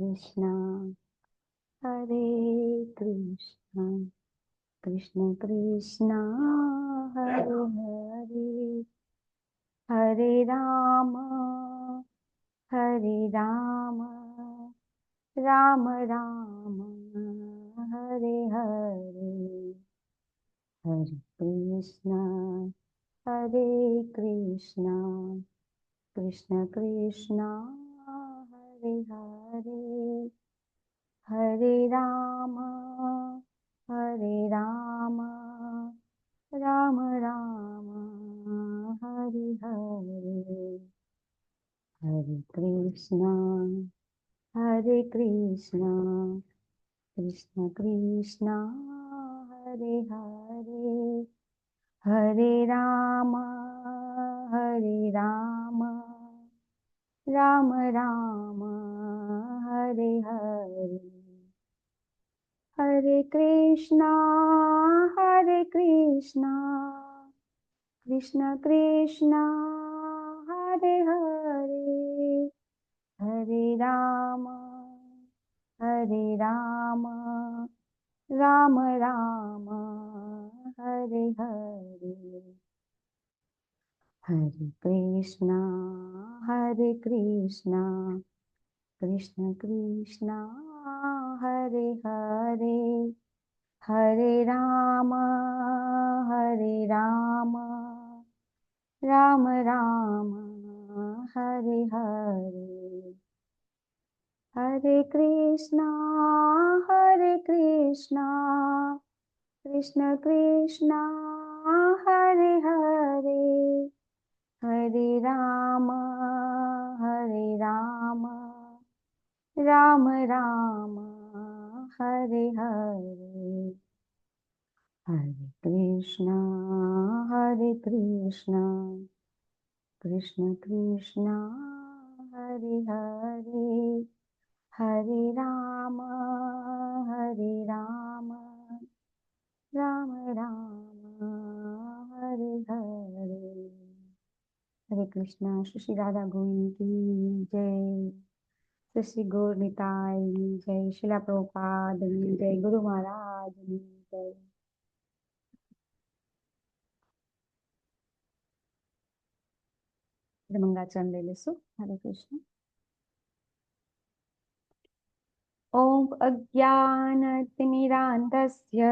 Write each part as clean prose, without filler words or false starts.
कृष्णा हरे कृष्णा कृष्ण कृष्णा हरे हरे हरे राम राम राम हरे हरे हरे कृष्णा कृष्ण कृष्णा हरे हरे हरे राम राम राम हरे हरे हरे कृष्णा कृष्ण कृष्णा हरे हरे हरे राम राम राम हरे हरे हरे कृष्णा कृष्ण कृष्णा हरे हरे हरे राम राम राम हरे हरे हरे कृष्णा कृष्ण कृष्णा हरे हरे हरे राम राम राम हरे हरे हरे कृष्णा कृष्ण कृष्णा हरे हरे हरे राम राम राम हरे हरे हरे कृष्णा कृष्ण कृष्णा हरे हरे हरे राम राम राम हरे हरे हरे कृष्णा। श्री राधा गोविंद की जय। श्री गौर निताय की जय। शिला प्रभुपाद की जय। गुरु महाराज की जय। मंगलाचरण ले लेसु। हरे कृष्ण। ओम अज्ञानतिमिरान्धस्य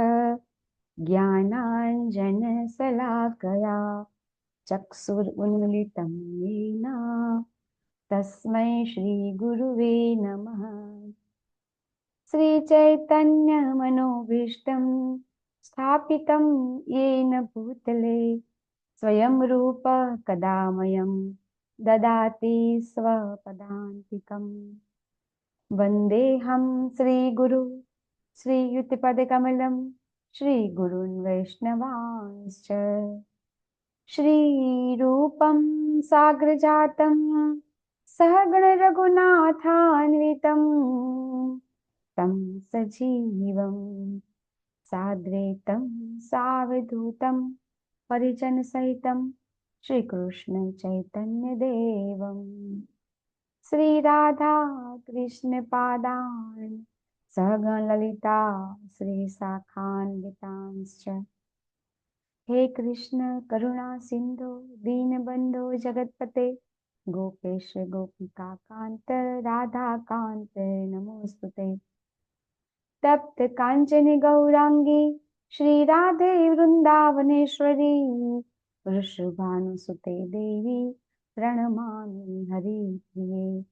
ज्ञानाञ्जनशलाकया चक्षुरुन्मिलितं येन तस्मै श्रीगुरुवे नमः। श्रीचैतन्यमनोभीष्टं स्थापितं येन भूतले स्वयं रूप कदा मह्यं ददाति स्वपदान्तिकम्। वन्देऽहं श्रीगुरु श्रीयुतपदकमलं श्रीगुरून् वैष्णवांश्च श्रीरूपं साग्रजातं सहगणरघुनाथान्वितं तं सजीवं साद्वैतं सावधूतं परिजनसहितं श्रीकृष्ण चैतन्यदेवं श्रीराधा कृष्ण पादान् सहगणललिता श्रीशाखान्वितांश्च। हे कृष्ण करुणा सिंधु दीनबंधु जगतपते गोपेश गोपिका कांत राधा कांत नमोस्तुते। तप्त कांचन गौरांगी श्री राधे वृंदावनेश्वरी वृषभानुसुते देवी प्रणमामि हरिप्रिये।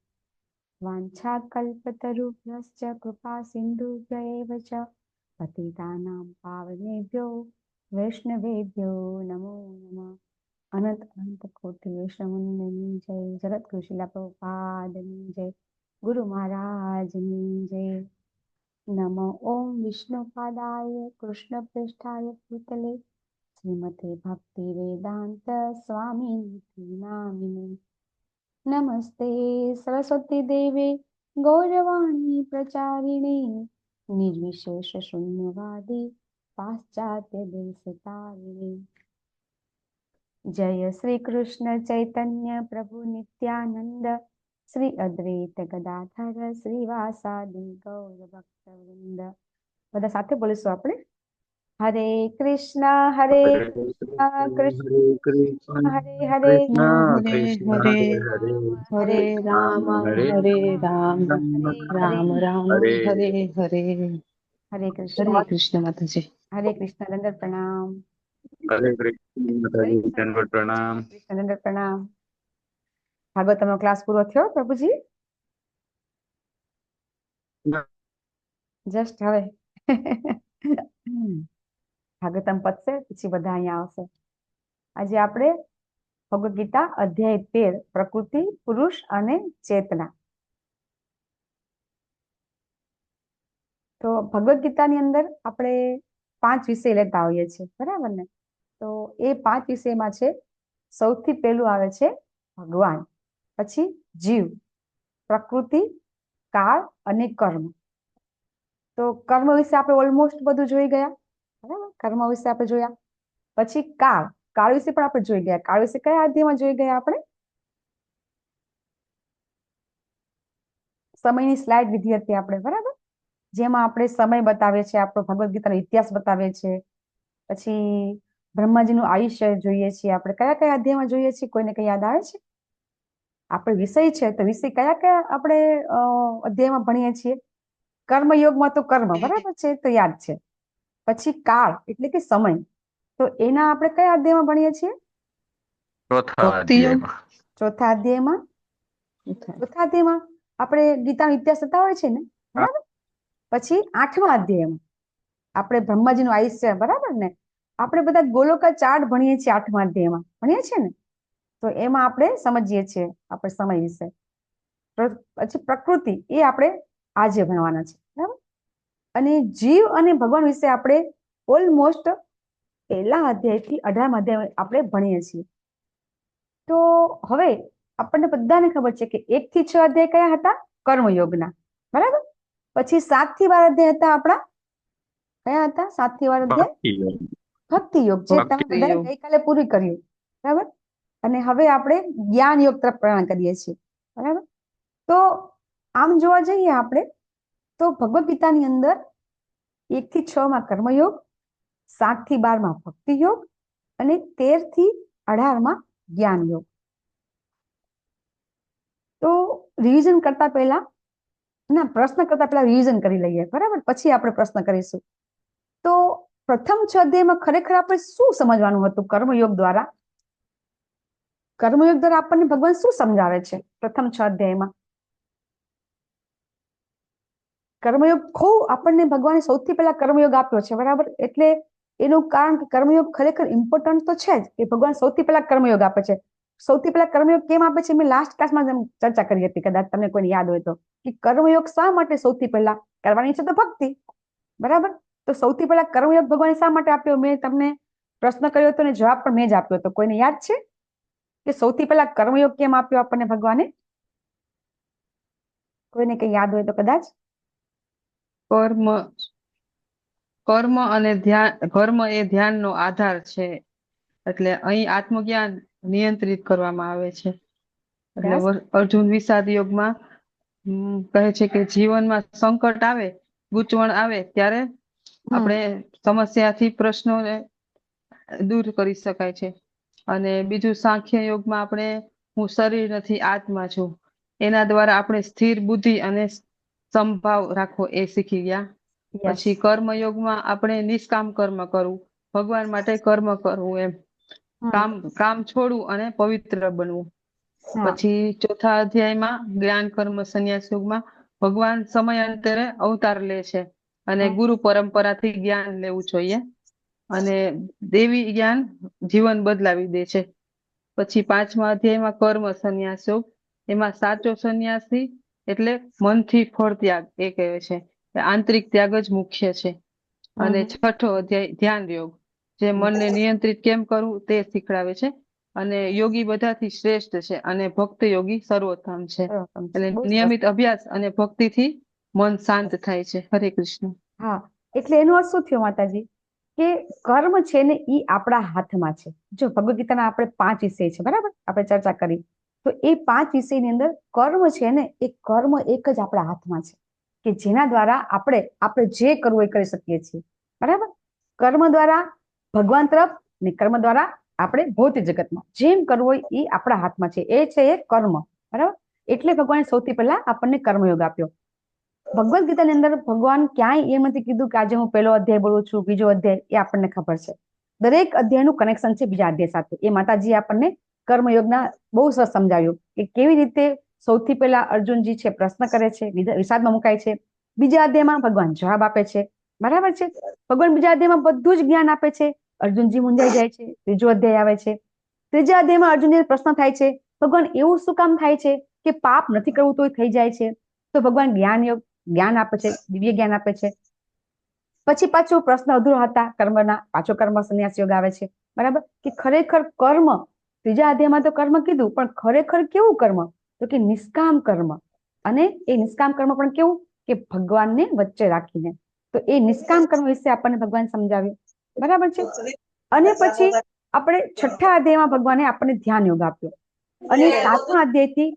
वाञ्छाकल्पतरुभ्यश्च कृपा सिन्धुभ्य एव च पतितानां पावनेभ्यो वैष्णवेभ्यो नमो नमः। अनंत अनंत कोटि वैष्णववृंदनी जय। जगत गुरु श्रील प्रभुपादनी जय। गुरु महाराज की जय। नमो ओम विष्णुपादाय कृष्णप्रेष्ठाय भूतले श्रीमते भक्ति वेदांत स्वामिनिति नामिने। नमस्ते सरस्वती देवे गौरवाणी प्रचारिणे निर्विशेष शून्यवादी पाश्चात्य देशतारिणे। जय श्री कृष्ण चैतन्य प्रभु नित्यानंद શ્રી અદ્વૈત ગદાધર શ્રીવાસાદિ ગૌર ભક્તવૃંદ. બધા સાથે બોલીશું આપણે. હરે કૃષ્ણ હરે હરે કૃષ્ણ કૃષ્ણ હરે હરે હરે કૃષ્ણ હરે કૃષ્ણ હરે હરે હરે રામ હરે હરે રામ રામ રામ રામ હરે હરે હરે. હરે હરે કૃષ્ણ માતાજી. હરે કૃષ્ણ દંડવત પ્રણામ. હરે કૃષ્ણ હરે માતાજી, કૃષ્ણ દંડવત પ્રણામ. કૃષ્ણ દંડવત પ્રણામ. ભાગવતમનો ક્લાસ પૂરો થયો પ્રભુજી? જસ્ટ હવે ભાગવતમ પતશે પછી બધા અહીંયા આવશે. આજે આપણે ભગવદ ગીતા અધ્યાય 13 પ્રકૃતિ, પુરુષ અને ચેતના. તો ભગવદ ગીતાની અંદર આપણે 5 વિષય લેતા હોઈએ છીએ, બરાબર ને? તો એ 5 વિષયમાં છે, સૌથી પહેલું આવે છે ભગવાન, પછી જીવ, પ્રકૃતિ, કાળ અને કર્મ. તો કર્મ વિશે આપણે ઓલમોસ્ટ બધું જોઈ ગયા, બરાબર? કર્મ વિશે આપણે જોયા. પછી કાળ, કાળ વિશે પણ આપણે જોઈ ગયા. કાળ વિશે કયા અધ્યાયમાં જોઈ ગયા આપણે? સમયની સ્લાઇડ લીધી હતી આપણે, બરાબર? જેમાં આપણે સમય બતાવે છે, આપણો ભગવદ ગીતાનો ઇતિહાસ બતાવે છે. પછી બ્રહ્માજીનું આયુષ્ય જોઈએ છીએ આપણે. કયા કયા અધ્યાયમાં જોઈએ છીએ? કોઈને કઈ યાદ આવે છે? આપણે વિષય છે તો વિષય કયા કયા આપણે અધ્યાયમાં ભણીએ છીએ? કર્મયોગમાં તો કર્મ, બરાબર છે, તો યાદ છે. પછી કાળ એટલે કે સમય, તો એના આપણે કયા અધ્યાયમાં ભણીએ છીએ? ચોથા ભક્તિ યોગ. અધ્યાયમાં. ચોથા અધ્યાયમાં. ચોથા અધ્યાયમાં આપણે ગીતાનો ઇતિહાસ થતા હોય છે ને, બરાબર? પછી 8મા અધ્યાયમાં આપણે બ્રહ્માજીનું આયુષ્ય, બરાબર ને? આપણે બધા ગોલોકા ચાર્ટ ભણીએ છીએ 8મા અધ્યાયમાં, ભણીએ છીએ ને? તો એમાં આપણે સમજીએ છીએ આપણે સમય વિશે. પછી પ્રકૃતિ, એ આપણે આજે ભણવાના છે, બરાબર? અને જીવ અને ભગવાન વિશે આપણે ઓલમોસ્ટ પહેલા અધ્યાયથી 18મા અધ્યાય આપણે ભણીએ છીએ. તો હવે આપણને બધાને ખબર છે કે 1 થી 6 અધ્યાય કયા હતા? કર્મયોગના, બરાબર? પછી 7 થી 12 અધ્યાય હતા આપણા કયા હતા? 7 થી 12 અધ્યાય ભક્તિ યોગ. ભક્તિ યોગ, જે તમે ભક્તિ બધાએ યોગ. ગઈકાલે પૂરી કર્યું, બરાબર? અને હવે આપણે જ્ઞાન યોગ તરફ પ્રયાણ કરીએ છીએ, બરાબર? તો આમ જોવા જઈએ આપણે તો ભગવદ ગીતાની અંદર 1 થી 6 માં કર્મયોગ, 7 થી 12 માં ભક્તિ યોગ અને 13 થી 18 માં જ્ઞાન યોગ. તો રિવિઝન કરતા પહેલા, ના, પ્રશ્ન કરતા પહેલા રિવિઝન કરી લઈએ, બરાબર? પછી આપણે પ્રશ્ન કરીશું. તો પ્રથમ 6 અધ્યાયમાં ખરેખર આપણે શું સમજવાનું હતું કર્મયોગ દ્વારા? કર્મયોગ દ્વારા આપણને ભગવાન શું સમજાવે છે પ્રથમ 6 અધ્યાયમાં? કર્મયોગ ખૂબ આપણને ભગવાને સૌથી પહેલા કર્મયોગ આપ્યો છે, બરાબર? એટલે એનું કારણ કે કર્મયોગ ખરેખર ઇમ્પોર્ટન્ટ તો છે જ, કે ભગવાન સૌથી પહેલા કર્મયોગ આપે છે. સૌથી પહેલા કર્મયોગ કેમ આપે છે? મેં લાસ્ટ ક્લાસમાં ચર્ચા કરી હતી, કદાચ તમને કોઈને યાદ હોય તો, કે કર્મયોગ શા માટે સૌથી પહેલા કરવાની છે? તો ભક્તિ, બરાબર? તો સૌથી પહેલા કર્મયોગ ભગવાને શા માટે આપ્યો? મેં તમને પ્રશ્ન કર્યો હતો અને જવાબ પણ મેં જ આપ્યો હતો. કોઈને યાદ છે કે સૌથી પહેલા કર્મયોગ કેમ આપ્યો આપણને ભગવાને? કોઈને કઈ યાદ હોય તો કદાચ. કર્મ કર્મ અને ધ્યાન, કર્મ એ ધ્યાનનો આધાર છે. એટલે અહીં આત્મજ્ઞાન નિયંત્રિત કરવામાં આવે છે. એટલે યસ. અર્જુન વિષાદ યોગમાં કહે છે કે જીવનમાં સંકટ આવે, ગૂંચવણ આવે ત્યારે આપણે સમસ્યાથી પ્રશ્નોને દૂર કરી શકાય છે. અને બીજું સાંખ્ય યોગમાં આપણે હું શરીર નથી આત્મા છું, એના દ્વારા આપણે સ્થિર બુદ્ધિ અને સમભાવ રાખવો એ શીખી ગયા. યસ. પછી કર્મયોગમાં આપણે નિષ્કામ કર્મ કરવું, ભગવાન માટે કર્મ કરવું, એમ કામ છોડવું અને પવિત્ર બનવું. હા. પછી ચોથા અધ્યાયમાં જ્ઞાન કર્મ સંન્યાસ યોગમાં ભગવાન સમયાંતરે અવતાર લે છે અને ગુરુ પરંપરાથી જ્ઞાન લેવું જોઈએ. અને દેવી જ્ઞાન જીવન બદલાવી દે છે. પછી 5મા અધ્યાયમાં કર્મ સંન્યાસ યોગ, એમાં સાચો સંન્યાસી એટલે મનથી ફળ ત્યાગ એ કહે છે. આંતરિક ત્યાગ જ મુખ્ય છે. અને 6થો અધ્યાય ધ્યાન યોગ, જે મનને નિયંત્રિત કેમ કરવું તે શીખડાવે છે. અને યોગી બધાથી શ્રેષ્ઠ છે અને ભક્ત યોગી સર્વોત્તમ છે. એટલે બહુ સરસ. નિયમિત અભ્યાસ અને ભક્તિથી મન શાંત થાય છે. હરે કૃષ્ણ. હા, એટલે એનો અર્થ શું થયો માતાજી? કે કર્મ છે ને એ આપણા હાથમાં છે. જો ભગવદ ગીતાના આપણે 5 વિષય છે, બરાબર? આપણે ચર્ચા કરી તો એ 5 વિષયની અંદર કર્મ છે ને, એ કર્મ એક જ આપણા હાથમાં છે કે જેના દ્વારા આપણે જે કરવું એ કરી શકીએ છીએ. બરાબર? કર્મ દ્વારા ભગવાન તરફ ને કર્મ દ્વારા આપણે ભૌતિક જગતમાં જેમ કરવું હોય એ આપણા હાથમાં છે. એ છે એ કર્મ. બરાબર? એટલે ભગવાને સૌથી પહેલા આપણને કર્મયોગ આપ્યો. ભગવદ્ ગીતાની અંદર ભગવાન ક્યાંય એમ નથી કીધું કે આજે હું પહેલો અધ્યાય બોલું છું, બીજો અધ્યાય, એ આપણને ખબર છે. દરેક અધ્યાયનું કનેક્શન છે બીજા અધ્યાય સાથે. એ માતાજી આપણને કર્મયોગના બહુ સરસ સમજાવ્યું કે કેવી રીતે સૌથી પહેલા અર્જુનજી છે પ્રશ્ન કરે છે, વિષાદમાં મુકાય છે, બીજા અધ્યાયમાં ભગવાન જવાબ આપે છે. બરાબર છે? ભગવાન બીજા અધ્યાયમાં બધું જ જ્ઞાન આપે છે, અર્જુનજી મૂંઝાઈ જાય છે. ત્રીજો અધ્યાય આવે છે, ત્રીજા અધ્યાયમાં અર્જુનજીને પ્રશ્ન થાય છે, ભગવાન એવું શું કામ થાય છે કે પાપ નથી કરવું તોય થઈ જાય છે? તો ભગવાન જ્ઞાન આપે છે, દિવ્ય જ્ઞાન આપે છે. પછી પાછો પ્રશ્ન અધૂરા હતા કર્મના, પાછો કર્મ સંન્યાસ યોગ આવે છે. બરાબર? કે ખરેખર કર્મ, ત્રીજા અધ્યાયમાં તો કર્મ કીધું, પણ ખરેખર કેવું કર્મ? તો કે નિષ્કામ કર્મ. અને એ નિષ્કામ કર્મ પણ કેવું? કે ભગવાનને વચ્ચે રાખીને. તો એ નિષ્કામ કર્મ વિશે આપણને ભગવાન સમજાવ્યું. બરાબર છે? અને પછી આપણે 6થા અધ્યાયમાં ભગવાને આપણને ધ્યાન યોગ આપ્યો. અને 7મા અધ્યાયથી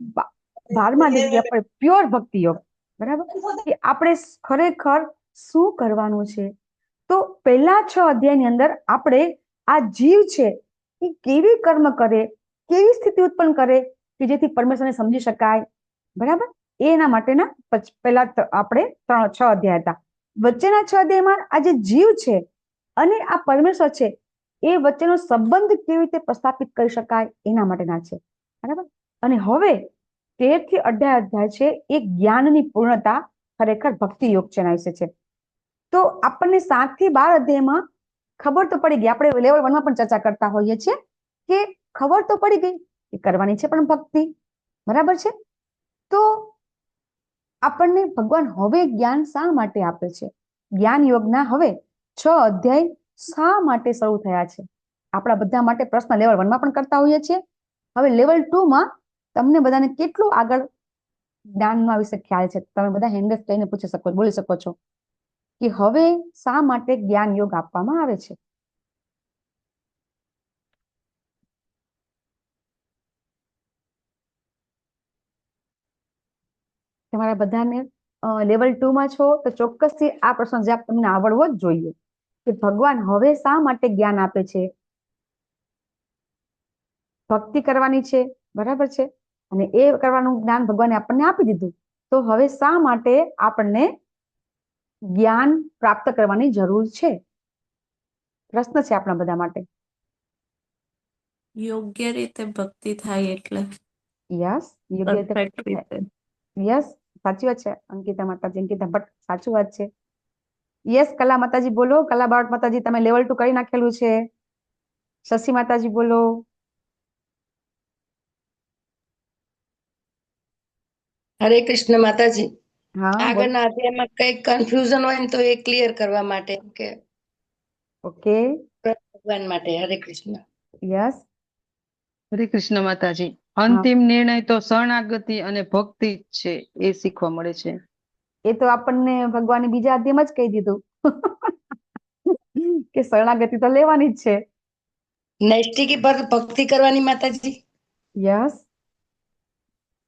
12મા અધ્યાય સુધી આપણે પ્યોર ભક્તિ યોગ. બરાબર? કે આપણે ખરેખર શું કરવાનું છે? તો પહેલા 6 અધ્યાયની અંદર આપણે આ જીવ છે એ કેવી કર્મ કરે, કેવી સ્થિતિ ઉત્પન્ન કરે કે જેથી પરમેશ્વરને સમજી શકાય. બરાબર? એના માટેના પહેલા આપણે 6 અધ્યાય હતા. વચ્ચેના 6 અધ્યાયમાં આ જે જીવ છે અને આ પરમેશ્વર છે એ વચ્ચેનો સંબંધ કેવી રીતે પ્રસ્થાપિત કરી શકાય એના માટેના છે. બરાબર? અને હવે 13 થી 18 અધ્યાય છે એ જ્ઞાનની પૂર્ણતા, ખરેખર ભક્તિ યોગ છે એના વિશે છે. તો આપણને 7 થી 12 અધ્યાયમાં ખબર તો પડી ગઈ, આપણે લેવલ 1 માં પણ ચર્ચા કરતા હોઈએ છીએ કે ખબર તો પડી ગઈ કે કરવાની છે પણ ભક્તિ. બરાબર છે? તો આપણને ભગવાન હવે જ્ઞાન શા માટે આપે છે? જ્ઞાન યોગના હવે 6 અધ્યાય શા માટે શરૂ થયા છે? આપણા બધા માટે પ્રશ્ન લેવલ 1 માં પણ કરતા હોઈએ છીએ. હવે લેવલ 2 માં તમને બધાને કેટલું આગળ જ્ઞાનના વિશે ખ્યાલ છે? તમે બધા હેન્ડ રેઝ કરીને પૂછી શકો, બોલી શકો છો કે હવે શા માટે જ્ઞાન યોગ આપવામાં આવે છે? તમારા બધાને લેવલ 2 માં છો તો ચોક્કસથી આ પ્રશ્ન જવાબ તમને આવડવો જ જોઈએ કે ભગવાન હવે શા માટે જ્ઞાન આપે છે? ભક્તિ કરવાની છે. બરાબર છે? અને એ કરવાનું જ્ઞાન ભગવાને આપણને આપી દીધું. તો હવે શા માટે આપણને જ્ઞાન પ્રાપ્ત કરવાની જરૂર છે? પ્રશ્ન છે આપણા બધા માટે. યોગ્ય રીતે ભક્તિ થાય એટલે. યસ, યોગ્ય રીતે પરફેક્ટ ભક્તિ થાય. રીતે. યસ, સાચી વાત છે અંકિતા માતાજી, અંકિતા ભટ્ટ, સાચી વાત છે. યસ, કલા માતાજી બોલો. કલા બાવટ માતાજી, તમે લેવલ 2 કરી નાખેલું છે. શશી માતાજી બોલો. હરે કૃષ્ણ માતાજી. હા બોલો. આગળના અધ્યાયમાં કઈક કન્ફ્યુઝન હોય ને તો એ ક્લિયર કરવા માટે કે ઓકે. ભગવાન માટે. હરે કૃષ્ણ. યસ. હરે કૃષ્ણ માતાજી. અંતિમ નિર્ણય તો શરણાગતિ અને ભક્તિ જ છે, એ શીખવા મળે છે. એ તો આપણને ભગવાને બીજા અધ્યાયમાં જ કહી દીધું કે શરણાગતિ તો લેવાની જ છે. નૈષ્ઠિકી પર ભક્તિ કરવાની માતાજી, યસ.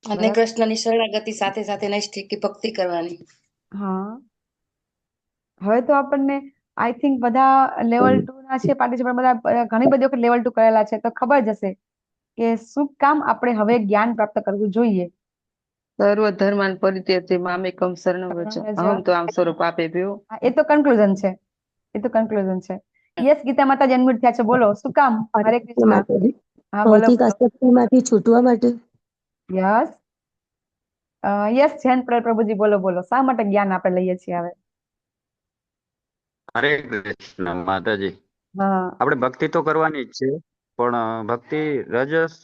અને કૃષ્ણની શરણાગતિ સાથે સાથે નૈષ્ઠિકી ભક્તિ કરવાની. હા, હવે તો આપણને આઈ થિંક બધા લેવલ 2 ના છે પાર્ટિસિપન્ટ, બધા ઘણી બધી વખત લેવલ 2 કરેલા છે તો ખબર જ હશે કે શું કામ આપણે હવે જ્ઞાન પ્રાપ્ત કરવું જોઈએ. સર્વ ધર્માન પરિત્યજ્ય મામેકમ શરણં વ્રજ અહમ તો આમ સ્વરૂપ આપે ભ્યો. એ તો કન્ક્લુઝન છે. એ તો કન્ક્લુઝન છે. યસ, ગીતા માતાજી અનમ્યુટ થયા છે, બોલો શું કામ? હરે કૃષ્ણ. હા બોલો. ભૌતિક આસક્તિમાંથી છૂટવા માટે. યસ. યસ, જૈન પ્રભુજી બોલો બોલો. શા માટે જ્ઞાન આપણે લઈએ છીએ હવે? હરે કૃષ્ણ માતાજી. હા. આપણે ભક્તિ તો કરવાની જ છે, પણ ભક્તિ રજસ,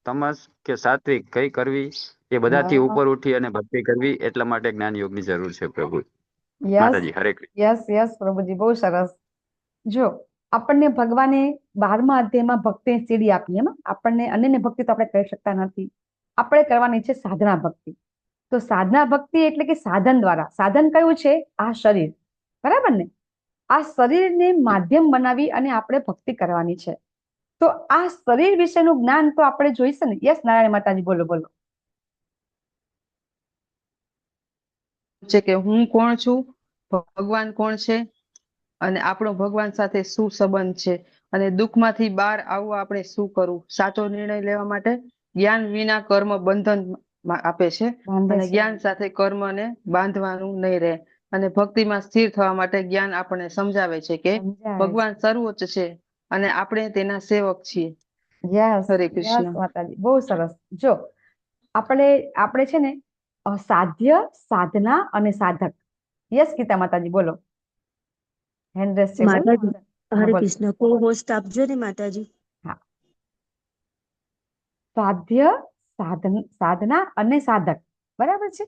તમસ કે સાત્વિક કઈ કરવી એ બધાથી હા. ઉપર ઉઠી અને ભક્તિ કરવી, એટલા માટે જ્ઞાન યોગની જરૂર છે પ્રભુ. યસ માતાજી હરે કૃષ્ણ. યસ યસ પ્રભુજી, બહુ સરસ. જો આપણને ભગવાને 12મા અધ્યાયમાં ભક્તિની સીડી આપી. એમાં આપણને અન્યને ભક્તિ તો આપણે કરી શકતા નથી. આપણે કરવાની છે સાધના ભક્તિ. તો સાધના ભક્તિ એટલે કે સાધન દ્વારા. સાધન કયું છે? આ શરીર. બરાબર ને? આ શરીરને માધ્યમ બનાવી અને આપણે ભક્તિ કરવાની છે. તો આ શરીર વિશેનું જ્ઞાન તો આપણે જોઈશે ને. યસ નારાયણ માતાજી, બોલો બોલો. છે કે હું કોણ છું, ભગવાન કોણ છે, અને આપણો ભગવાન સાથે શું સંબંધ છે, અને દુઃખમાંથી બહાર આવવા આપણે શું કરવું. સાચો નિર્ણય લેવા માટે જ્ઞાન વિના કર્મ બંધન આપે છે, બાંધે અને છે. જ્ઞાન સાથે કર્મને બાંધવાનું નહીં રહે. અને ભક્તિમાં સ્થિર થવા માટે જ્ઞાન આપણને સમજાવે છે કે સમજાવે ભગવાન સર્વોચ્ચ છે અને આપણે તેના સેવક છીએ. છે. યસ હરે યસ કૃષ્ણ. માતાજી, બહુ સરસ. જો આપણે છે ને સાધ્ય, સાધના અને સાધક. યસ ગીતા માતાજી, બોલો. હેન્ડ રેસ છે, બોલો. માતાજી હા, હરે બોલો. કૃષ્ણ કો હોસ્ટ આપજો ને માતાજી. હા, સાધ્ય, સાધના અને સાધક, બરાબર છે.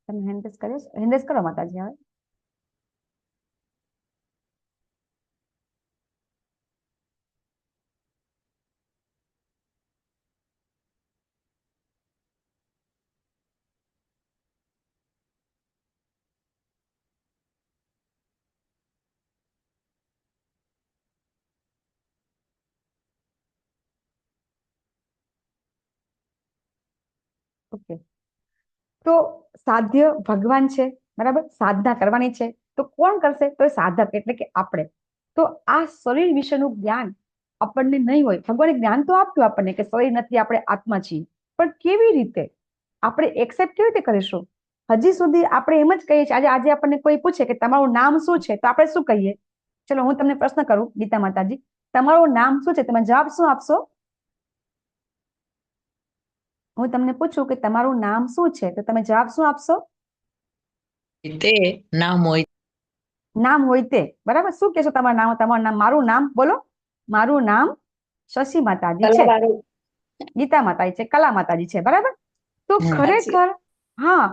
તમે હેન્ડ રેસ કર્યો છે? હેન્ડ રેસ કરો માતાજી હવે. ઓકે. તો સાધ્ય ભગવાન છે, બરાબર. સાધના કરવાની છે તો કોણ કરશે? તો એ સાધક એટલે કે આપણે. તો આ શરીર વિશેનું જ્ઞાન આપણને નહીં હોય. ભગવાને જ્ઞાન તો આપ્યું આપણને કે શરીર નથી, આપણે આત્મા છીએ, પણ કેવી રીતે આપણે એક્સેપ્ટ કેવી રીતે કરીશું? હજી સુધી આપણે એમ જ કહીએ છીએ. આજે આપણને કોઈ પૂછે કે તમારું નામ શું છે, તો આપણે શું કહીએ? ચલો હું તમને પ્રશ્ન કરું ગીતા માતાજી, તમારું નામ શું છે? તમે જવાબ શું આપશો? હું તમને પૂછું કે તમારું નામ શું છે, તો તમે જવાબ શું આપશો? તે નામ હોય. નામ હોય તે, બરાબર. શું કહેશો તમારું નામ? તમારું નામ, મારું નામ બોલો. મારું નામ શશી માતાજી છે, કલાવાળું. ગીતા માતાજી છે, કલા માતાજી છે, બરાબર. તો હમ. ખરેખર હા,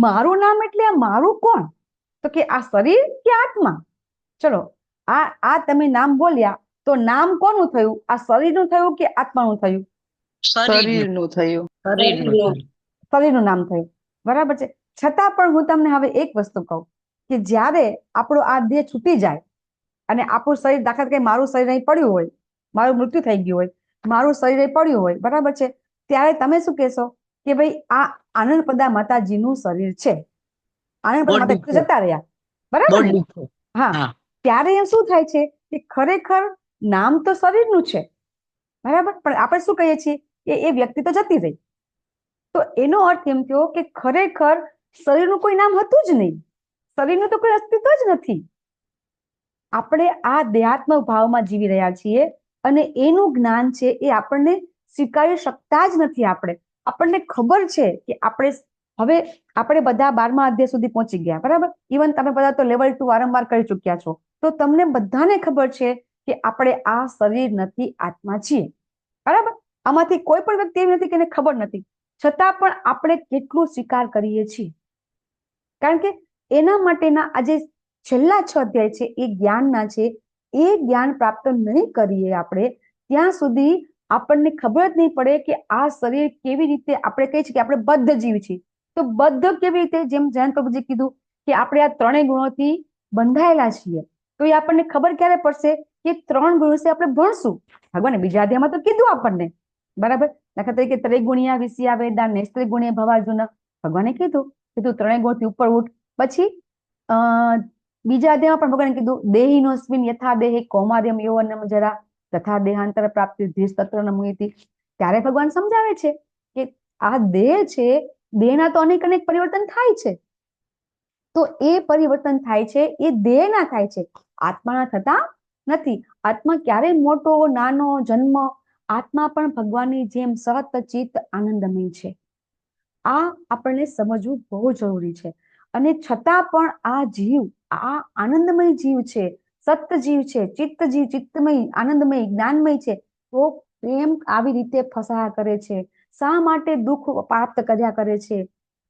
મારું નામ એટલે આ મારું કોણ? તો કે આ શરીર કે આત્મા? ચલો, આ તમે નામ બોલ્યા તો નામ કોનું થયું? આ શરીરનું થયું કે આત્માનું થયું? શરીરનું થયું. શરીરનું. શરીરનું નામ થયું, બરાબર છે. છતાં પણ હું તમને હવે એક વસ્તુ કહું કે જ્યારે આપણો આ દેહ છૂટી જાય અને આપણું શરીર, દાખલા તરીકે મારું શરીર અહીં પડ્યું હોય, મારું મૃત્યુ થઈ ગયું હોય, મારું શરીર અહીં પડ્યું હોય, બરાબર છે, ત્યારે તમે શું કહેશો? કે ભાઈ આ આનંદપદા માતાજીનું શરીર છે. આનંદપદા Body માતા છે. જતા રહ્યા, બરાબર ને? બોડી છે. હા. હા. ત્યારે એમ શું થાય છે કે ખરેખર નામ તો શરીરનું છે, બરાબર, પણ આપણે શું કહીએ છીએ કે એ વ્યક્તિ તો જતી રહી. તો એનો અર્થ એમ થયો કે ખરેખર શરીરનું કોઈ નામ હતું જ નહીં, શરીરનું તો કોઈ અસ્તિત્વ જ નથી. આપણે આ દેહાત્મ ભાવમાં જીવી રહ્યા છીએ અને એનું જ્ઞાન છે એ આપણને સ્વીકારી શકતા જ નથી. આપણને ખબર છે કે આપણે બધા 12મા અધ્યાય સુધી પહોંચી ગયા, બરાબર. ઇવન તમે બધા તો લેવલ 2 વારંવાર કરી ચૂક્યા છો, તો તમને બધાને ખબર છે કે આપણે આ શરીર નથી, આત્મા છીએ, બરાબર. આમાંથી કોઈ પણ વ્યક્તિ એવી નથી કે એને ખબર નથી, છતાં પણ આપણે કેટલું સ્વીકાર કરીએ છીએ. કારણ કે એના માટેના આજે છેલ્લા 6 અધ્યાય છે એ જ્ઞાનના છે. એ જ્ઞાન પ્રાપ્ત નહીં કરીએ આપણે ત્યાં સુધી આપણને ખબર જ નહીં પડે કે આ શરીર કેવી રીતે, આપણે કહીએ છીએ કે આપણે બદ્ધ જીવ છીએ, તો બદ્ધ કેવી રીતે? જેમ જયંત પ્રભુજી કીધું કે આપણે આ 3 ગુણોથી બંધાયેલા છીએ. તો એ આપણને ખબર ક્યારે પડશે? કે 3 ગુણો વિશે આપણે ભણશું. ભગવાને બીજા અધ્યાયમાં તો કીધું આપણને, બરાબર. દાખલા તરીકે ત્રિગુણ્યા વિષયા વેદા નેસ્ત્રિગુણ્ય ભવાર્જુન, ભગવાને કીધું 3 ગુણથી ઉપર ઉઠ. પછી બીજા અધ્યાયમાં પણ ભગવાને કીધું દેહિનોસ્મિન યથા દેહે કૌમાર્યમ યૌવનમ જરા તથા દેહાંતર પ્રાપ્તિ ધીરસ્તત્ર મુયતિ. ત્યારે ભગવાન સમજાવે છે કે આ દેહ છે, દેહના તો અનેક પરિવર્તન થાય છે. તો એ પરિવર્તન થાય છે એ દેહના થાય છે, આત્માના થતા નથી. આત્મા ક્યારે મોટો નાનો જન્મ? આત્મા પણ ભગવાનની જેમ સત ચિત્ત આનંદમય છે. આ આપણને સમજવું બહુ જરૂરી છે. અને છતાં પણ આ જીવ, આ આનંદમય જીવ છે, સત જીવ છે, ચિત્ત જીવ, ચિત્તમય, આનંદમય, જ્ઞાનમય છે, તો પ્રેમ આવી રીતે ફસાયા કરે છે? શા માટે દુઃખ પ્રાપ્ત કર્યા કરે છે?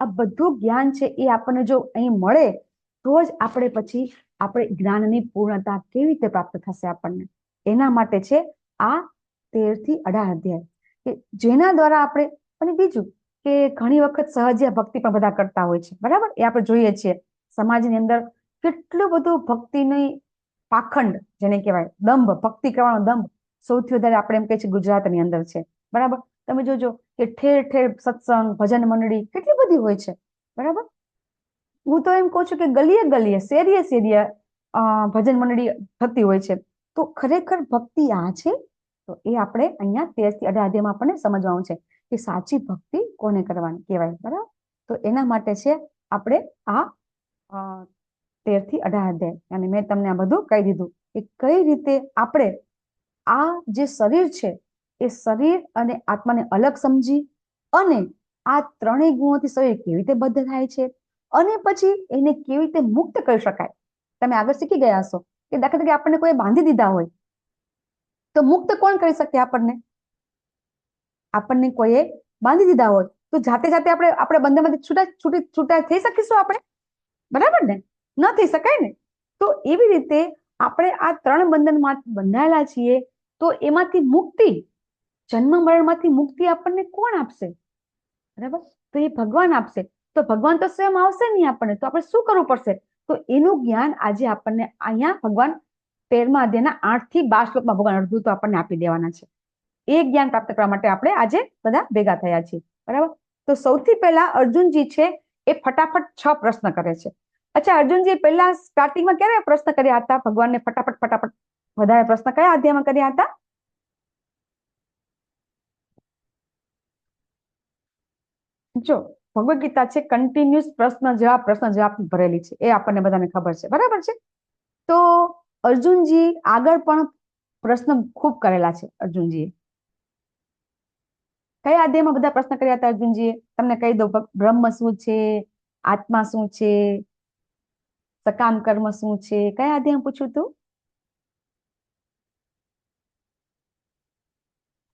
આ બધું જ્ઞાન છે એ આપણને જો અહીં મળે તો જ આપણે પછી આપણે જ્ઞાનની પૂર્ણતા કેવી રીતે પ્રાપ્ત થશે આપણને. એના માટે છે આ 13 થી 18 અધ્યાય કે જેના દ્વારા આપણે. અને બીજું કે ઘણી વખત સહજિયા ભક્તિ પણ બધા કરતા હોય છે, બરાબર? એ આપણે જોઈએ છીએ સમાજની અંદર કેટલું બધું ભક્તિની પાખંડ, જેને કહેવાય દંભ, ભક્તિ કરવાનો દંભ સૌથી વધારે આપણે એમ કહીએ છીએ ગુજરાતની અંદર છે, બરાબર? તમે જોજો કે ઠેર ઠેર સત્સંગ, ભજન મંડળી કેટલી બધી હોય છે, બરાબર? હું તો એમ કહું છું કે ગલીએ ગલીએ, શેરીએ શેરીએ ભજન મંડળી થતી હોય છે. તો ખરેખર ભક્તિ આ છે. તો એ આપણે અહીંયા 13 થી 18 અધ્યાયમાં આપણને સમજવાનું છે કે સાચી ભક્તિ કોને કરવાની કહેવાય, બરાબર? તો એના માટે છે આપણે આ 13 થી 18 અધ્યાય, અને મેં તમને આ બધું કહી દીધું કે કઈ રીતે આપણે આ જે શરીર છે એ શરીર અને આત્માને અલગ સમજી અને આ ત્રણેય ગુણોથી શરીર કેવી રીતે બદ્ધ થાય છે અને પછી એને કેવી રીતે મુક્ત કરી શકાય. તમે આગળ શીખી ગયા હશો કે દાખલા તરીકે આપણને કોઈ બાંધી દીધા હોય તો મુક્ત કોણ કરી શકે? આપણને કોઈએ બાંધી દીધા હોય તો જાતે જાતે આપણે બંધનમાંથી છૂટા થઈ શકીશું આપણે? બરાબર ને? ન થઈ શકાય ને. તો એવી રીતે આપણે આ ત્રણ બંધનમાં બંધાયેલા છીએ, તો એમાંથી મુક્તિ, જન્મ મરણમાંથી મુક્તિ આપણને કોણ આપશે? બરાબર? તો એ ભગવાન આપશે. તો ભગવાન તો સ્વયં આવશે નહીં આપણને, તો આપણે શું કરવું પડશે? તો એનું જ્ઞાન આજે આપણને અહીંયા ભગવાન 13મા અધ્યાયના 8 થી 12 શ્લોકમાં ભગવાન અડધું તો આપણને આપી દેવાના છે. એ જ્ઞાન પ્રાપ્ત કરવા માટે આપણે આજે બધા ભેગા થયા છીએ, બરાબર? તો સૌથી પહેલા અર્જુનજી છે એ ફટાફટ 6 પ્રશ્ન કરે છે. અચ્છા, અર્જુનજી પહેલા સ્ટાર્ટિંગમાં ક્યારે પ્રશ્ન કર્યા હતા ભગવાનને? ફટાફટ વધારે પ્રશ્ન કયા અધ્યાયમાં કર્યા હતા? જો ભગવદ ગીતા છે કન્ટિન્યુઅસ પ્રશ્ન જવાબ ભરેલી છે, એ આપણને બધાને ખબર છે, બરાબર છે? તો અર્જુનજી આગળ પણ પ્રશ્ન ખૂબ કરેલા છે. અર્જુનજીએ કયા અધ્યાયમાં બધા પ્રશ્ન કર્યા હતા અર્જુનજીએ? તમને કહી દઉં. બ્રહ્મ શું છે, આત્મા શું છે, સકામ કર્મ શું છે, કયા અધ્યાયમાં પૂછ્યું હતું?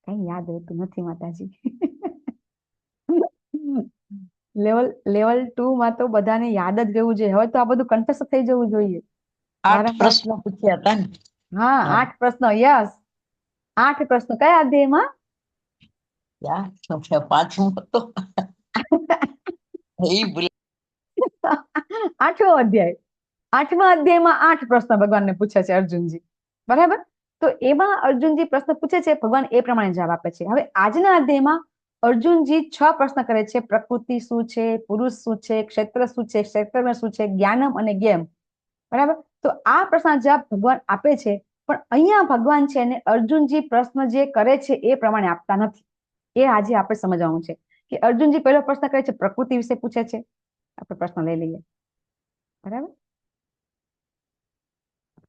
કઈ યાદ રહેતું નથી માતાજી. લેવલ 2 માં તો બધાને યાદ જ રહેવું જોઈએ. હવે તો આ બધું કંઠસ્થ થઈ જવું જોઈએ. 8 પ્રશ્નો પૂછ્યા હતા ને? હા, 8 પ્રશ્નો. યસ, 8 પ્રશ્નો. કયા અધ્યાયમાં? પાંચમો હતો. એ આઠમો અધ્યાય. 8મા અધ્યાયમાં 8 પ્રશ્ન ભગવાનને પૂછે છે અર્જુનજી, બરાબર? તો એમાં અર્જુનજી પ્રશ્ન પૂછે છે, ભગવાન એ પ્રમાણે જવાબ આપે છે. હવે આજના અધ્યાયમાં અર્જુનજી 6 પ્રશ્ન કરે છે. પ્રકૃતિ શું છે, પુરુષ શું છે, ક્ષેત્ર શું છે, ક્ષેત્રજ્ઞ શું છે, જ્ઞાનમ અને જ્ઞેયમ, બરાબર? તો આ પ્રશ્ન જવાબ ભગવાન આપે છે, પણ અહીંયા ભગવાન છે ને અર્જુનજી પ્રશ્ન જે કરે છે એ પ્રમાણે આપતા નથી. એ આજે આપણે સમજવાનું છે કે અર્જુનજી પહેલો પ્રશ્ન કરે છે, પ્રકૃતિ વિશે પૂછે છે. આપણે પ્રશ્ન લઈ લઈએ, બરાબર?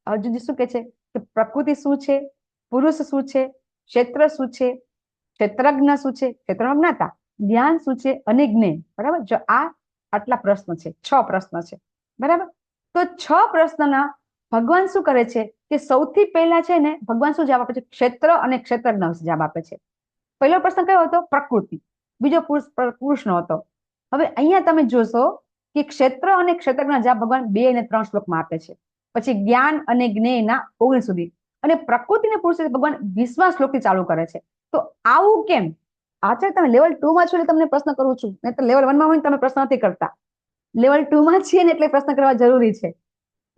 અર્જુનજી શું કે છે કે પ્રકૃતિ શું છે, પુરુષ શું છે, ક્ષેત્ર શું છે, ક્ષેત્રજ્ઞ શું છે, ક્ષેત્રનો જ્ઞાતા, જ્ઞાન શું છે અને જ્ઞેય, બરાબર? જો આ આટલા પ્રશ્ન છે, 6 પ્રશ્ન છે, બરાબર? તો 6 પ્રશ્નના ભગવાન શું કરે છે કે સૌથી પહેલા છે ને ભગવાન શું જવાબ આપે છે? ક્ષેત્ર અને ક્ષેત્રજ્ઞ જવાબ આપે છે. પહેલો પ્રશ્ન કયો હતો? પ્રકૃતિ. બીજો પુરુષનો હતો. હવે અહીંયા તમે જોશો કે ક્ષેત્ર અને ક્ષેત્રજ્ઞ જવાબ ભગવાન 2 અને 3 શ્લોકમાં આપે છે. પછી જ્ઞાન અને જ્ઞેયના 19 સુધી, અને પ્રકૃતિ અને પુરુષ ભગવાન 20મા શ્લોકથી ચાલુ કરે છે. તો આવું કેમ? આચાર્ય, તમે લેવલ 2 માં છો એટલે તમને પ્રશ્ન કરું છું, નહીં તો લેવલ 1 માં હોય તમે પ્રશ્ન નથી કરતા. લેવલ 2 માં છીએ ને એટલે પ્રશ્ન કરવા જરૂરી છે.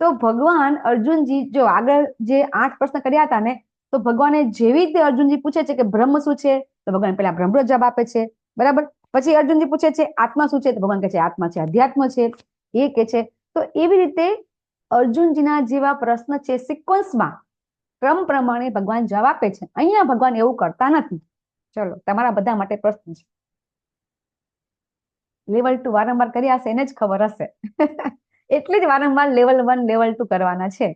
તો ભગવાન અર્જુનજી જો આગળ જે 8 પ્રશ્ન કર્યા હતા ને, તો ભગવાને જેવી રીતે અર્જુનજી પૂછે છે કે બ્રહ્મ શું છે, તો ભગવાન પેલા બ્રહ્મનો જવાબ આપે છે, બરાબર? પછી અર્જુનજી પૂછે છે આત્મા શું છે, તો ભગવાન કહે છે આત્મા છે, અધ્યાત્મ છે, એ કે છે. તો એવી રીતે અર્જુનજીના જેવા પ્રશ્ન છે સિક્વન્સમાં, ક્રમ પ્રમાણે ભગવાન જવાબ આપે છે. અહીંયા ભગવાન એવું કરતા નથી. ચલો, તમારા બધા માટે પ્રશ્ન છે. લેવલ 2 વારંવાર કર્યા હશે એને જ ખબર હશે. એટલે જ વારંવાર લેવલ 1 લેવલ 2 કરવાના છે.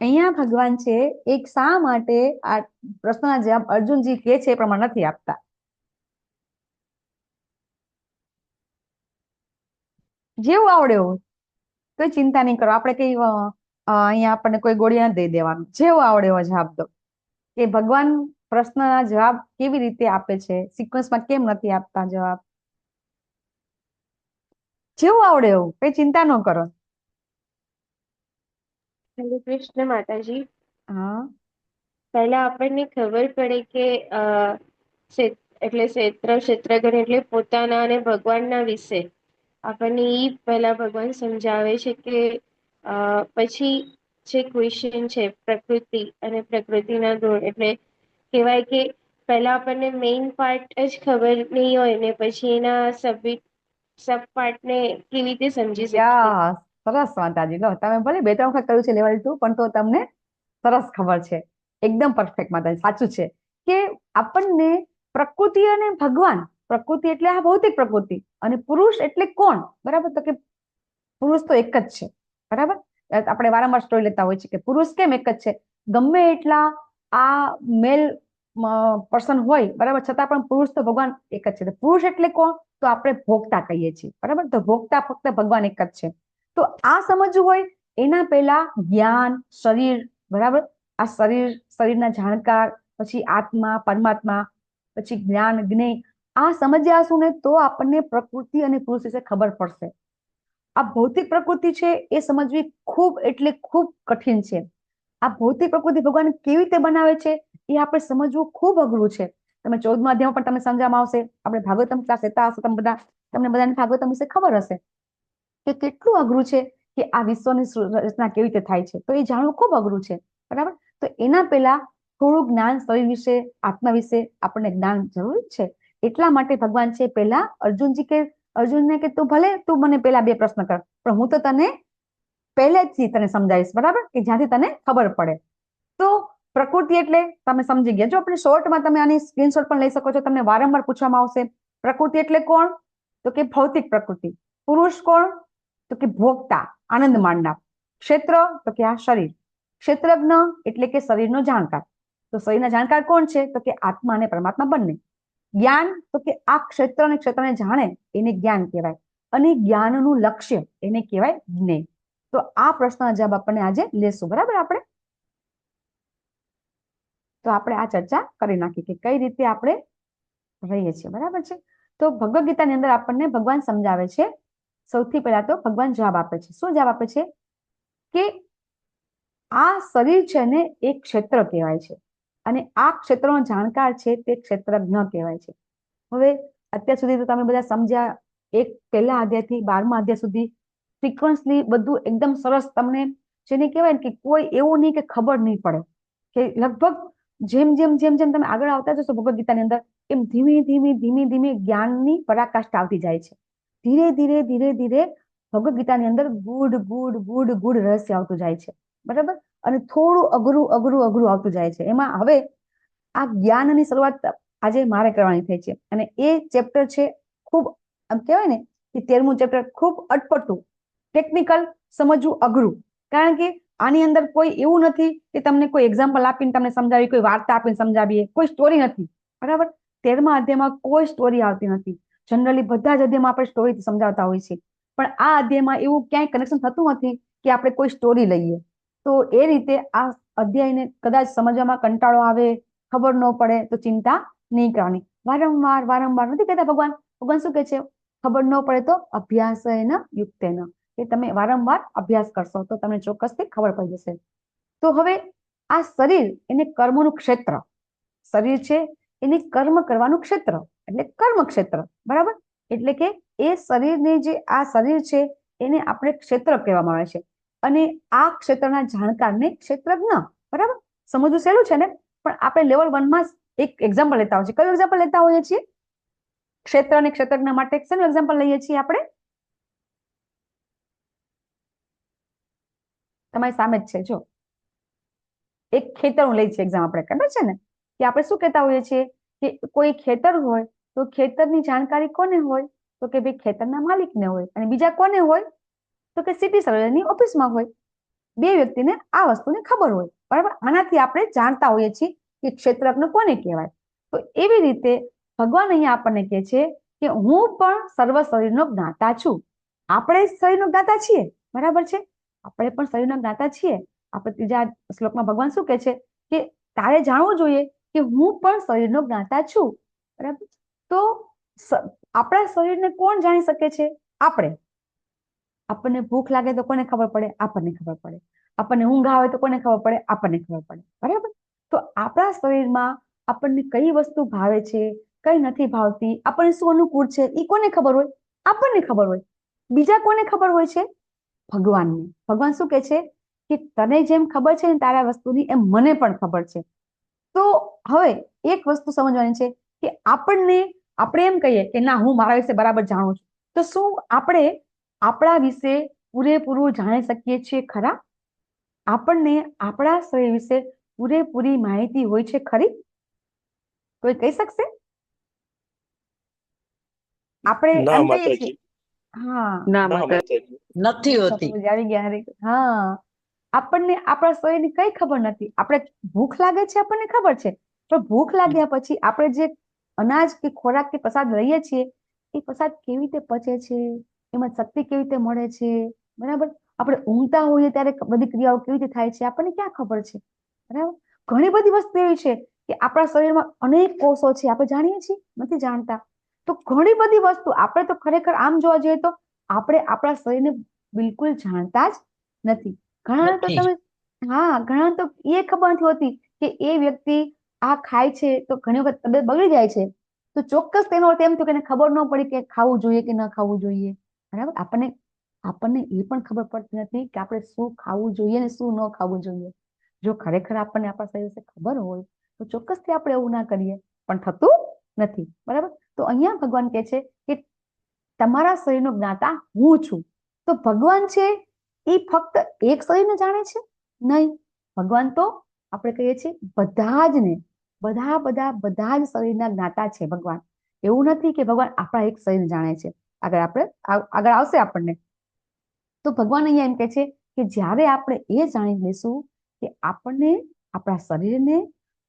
અહીંયા ભગવાન છે એક શા માટે આ પ્રશ્નના જવાબ અર્જુનજી કે છે એ પ્રમાણે નથી આપતા? જેવું આવડે એવું, કોઈ ચિંતા નહીં કરો. આપણે કઈ અહીંયા આપણને કોઈ ગોળી નથી દઈ દેવાનું. જેવું આવડે એવો જવાબ દો. કે ભગવાન પ્રશ્નના જવાબ કેવી રીતે આપે છે, સિક્વન્સમાં કેમ નથી આપતા જવાબ? જેવું આવડે એવું, કઈ ચિંતા ન કરો. હરે કૃષ્ણ માતાજી. હા, પહેલા આપણને ખબર પડે કે એટલે ક્ષેત્રજ્ઞ એટલે પોતાના અને ભગવાનના વિશે આપણને ઈ પહેલા ભગવાન સમજાવે છે કે પછી જે ક્વેશ્ચન છે પ્રકૃતિ અને પ્રકૃતિના ગુણ એટલે કહેવાય કે પહેલા આપણને મેઇન પાર્ટ જ ખબર નહીં હોય ને પછી એના સબ પાર્ટ ને કેવી રીતે સમજી શકીએ. યા સરસ માતાજી, લો તમે ભલે 2-3 વખત કહ્યું છે લેવલ 2, પણ તો તમને સરસ ખબર છે. એકદમ પરફેક્ટ માતાજી, સાચું છે કે આપણને પ્રકૃતિ અને ભગવાન, પ્રકૃતિ એટલે આ ભૌતિક પ્રકૃતિ અને પુરુષ એટલે કોણ, બરાબર? તો કે પુરુષ તો એક જ છે, બરાબર? આપણે વારંવાર સ્ટોરી લેતા હોય છે કે પુરુષ કેમ એક જ છે, ગમે એટલા આ મેલ પર્સન હોય, બરાબર, છતાં પણ પુરુષ તો ભગવાન એક જ છે. તો પુરુષ એટલે કોણ? તો આપણે ભોગતા કહીએ છીએ, બરાબર? તો ભોગતા ફક્ત ભગવાન એક જ છે. તો આ સમજવું હોય એના પહેલા જ્ઞાન, શરીર, બરાબર, આ શરીરના જાણકાર, પછી આત્મા, પરમાત્મા, પછી જ્ઞાન, જ્ઞેય, આ સમજ્યા હશું ને તો આપણને પ્રકૃતિ અને પુરુષ વિશે ખબર પડશે. આ ભૌતિક પ્રકૃતિ છે એ સમજવી ખૂબ એટલે ખૂબ કઠિન છે. આ ભૌતિક પ્રકૃતિ ભગવાન કેવી રીતે બનાવે છે એ આપણે સમજવું ખૂબ અઘરું છે. તમે 14મા અધ્યાયમાં પણ તમને સમજવામાં આવશે. આપણે ભાગવતમ ક્લાસ લેતા હશો તમને બધાને ભાગવતમ વિશે ખબર હશે કે કેટલું અઘરું છે કે આ વિશ્વની રચના કેવી રીતે થાય છે. તો એ જાણવું ખૂબ અઘરું છે, બરાબર? તો એના પહેલા થોડું જ્ઞાન શરીર વિશે, આત્મા વિશે આપણને જ્ઞાન જરૂરી છે. એટલા માટે ભગવાન છે પહેલા અર્જુનને કે તું મને પહેલા 2 પ્રશ્ન કર, પણ હું તો તને પહેલેથી તને સમજાવીશ, બરાબર, કે જ્યાંથી તને ખબર પડે. તો પ્રકૃતિ એટલે તમે સમજી ગયા. જો આપણે શોર્ટમાં તમે આની સ્ક્રીનશોટ પણ લઈ શકો છો. તમને વારંવાર પૂછવામાં આવશે પ્રકૃતિ એટલે કોણ, તો કે ભૌતિક પ્રકૃતિ. પુરુષ કોણ, તો કે ભોગતા, આનંદ માણનાર. ક્ષેત્ર, તો કે આ શરીર. ક્ષેત્રજ્ઞ એટલે કે શરીરનો જાણકાર. તો શરીરના જાણકાર કોણ છે, તો કે આત્મા અને પરમાત્મા બંને. જ્ઞાન, તો કે આ ક્ષેત્ર અને ક્ષેત્રને જાણે એને જ્ઞાન કહેવાય, અને જ્ઞાનનું લક્ષ્ય એને કહેવાય જ્ઞેય. તો આ પ્રશ્નના જવાબ આપણને આજે લેશું, બરાબર? આપણે આ ચર્ચા કરી નાખી કે કઈ રીતે આપણે રહીએ છીએ, બરાબર છે? તો ભગવદ ગીતાની અંદર આપણને ભગવાન સમજાવે છે. સૌથી પહેલા તો ભગવાન જવાબ આપે છે. શું જવાબ આપે છે? કે આ શરીર છે ને એ ક્ષેત્ર કહેવાય છે, અને આ ક્ષેત્રનો જાણકાર છે તે ક્ષેત્રજ્ઞ કહેવાય છે. હવે અત્યાર સુધી તો તમે બધા સમજ્યા. પહેલા અધ્યાયથી 12મા અધ્યાય સુધી સિક્વન્સલી બધું એકદમ સરસ. તમને જેને કહેવાય ને કે કોઈ એવું નહીં કે ખબર નહીં પડે, કે લગભગ જેમ જેમ તમે આગળ આવતા જશો ભગવદ ગીતાની અંદર, એમ ધીમે ધીમે જ્ઞાનની પરાકાષ્ઠા આવતી જાય છે. ધીરે ધીરે ભગવદ ગીતાની અંદર ગુડ રહસ્ય આવતું જાય છે, બરાબર? અને થોડું અઘરું આવતું જાય છે. એમાં હવે આ જ્ઞાનની શરૂઆત આજે મારે કરવાની થઈ છે, અને એ ચેપ્ટર છે ખૂબ, આમ કહેવાય ને કે 13મું ચેપ્ટર ખૂબ અટપટું, ટેકનિકલ, સમજવું અઘરું. કારણ કે આની અંદર કોઈ એવું નથી કે તમને કોઈ એક્ઝામ્પલ આપીને તમને સમજાવી, કોઈ વાર્તા આપીને સમજાવીએ, કોઈ સ્ટોરી નથી, બરાબર? 13મા અધ્યાયમાં કોઈ સ્ટોરી આવતી નથી. જનરલી બધા જ અધ્યાયમાં આપણે સ્ટોરીથી સમજાવતા હોઈએ છીએ, પણ આ અધ્યાયમાં એવું ક્યાંય કનેક્શન થતું નથી કે આપણે કોઈ સ્ટોરી લઈએ. તો એ રીતે આ અધ્યાયને કદાચ સમજવામાં કંટાળો આવે, ખબર ન પડે, તો ચિંતા નહીં કરવાની. વારંવાર નથી કહેતા ભગવાન શું કહે છે? ખબર ન પડે તો અભ્યાસેન યુક્તેન, કે તમે વારંવાર અભ્યાસ કરશો તો તમને ચોક્કસથી ખબર પડી જશે. તો હવે આ શરીર એને કર્મનું ક્ષેત્ર, શરીર છે એને કર્મ કરવાનું ક્ષેત્ર એટલે કર્મ ક્ષેત્ર, બરાબર? એટલે કે એ શરીરને જે આ શરીર છે એને આપણે ક્ષેત્ર કહેવામાં આવે છે, અને આ ક્ષેત્રના જાણકારને ક્ષેત્રજ્ઞ, બરાબર? સમજવું સહેલું છે ને, પણ આપણે લેવલ 1માં એક એક્ઝામ્પલ લેતા હોઈએ છીએ. કયું એક્ઝામ્પલ લેતા હોઈએ છીએ? ક્ષેત્ર અને ક્ષેત્રજ્ઞ માટે શેનું એક્ઝામ્પલ લઈએ છીએ આપણે? તમારી સામે જ છે, જો એક ખેતરનું લઈ છે એક્ઝામ. આપણે ખબર છે ને કે આપણે શું કહેતા હોઈએ છીએ કે કોઈ ખેતર હોય તો ખેતરની જાણકારી કોને હોય, તો કે ભાઈ ખેતરના માલિકને હોય. અને બીજા કોને હોય, તો કે સિટી સર્વેની ઓફિસમાં હોય. 2 વ્યક્તિને આ વસ્તુની ખબર હોય, બરાબર? આનાથી આપણે જાણતા હોઈએ છીએ કે ક્ષેત્રજ્ઞ કોને કહેવાય. તો એવી રીતે ભગવાન અહીંયા આપણને કહે છે કે હું પણ સર્વ શરીરનો જ્ઞાતા છું. આપણે શરીરનો જ્ઞાતા છીએ, બરાબર છે? આપણે પણ શરીરના જ્ઞાતા છીએ. આપણે ત્રીજા શ્લોકમાં ભગવાન શું કહે છે કે તારે જાણવું જોઈએ કે હું પણ શરીરનો જ્ઞાતા છું, બરાબર? તો આપણા શરીરને કોણ જાણી શકે છે? આપણને ભૂખ લાગે તો કોને ખબર પડે? આપણને ખબર પડે. આપણને ઊંઘ આવે તો કોને ખબર પડે? આપણને ખબર પડે, બરાબર? તો આપણા શરીરમાં આપણને કઈ વસ્તુ ભાવે છે, કઈ નથી ભાવતી, આપણને શું અનુકૂળ છે એ કોને ખબર હોય? આપણને ખબર હોય. બીજા કોને ખબર હોય છે? ભગવાનને. ભગવાન શું કહે છે કે તને જેમ ખબર છે ને તારા વસ્તુની, એમ મને પણ ખબર છે. તો હવે એક વસ્તુ સમજવાની છે કે આપણે એમ કહીએ કે ના, હું મારા વિશે બરાબર જાણું છું, તો શું આપણે આપણા વિશે પૂરેપૂરું જાણી શકીએ છીએ ખરા? આપણને આપણા શરીર વિશે પૂરેપૂરી માહિતી હોય છે ખરી? કોઈ કહી શકશે? આપણે ના એમ કહીએ છીએ, માતાજી, હા, ના ના માતા માતાજી. નથી હોતી. સપોઝ આવી ગયા, હા, આપણને આપણા શરીરની કઈ ખબર નથી. આપણે ભૂખ લાગે છે આપણને ખબર છે, પણ ભૂખ લાગ્યા પછી આપણે જે અનાજ કે ખોરાક કે પ્રસાદ લઈએ છીએ, એ પ્રસાદ કેવી રીતે પચે છે, એમાં શક્તિ કેવી રીતે મળે છે, બરાબર? આપણે ઊંઘતા હોઈએ ત્યારે બધી ક્રિયાઓ કેવી રીતે થાય છે, આપણને ક્યાં ખબર છે, બરાબર? ઘણી બધી વસ્તુ એવી છે કે આપણા શરીરમાં અનેક કોષો છે, આપણે જાણીએ છીએ, નથી જાણતા. તો ઘણી બધી વસ્તુ આપણે તો ખરેખર આમ જોવા જઈએ તો આપણે આપણા શરીરને બિલકુલ જાણતા જ નથી. ઘણા તો નથી. તમે, હા, ઘણા તો એ ખબર નથી હોતી કે એ વ્યક્તિ આ ખાય છે તો ઘણી વખત તબિયત બગડી જાય છે, તો ચોક્કસ તેનો અર્થ એમ થયો કે એને ખબર ન પડી કે ખાવું જોઈએ કે ન ખાવું જોઈએ, બરાબર? આપણને એ પણ ખબર પડતી નથી કે આપણે શું ખાવું જોઈએ ને શું ન ખાવું જોઈએ. જો ખરેખર આપણને આપણા શરીર વિશે ખબર હોય તો ચોક્કસથી આપણે એવું ના કરીએ, પણ થતું નથી, બરાબર? તો અહીંયા ભગવાન કહે છે કે તમારા શરીરનો જ્ઞાતા હું છું. તો ભગવાન છે એ ફક્ત એક શરીરને જાણે છે? નહીં, ભગવાન તો આપણે કહીએ છીએ બધા જ ને, બધા જ શરીરના જ્ઞાતા છે ભગવાન. એવું નથી કે ભગવાન આપણા એક શરીર જાણે છે. આગળ આવશે આપણને. તો ભગવાન અહીંયા એમ કહે છે કે જ્યારે આપણે એ જાણી લેશું કે આપણને, આપણા શરીરને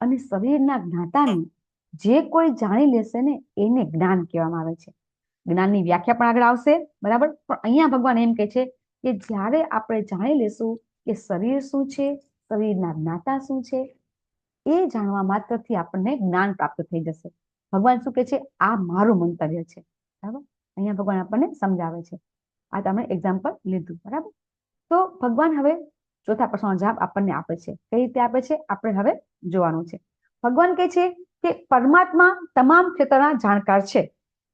અને શરીરના જ્ઞાતાને જે કોઈ જાણી લેશે ને એને જ્ઞાન કહેવામાં આવે છે. જ્ઞાનની વ્યાખ્યા પણ આગળ આવશે, બરાબર? પણ અહીંયા ભગવાન એમ કહે છે કે જ્યારે આપણે જાણી લેશું કે શરીર શું છે, શરીરના જ્ઞાતા શું છે, એ જાણવા માત્રથી આપણને જ્ઞાન પ્રાપ્ત થઈ જશે. ભગવાન શું કહે છે? આ મારું મંતવ્ય છે, બરાબર? અહીંયા ભગવાન આપણને સમજાવે છે. આ તમે એક્ઝામ્પલ લીધું, બરાબર? તો ભગવાન હવે ચોથા પ્રશ્નનો જવાબ આપણને આપે છે. કઈ રીતે આપે છે આપણે હવે જોવાનું છે. ભગવાન કહે છે કે પરમાત્મા તમામ ક્ષેત્રના જાણકાર છે,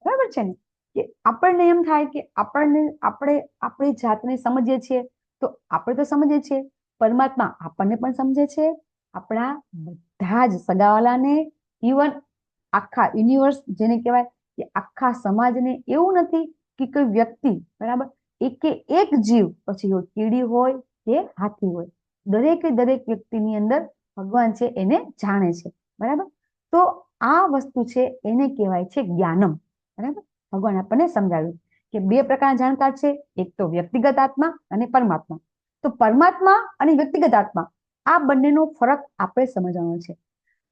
બરાબર છે ને? કે આપણને એમ થાય કે આપણે આપણી જાતને સમજીએ છીએ, તો આપણે તો સમજીએ છીએ, પરમાત્મા આપણને પણ સમજે છે, આપણા બધા જ સગાવાલાને, ઇવન આખા યુનિવર્સ જેને કહેવાય કે આખા સમાજને. એવું નથી કે કોઈ વ્યક્તિ, બરાબર, એક જીવ, પછી કીડી હોય કે હાથી હોય, દરેક વ્યક્તિની અંદર ભગવાન છે એને જાણે છે, બરાબર? તો આ વસ્તુ છે એને કહેવાય છે જ્ઞાનમ, બરાબર? ભગવાન આપણને સમજાવ્યું કે બે પ્રકારના જાણકાર છે, એક તો વ્યક્તિગત આત્મા અને પરમાત્મા. તો પરમાત્મા અને વ્યક્તિગત આત્મા, આ બંનેનો ફરક આપણે સમજવાનો છે.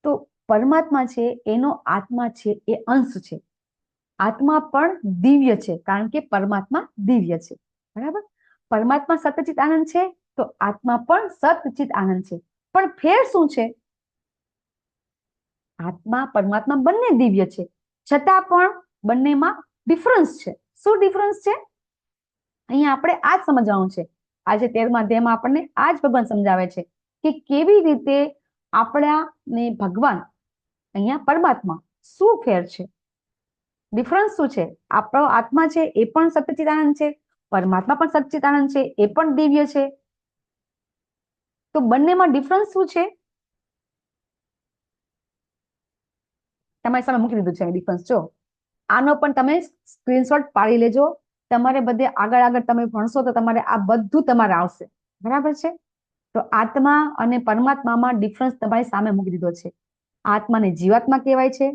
તો પરમાત્મા છે એનો આત્મા છે એ અંશ છે. આત્મા પણ દિવ્ય છે, કારણ કે પરમાત્મા દિવ્ય છે, બરાબર? પરમાત્મા સતચિત આનંદ છે, તો આત્મા પણ સતચિત આનંદ છે. પણ ફેર શું છે? આત્મા, પરમાત્મા બંને દિવ્ય છે, છતાં પણ બંનેમાં ડિફરન્સ છે. શું ડિફરન્સ છે? અહીંયા આપણે આ જ સમજવાનું છે. આજે 13મા અધ્યાયમાં આપણને આ જ ભગવાન સમજાવે છે કે કેવી રીતે આપણા ને ભગવાન, અહીંયા પરમાત્મા, શું ફેર છે, ડિફરન્સ શું છે? આપણો આત્મા છે એ પણ સચ્ચિદાનંદ છે, પરમાત્મા પણ સચ્ચિદાનંદ છે, એ પણ દિવ્ય છે. તો બંનેમાં ડિફરન્સ શું છે? તમારી સામે મૂકી દીધું છે ડિફરન્સ. જો આનો પણ તમે સ્ક્રીનશોટ પાડી લેજો. તમારે બધે આગળ તમે ભણશો તો તમારે આ બધું તમારે આવશે, બરાબર છે? તો આત્મા અને પરમાત્મામાં ડિફરન્સ તમારી સામે મૂકી દીધો છે. આત્માને જીવાત્મા કહેવાય છે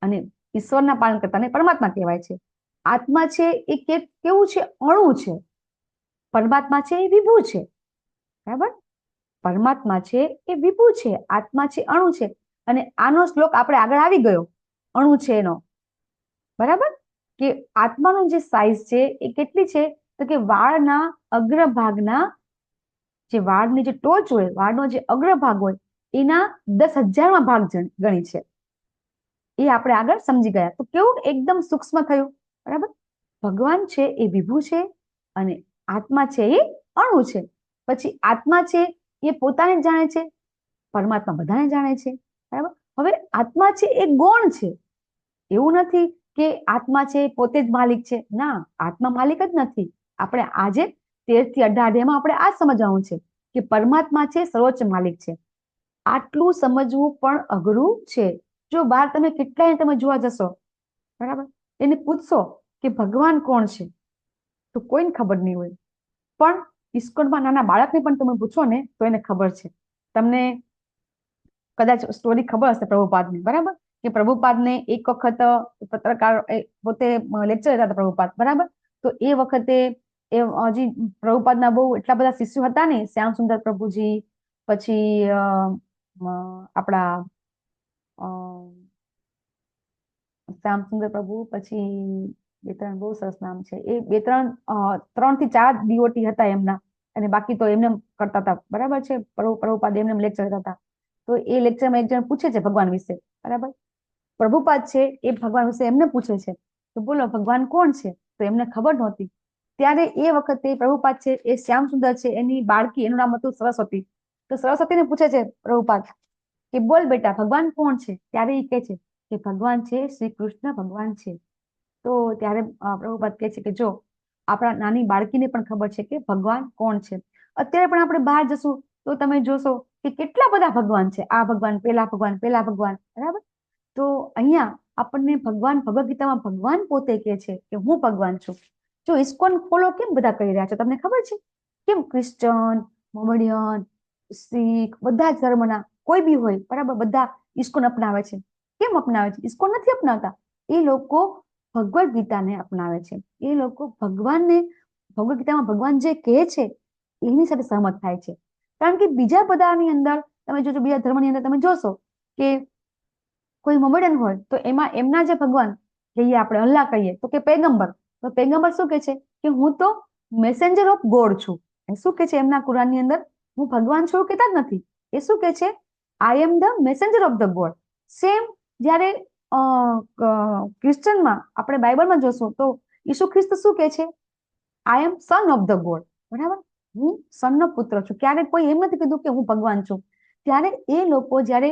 અને ઈશ્વરના પાલન કરતાને પરમાત્મા કહેવાય છે. આત્મા છે એ કેવું છે? અણુ છે. પરમાત્મા છે એ વિભુ છે, બરાબર? પરમાત્મા છે એ વિભુ છે, આત્મા છે અણુ છે. અને આનો શ્લોક આપણે આગળ આવી ગયો, અણુ છે એનો, બરાબર? કે આત્માનો જે સાઈઝ છે એ કેટલી છે? તો કે વાળના અગ્રભાગના, જે વાળની જે ટોચ હોય, વાળનો જે અગ્રભાગ હોય એના 10,000માં ભાગ ગણી છે. એ આપણે આગળ સમજી ગયા. તો કેવું એકદમ સૂક્ષ્મ થયું, બરાબર? ભગવાન છે એ વિભુ છે અને આત્મા છે એ અણુ છે. પછી આત્મા છે એ પોતાને જ જાણે છે, પરમાત્મા બધાને જાણે છે, બરાબર? હવે આત્મા છે એ ગૌણ છે, એવું નથી કે આત્મા છે પોતે જ માલિક છે. ના, આત્મા માલિક જ નથી. આપણે આજે 13 થી 18 અધ્યાયમાં આપણે આ સમજવાનું છે કે પરમાત્મા છે સર્વોચ્ચ માલિક છે. આટલું સમજવું પણ અઘરું છે. જો બહાર તમે કેટલાય તમે જોવા જશો, બરાબર, એને પૂછશો કે ભગવાન કોણ છે તો કોઈને ખબર નહીં હોય. પણ ઇસ્કોનમાં નાના બાળકને પણ તમે પૂછો ને તો એને ખબર છે. તમને કદાચ સ્ટોરી ખબર હશે પ્રભુપાદની, બરાબર, કે પ્રભુપાદને એક વખત પત્રકાર પોતે લેક્ચર લેતા હતા પ્રભુપાદ, બરાબર. તો એ વખતે એ હજી પ્રભુપાદના બહુ એટલા બધા શિષ્યો હતા ને, શ્યામ સુંદર પ્રભુજી, પછી આપણા શ્યામસુંદર પ્રભુ, પછી બે ત્રણ બહુ સરસ નામ છે, એ બે ત્રણ 3 થી 4 ડીઓટી હતા એમના, અને બાકી તો એમને કરતા હતા, બરાબર છે. પ્રભુપાદ એમને લેક્ચર કરતા હતા. તો એ લેક્ચરમાં એક જણ પૂછે છે ભગવાન વિશે, બરાબર. પ્રભુપાદ છે એ ભગવાન વિશે એમને પૂછે છે, તો બોલો ભગવાન કોણ છે? તો એમને ખબર નહોતી. ત્યારે એ વખતે પ્રભુપાદ છે એ શ્યામસુંદર છે એની બાળકી, એનું નામ હતું સરસ્વતી. તો સરસ્વતીને પૂછે છે પ્રભુપાદ કે બોલ બેટા ભગવાન કોણ છે? ત્યારે એ કહે છે કે ભગવાન છે શ્રી કૃષ્ણ ભગવાન છે. તો ત્યારે પ્રભુપાદ કહે છે કે જો આપણા નાની બાળકીને પણ ખબર છે કે ભગવાન કોણ છે. અત્યારે પણ આપણે બહાર જશું તો તમે જોશો કે કેટલા બધા ભગવાન છે. આ ભગવાન, પેલા ભગવાન, પેલા ભગવાન, બરાબર. તો અહીંયા આપણને ભગવાન, ભગવદ ગીતામાં ભગવાન પોતે કહે છે કે હું ભગવાન છું. જો ઇસ્કોન ફોલો કેમ બધા કરી રહ્યા છે તમને ખબર છે? કેમ ક્રિશ્ચન, મોમેડિયન, શીખ, બધા જ ધર્મના કોઈ બી હોય, બરાબર, બધા ઇસ્કોન અપનાવે છે. કેમ અપનાવે છે? ઇસ્કોન નથી અપનાવતા. એ લોકો ભગવદ ગીતાને અપનાવે છે. એ લોકો ભગવાનને, ભગવદ ગીતામાં ભગવાન જે કહે છે એની સાથે સહમત થાય છે. કારણ કે બીજા બધાની અંદર તમે જોજો, બીજા ધર્મની અંદર તમે જોશો કે કોઈ મોમેડન હોય તો એમાં એમના જે ભગવાન કહીએ, આપણે અલ્લાહ કહીએ તો કે પૈગંબર, તો પૈગંબર શું કે છે કે હું તો મેસેન્જર ઓફ ગોડ છું. એ શું કે છે એમના કુરાનની અંદર? હું ભગવાન છું કહેતા જ નથી. એ શું કે છે? I am the messenger of the God. Same જ્યારે ક્રિશ્ચનમાં આપણે બાઇબલમાં જોશું તો ઈસુ ખ્રિસ્ત શું કે છે? I M son of the God, બરાબર, હું સનનો પુત્ર છું. ક્યારેક કોઈ એમ નથી કીધું કે હું ભગવાન છું. ત્યારે એ લોકો જ્યારે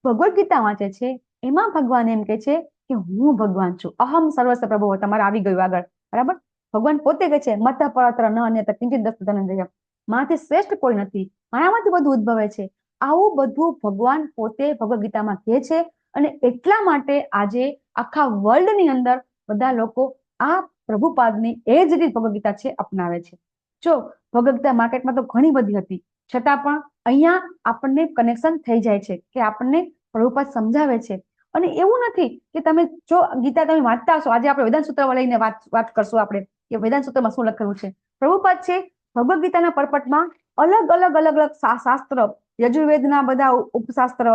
ભગવદ ગીતા વાંચે છે એમાં ભગવાન એમ કે છે કે હું ભગવાન છું. અહમ સર્વસ્વ પ્રભુ, તમારે આવી ગયું આગળ, બરાબર. ભગવાન પોતે કહે છે મત પરત્ર ન અન્યત્ર કિંચિત દસ્તુ ધનંજય, મારાથી શ્રેષ્ઠ કોઈ નથી, મારામાંથી બધું ઉદ્ભવે છે. આવું બધું ભગવાન પોતે ભગવદ ગીતામાં કહે છે. અને એટલા માટે આજે આખા વર્લ્ડની અંદર બધા લોકો આ પ્રભુપાદની એ જ રીત ભગવદ ગીતા છે અપનાવે છે. જો ભગવદ ગીતા માર્કેટમાં તો ઘણી બધી હતી, છતાં પણ અહીંયા આપણને કનેક્શન થઈ જાય છે કે આપણને પ્રભુપાદ સમજાવે છે. અને એવું નથી કે તમે જો ગીતા તમે વાંચતા હશો, આજે આપણે વેદાંત સૂત્ર લઈને વાત કરશું આપણે કે વેદાંત સૂત્રમાં શું લખેલું છે. પ્રભુપાદ છે ભગવદ ગીતાના પરપટમાં અલગ અલગ અલગ અલગ શાસ્ત્ર, યજુર્વેદના બધા ઉપશાસ્ત્ર,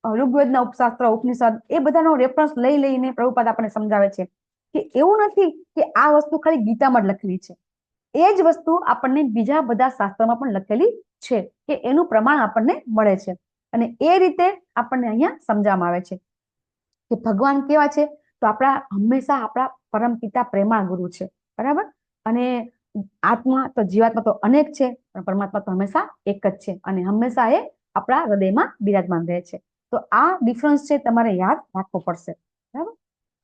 ઋગ્વેદના ઉપશાસ્ત્ર, ઉપનિષદ, એ બધાનો રેફરન્સ લઈને પ્રભુપાદ આપણને સમજાવે છે કે એવું નથી કે આ વસ્તુ ખાલી ગીતામાં જ લખેલી છે. એ જ વસ્તુ આપણને બીજા બધા શાસ્ત્રોમાં પણ લખેલી છે કે એનું પ્રમાણ આપણને મળે છે. અને એ રીતે આપણને અહીંયા સમજાવવામાં આવે છે કે ભગવાન કેવા છે? તો આપણા હંમેશા આપણા પરમ પિતા પ્રેમાળ ગુરુ છે, બરાબર. અને આત્મા તો જીવાત્મા તો અનેક છે, પણ પરમાત્મા તો હંમેશા એક જ છે અને હંમેશા એ આપણા હૃદયમાં બિરાજમાન રહે છે. તો આ ડિફરન્સ છે, તમારે યાદ રાખવો પડશે, બરાબર.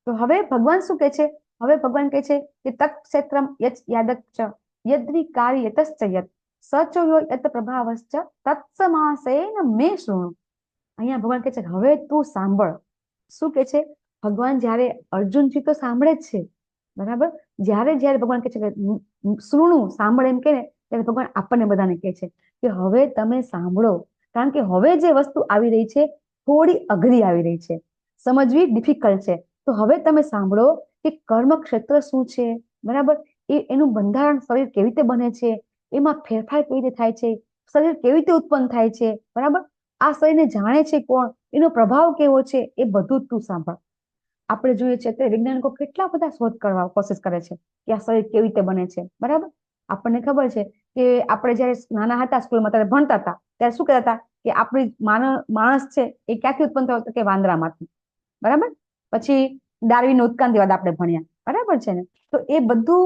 તો હવે ભગવાન શું કહે છે? હવે ભગવાન કહે છે કે તત્ ક્ષેત્રમ યચ યાદચ્ચ યદ્રિકારી યતશ્ચ યત સચોયો યત પ્રભાવશ્ચ તત્સમાસેન મે શૃણુ. અહીંયા ભગવાન કહે છે હવે તું સાંભળ. શું કે છે? ભગવાન જ્યારે અર્જુનજી તો સાંભળે જ છે, બરાબર. જ્યારે ભગવાન કહે છે કે શૃણુ, સાંભળ એમ કે ને, ત્યારે ભગવાન આપણને બધાને કહે છે કે હવે તમે સાંભળો. કારણ કે હવે જે વસ્તુ આવી રહી છે થોડી અઘરી આવી રહી છે, સમજવી ડિફિકલ્ટ છે. તો હવે તમે સાંભળો કે કર્મ ક્ષેત્ર શું છે, બરાબર. એનું બંધારણ, શરીર કેવી રીતે બને છે, એમાં ફેરફાર કેવી રીતે થાય છે, શરીર કેવી રીતે ઉત્પન્ન થાય છે, બરાબર. આ શરીરને જાણે છે કોણ, એનો પ્રભાવ કેવો છે, એ બધું જ તું સાંભળ. આપણે જોઈએ છીએ અત્યારે વૈજ્ઞાનિકો કેટલા બધા શોધ કરવા કોશિશ કરે છે કે આ શરીર કેવી રીતે બને છે, બરાબર. આપણને ખબર છે કે આપણે જયારે નાના હતા સ્કૂલમાં ત્યારે ભણતા હતા ત્યારે શું કહેતા હતા કે આપણી માણસ છે એ ક્યાંથી ઉત્પન્ન થયો? કે વાંદરામાંથી, બરાબર. પછી ડાર્વિન ઉત્ક્રાંતિવાદ આપણે ભણ્યા, બરાબર છે ને. તો એ બધું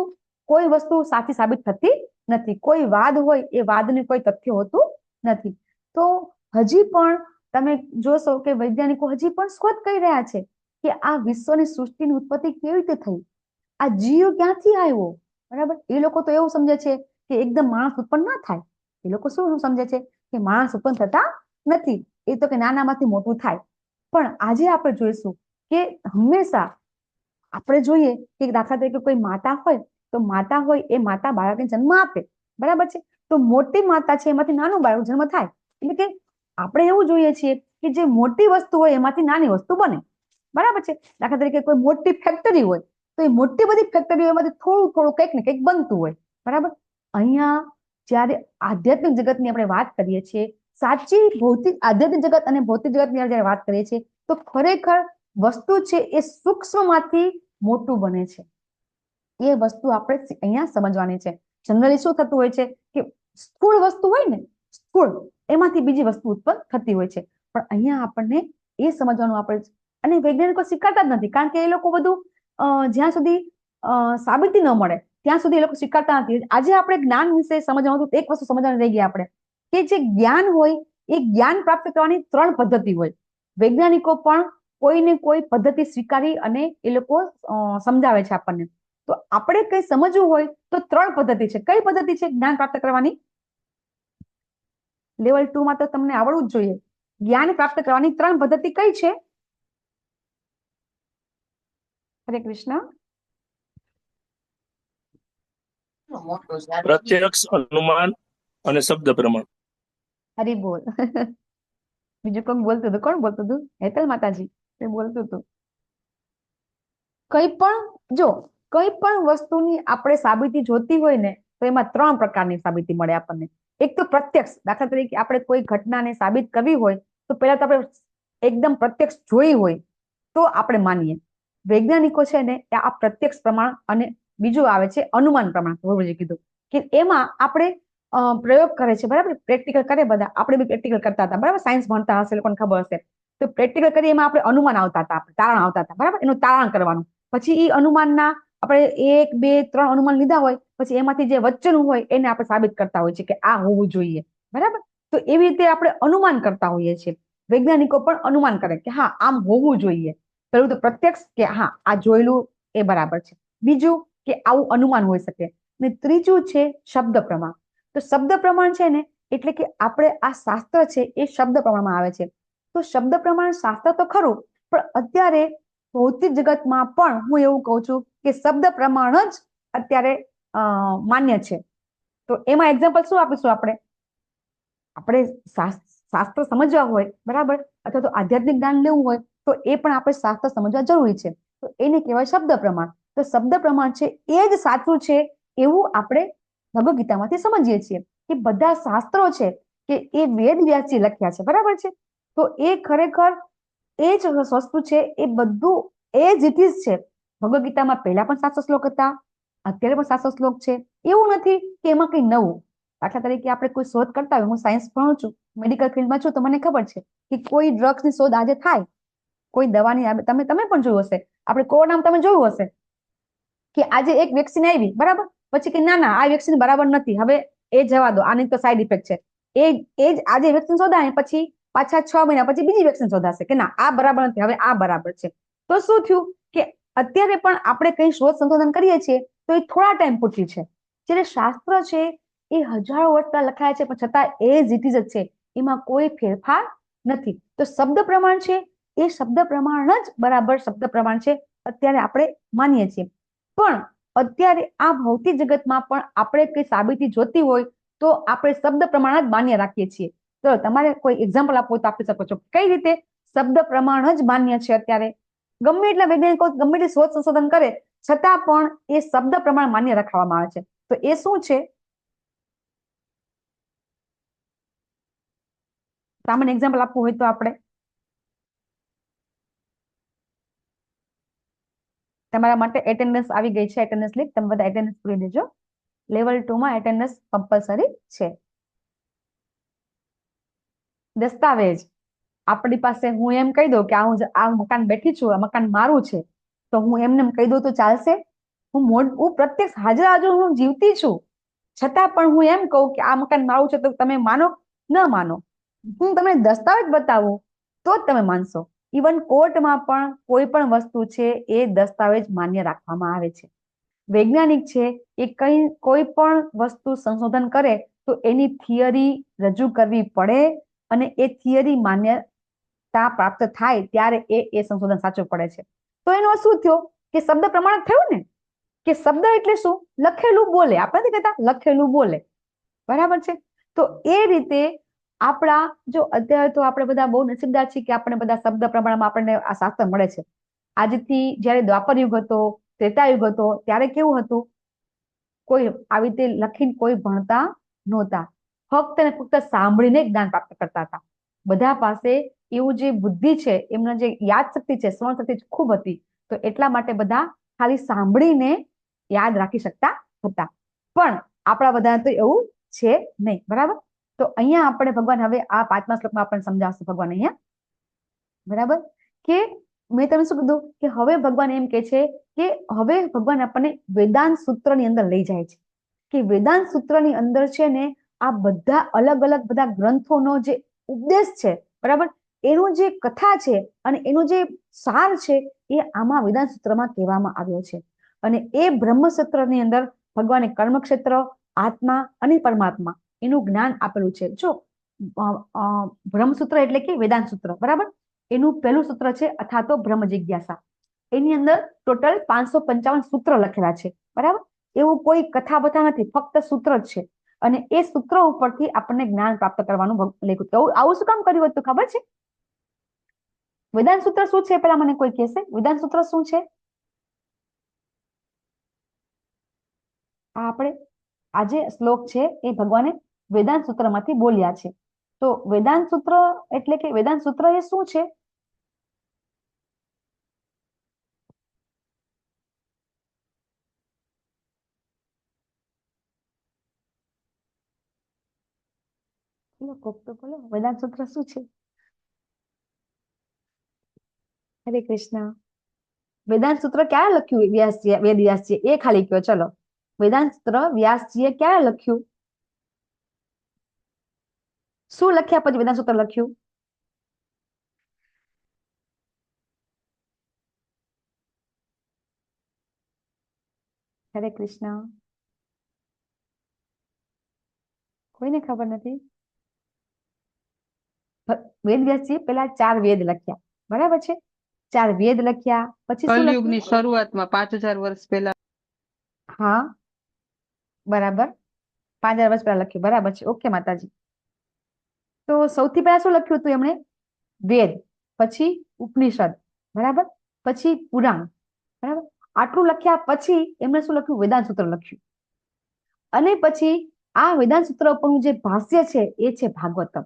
કોઈ વસ્તુ સાચી સાબિત થતી નથી. કોઈ વાદ હોય એ વાદને કોઈ તથ્ય હોતું નથી. તો હજી પણ તમે જોશો કે વૈજ્ઞાનિકો હજી પણ શોધ કરી રહ્યા છે કે આ વિશ્વની સૃષ્ટિની ઉત્પત્તિ કેવી રીતે થઈ, આ જીવ ક્યાંથી આવ્યો, બરાબર. એ લોકો તો એવું સમજે છે કે એકદમ માણસ ઉત્પન્ન ના થાય. એ લોકો શું સમજે છે કે માણસ ઉત્પન્ન થતા નથી, એ તો કે નાનામાંથી મોટું થાય. પણ આજે આપણે જોઈશું કે હંમેશા આપણે જોઈએ કે દાખલા તરીકે કોઈ માતા હોય તો માતા હોય એ માતા બાળકને જન્મ આપે, બરાબર છે. તો મોટી માતા છે એમાંથી નાનું બાળક જન્મ થાય. એટલે કે આપણે એવું જોઈએ છીએ કે જે મોટી વસ્તુ હોય એમાંથી નાની વસ્તુ બને, બરાબર છે. દાખલા તરીકે કોઈ મોટી ફેક્ટરી હોય તો એ મોટી બધી ફેક્ટરીઓમાંથી થોડું થોડું કંઈક ને કંઈક બનતું હોય, બરાબર. અહીંયા જ્યારે આધ્યાત્મિક જગતની આપણે વાત કરીએ છીએ, સાચી ભૌતિક આધ્યાત્મિક જગત અને ભૌતિક જગતની જયારે વાત કરીએ છીએ તો ખરેખર વસ્તુ છે એ સૂક્ષ્મમાંથી મોટું બને છે. એ વસ્તુ આપણે અહીંયા સમજવાની છે. જનરલી શું થતું હોય છે કે સ્થૂળ વસ્તુ હોય ને, સ્થૂળ એમાંથી બીજી વસ્તુ ઉત્પન્ન થતી હોય છે. પણ અહીંયા આપણને એ સમજવાનું આપણે, અને વૈજ્ઞાનિકો સ્વીકારતા જ નથી, કારણ કે એ લોકો બધું જ્યાં સુધી સાબિતી ન મળે ત્યાં સુધી એ લોકો સ્વીકારતા નથી. આજે આપણે જ્ઞાન વિશે સમજવાનું હતું, એક વસ્તુ સમજવાની રહી ગઈ આપણે, કે જે જ્ઞાન હોય એ જ્ઞાન પ્રાપ્ત કરવાની 3 પદ્ધતિ હોય. વૈજ્ઞાનિકો પણ કોઈને કોઈ પદ્ધતિ સ્વીકારી અને એ લોકો સમજાવે છે આપણને. તો આપણે કઈ સમજવું હોય તો 3 પદ્ધતિ છે. કઈ પદ્ધતિ છે જ્ઞાન પ્રાપ્ત કરવાની? લેવલ 2 માં તો તમને આવડવું જ જોઈએ. જ્ઞાન પ્રાપ્ત કરવાની 3 પદ્ધતિ કઈ છે? હરે કૃષ્ણ. પ્રત્યક્ષ, અનુમાન અને શબ્દ પ્રમાણ. હરી બોલ. બીજું કોણ બોલતું હતું? કોણ બોલતું હતું? હેતલ માતાજી એ બોલતું હતું. કઈ પણ વસ્તુની આપણે સાબિતી જોતી હોય ને તો એમાં 3 પ્રકારની સાબિતી મળે આપણને. એક તો પ્રત્યક્ષ, દાખલા તરીકે આપણે કોઈ ઘટનાને સાબિત કરવી હોય તો પહેલા તો આપણે એકદમ પ્રત્યક્ષ જોઈ હોય તો આપણે માનીએ. વૈજ્ઞાનિકો છે ને આ પ્રત્યક્ષ પ્રમાણ અને બીજું આવે છે અનુમાન પ્રમાણ. બરોબર કીધું કે એમાં આપણે પ્રયોગ કરે છે, બરાબર. પ્રેક્ટિકલ કરે બધા, આપણે બી પ્રેક્ટિકલ કરતા હતા, બરાબર. સાયન્સ ભણતા હશે, લોકોને ખબર હશે. તો પ્રેક્ટિકલ કરીએ એમાં આપણે અનુમાન આવતા હતા, તારણ આવતા હતા, બરાબર. એનું તારણ કરવાનું, પછી એ અનુમાનના આપણે 1, 2, 3 અનુમાન લીધા હોય, પછી એમાંથી જે વચ્ચેનું હોય એને આપણે સાબિત કરતા હોય છે કે આ હોવું જોઈએ, બરાબર. તો એવી રીતે આપણે અનુમાન કરતા હોઈએ છીએ. વૈજ્ઞાનિકો પણ અનુમાન કરે કે હા આમ હોવું જોઈએ. પેલું તો પ્રત્યક્ષ કે હા આ જોયેલું એ બરાબર છે. બીજું કે આવું અનુમાન હોઈ શકે. ને ત્રીજું છે શબ્દ પ્રમાણ. તો શબ્દ પ્રમાણ છે ને એટલે કે આપણે આ શાસ્ત્ર છે એ શબ્દ પ્રમાણમાં આવે છે. તો શબ્દ પ્રમાણ શાસ્ત્ર તો ખરું, પણ અત્યારે ભૌતિક જગતમાં પણ હું એવું કહું છું કે શબ્દ પ્રમાણ જ અત્યારે માન્ય છે. તો એમાં એક્ઝામ્પલ શું આપીશું? આપણે શાસ્ત્ર સમજવા હોય, બરાબર, અથવા તો આધ્યાત્મિક જ્ઞાન લેવું હોય તો એ પણ આપણે શાસ્ત્ર સમજવા જરૂરી છે. તો એને કહેવાય શબ્દ પ્રમાણ. તો શબ્દ પ્રમાણ છે એ જ સાચું છે એવું આપણે ભગવદ ગીતામાંથી સમજીએ છીએ કે બધા શાસ્ત્રો છે કે એ વેદ વ્યાસજી લખ્યા છે, બરાબર છે. તો એ ખરેખર એ જ વસ્તુ છે, એ બધું એ જ ઇટ ઇઝ છે. ભગવદ ગીતામાં પહેલા પણ 700 શ્લોક હતા, અત્યારે પણ 700 શ્લોક છે. એવું નથી કે એમાં કઈ નવું. દાખલા તરીકે આપણે કોઈ શોધ કરતા હોય, હું સાયન્સ ભણું છું, મેડિકલ ફિલ્ડમાં છું, તો મને ખબર છે કે કોઈ ડ્રગ્સની શોધ આજે થાય, કોઈ દવાની, તમે પણ જોયું હશે, આપણે કોરોનામાં તમે જોયું હશે કે આજે એક વેક્સિન આવી, બરાબર, પછી કે ના આ વેક્સિન બરાબર નથી, હવે એ જવા દો, આની તો સાઈડ ઇફેક્ટ છે. એ જ આજે વેક્સિન શોધાય પછી પાછા 6 મહિના પછી બીજી વેક્સિન શોધાશે કે ના આ બરાબર નથી, હવે આ બરાબર છે. તો શું થયું કે અત્યારે પણ આપણે કઈ શોધ સંશોધન કરીએ છીએ તો એ થોડા ટાઈમ પૂરતી છે. જ્યારે શાસ્ત્ર છે એ હજારો વર્ષ લખાય છે, પણ છતાં એ જ ઇટ ઇઝ જ છે, એમાં કોઈ ફેરફાર નથી. તો શબ્દ પ્રમાણ છે એ શબ્દ પ્રમાણ જ બરાબર શબ્દ પ્રમાણ છે, અત્યારે આપણે માનીએ છીએ. પણ અત્યારે આ ભૌતિક જગતમાં પણ આપણે કઈ સાબિતી જોતી હોય તો આપણે શબ્દ પ્રમાણ જ માન્ય રાખીએ છીએ. તો તમારે કોઈ એક્ઝામ્પલ આપવું તો આપી શકો છો. કઈ રીતે શબ્દ પ્રમાણ જ માન્ય છે અત્યારે? ગમે એટલા વૈજ્ઞાનિકો ગમે એટલી શોધ સંશોધન કરે છતાં પણ એ શબ્દ પ્રમાણ માન્ય રાખવામાં આવે છે. તો એ શું છે? સામાન્ય એક્ઝામ્પલ આપવું હોય તો આપણે તમારા માટે એટેન્ડન્સ આવી ગઈ છે, એટેન્ડન્સ લીક, તમે બધા એટેન્ડન્સ પૂરી દેજો. લેવલ 2 માં એટેન્ડન્સ કમ્પલસરી છે. દસ્તાવેજ આપણી પાસે, હું એમ કહી દઉં કે આ મકાન બેઠી છું, આ મકાન મારું છે, તો હું એમને કહી દઉં તો ચાલશે? હું પ્રત્યક્ષ હાજર હું જીવતી છું, છતાં પણ હું એમ કહું કે આ મકાન મારું છે તો તમે માનો ન માનો? હું તમને દસ્તાવેજ બતાવું તો જ તમે માનશો. ઇવન કોર્ટમાં પણ કોઈ પણ વસ્તુ છે એ દસ્તાવેજ માન્ય રાખવામાં આવે છે. વૈજ્ઞાનિક છે એ કોઈ પણ વસ્તુ સંશોધન કરે તો એની થિયરી રજૂ કરવી પડે અને એ થિયરી માન્યતા પ્રાપ્ત થાય ત્યારે એ સંશોધન સાચું પડે છે. તો એનો શું થયો કે શબ્દ પ્રમાણક થયું ને, કે શબ્દ એટલે શું? લખેલું બોલે. આપણે નથી કહેતા લખેલું બોલે, બરાબર છે. તો એ રીતે આપણા જો અત્યારે તો આપણે બધા બહુ નસીબદાર છીએ કે આપણે બધા શબ્દ પ્રમાણમાં આપણને આ શાસ્ત્ર મળે છે. આજથી જયારે દ્વાપર યુગ હતો, ત્રેતા યુગ હતો, ત્યારે કેવું હતું? કોઈ આવી રીતે લખીને કોઈ ભણતા નહોતા, ફક્ત ને ફક્ત સાંભળીને જ્ઞાન પ્રાપ્ત કરતા હતા. બધા પાસે એવું જે બુદ્ધિ છે, એમના જે યાદ શક્તિ છે, સ્મરણ શક્તિ ખૂબ હતી, તો એટલા માટે બધા ખાલી સાંભળીને યાદ રાખી શકતા હતા. પણ આપણા બધા તો એવું છે નહીં, બરાબર. તો અહીંયા આપણે ભગવાન હવે આ 5મા શ્લોકમાં આપણને સમજાવશે ભગવાન અહીંયા, બરાબર. કે મેં તમને શું કીધું કે હવે ભગવાન એમ કે છે કે હવે ભગવાન આપણને વેદાંત સૂત્રની અંદર લઈ જાય છે, કે વેદાંત સૂત્રની અંદર છે ને આ બધા અલગ અલગ બધા ગ્રંથોનો જે ઉપદેશ છે, બરાબર, એનું જે કથા છે અને એનું જે સાર છે એ આમાં વેદાંત સૂત્રમાં કહેવામાં આવ્યો છે. અને એ બ્રહ્મસૂત્રની અંદર ભગવાને કર્મક્ષેત્ર, આત્મા અને પરમાત્મા એનું જ્ઞાન આપેલું છે. જો બ્રહ્મસૂત્ર એટલે કે વેદાંત સૂત્ર, બરાબર, એનું પહેલું સૂત્ર છે અથવા તો બ્રહ્મ જિજ્ઞાસા. એની અંદર ટોટલ 555 સૂત્ર લખેલા છે, બરાબર. એવું કોઈ કથા બથા નથી, ફક્ત સૂત્ર જ છે. અને એ સૂત્ર ઉપરથી આપણને જ્ઞાન પ્રાપ્ત કરવાનું લખ્યું. તો આવું શું કામ કર્યું હતું ખબર છે? વેદાંત સૂત્ર શું છે પેલા મને કોઈ કહેશે? વેદાંત સૂત્ર શું છે? આપણે આજે શ્લોક છે એ ભગવાને વેદાંત સૂત્રમાંથી બોલ્યા છે. તો વેદાંત સૂત્ર એટલે કે વેદાંત સૂત્ર એ શું છે? કોક તો બોલો, વેદાંત સૂત્ર શું છે? હરે કૃષ્ણ. વેદાંત સૂત્ર ક્યારે લખ્યું વ્યાસજી, વેદ વ્યાસજી? એ ખાલી કયો. ચલો, વેદાંત સૂત્ર વ્યાસજીએ ક્યારે લખ્યું? શું લખ્યા પછી વેદાંત સૂત્ર લખ્યું? હરે કૃષ્ણ. કોઈને ખબર નથી? વેદ વ્યાસજી પેલા 4 વેદ લખ્યા, બરાબર છે. 4 વેદ લખ્યા પછી શું કલયુગની લખ્યું? શરૂઆતમાં 5000 વર્ષ પહેલા. હા, બરાબર, 5000 વર્ષ પહેલા લખ્યું, બરાબર છે. ઓકે માતાજી. તો સૌથી પહેલા શું લખ્યું હતું એમણે? વેદ, પછી ઉપનિષદ, બરાબર, પછી પુરાણ, બરાબર. આટલું લખ્યા પછી એમણે શું લખ્યું? વેદાંત સૂત્ર લખ્યું. અને પછી આ વેદાંત સૂત્ર ઉપરનું જે ભાષ્ય છે એ છે ભાગવતમ,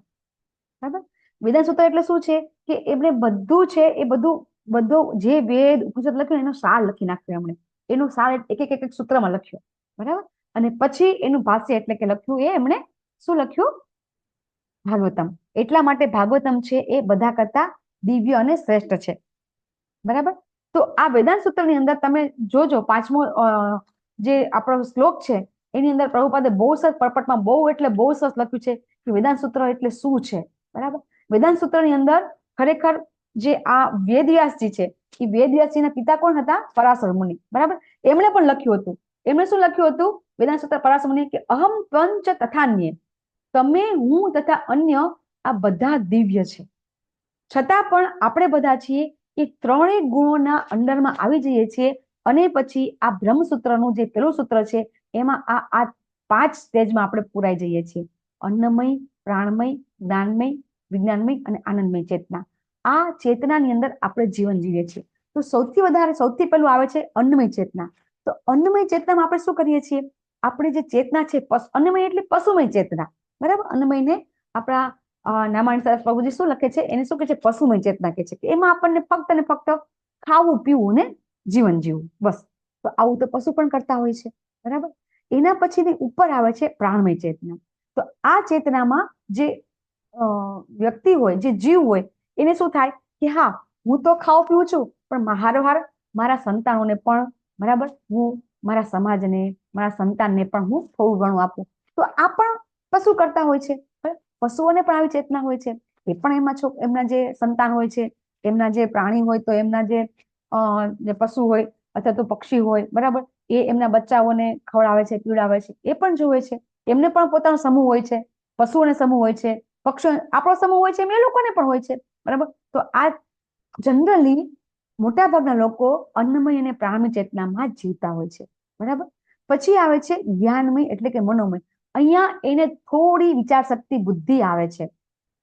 બરાબર. વેદાંત સૂત્ર એટલે શું છે કે એમણે બધું છે એ બધું જે વેદ ઉપનિષદ લખ્યું એનો સાર લખી નાખ્યો એમણે. એનું સાર એક સૂત્રમાં લખ્યો, બરાબર. અને પછી એનું ભાષ્ય એટલે કે લખ્યું એ એમણે શું લખ્યું? ભાગવતમ. એટલા માટે ભાગવતમ છે એ બધા કરતા દિવ્ય અને શ્રેષ્ઠ છે, બરાબર. તો આ વેદાંત સૂત્રની અંદર તમે જોજો 5મો જે આપણો શ્લોક છે એની અંદર પ્રભુપાદે બહુ સરસ પરપટમાં બહુ એટલે બહુ સરસ લખ્યું છે કે વેદાંત સૂત્ર એટલે શું છે, બરાબર. વેદાંત સૂત્રની અંદર ખરેખર જે આ વેદવ્યાસજી છે એ વેદવ્યાસજીના પિતા કોણ હતા? પરાશર મુનિ, બરાબર. એમણે પણ લખ્યું હતું. એમણે શું લખ્યું હતું વેદાંત સૂત્ર પરાશર મુનિ? કે અહમ પંચ તથાન્ય, તમે, હું તથા અન્ય આ બધા દિવ્ય છે. છતાં પણ આપણે બધા છીએ એ 3 ગુણોના અંડરમાં આવી જઈએ છીએ. અને પછી આ બ્રહ્મસૂત્રનું જે પેલું સૂત્ર છે એમાં આ 5 સ્ટેજમાં આપણે પુરાઈ જઈએ છીએ. અન્નમય, પ્રાણમય, જ્ઞાનમય, વિજ્ઞાનમય અને આનંદમય ચેતના. આ ચેતનાની અંદર આપણે જીવન જીવીએ છીએ. તો સૌથી પહેલું આવે છે અન્નમય ચેતના. તો અન્નમય ચેતનામાં આપણે શું કરીએ છીએ? આપણી જે ચેતના છે, અન્નમય એટલે પશુમય ચેતના, બરાબર. અન્નમયને આપણા નામાયણ પ્રભુજી શું લખે છે? એને શું કહે છે? પશુમય ચેતના કહે છે. કે એમાં આપણને ફક્ત ને ફક્ત ખાવું, પીવું ને જીવન જીવવું, બસ. તો આવું તો પશુ પણ કરતા હોય છે, બરાબર. એના પછીની ઉપર આવે છે પ્રાણમય ચેતના. તો આ ચેતનામાં જે વ્યક્તિ હોય, જે જીવ હોય, એને શું થાય કે હા, હું તો ખાઉં પીવું છું, પણ હારોહાર મારા સંતાનોને પણ, બરાબર, હું મારા સમાજને, મારા સંતાનને પણ હું થોડું ઘણું આપું. તો આ પણ પશુ કરતા હોય છે. પશુઓને પણ આવી ચેતના હોય છે. એ પણ એમના જે સંતાન હોય છે એમના જે પ્રાણી હોય તો એમના જે પશુ હોય અથવા તો પક્ષી હોય, બરાબર, એ એમના બચ્ચાઓને ખવડાવે છે, પીવડાવે છે, એ પણ જોવે છે. એમને પણ પોતાનો સમૂહ હોય છે, પશુઓને સમૂહ હોય છે, પક્ષીઓ આપણો સમૂહ હોય છે, એમ એ લોકોને પણ હોય છે, બરાબર. તો આ જનરલી મોટા ભાગના લોકો અન્નમય અને પ્રાણમય ચેતનામાં જીવતા હોય છે, બરાબર. પછી આવે છે જ્ઞાનમય એટલે કે મનોમય. અહીંયા એને થોડી વિચાર શક્તિ, બુદ્ધિ આવે છે,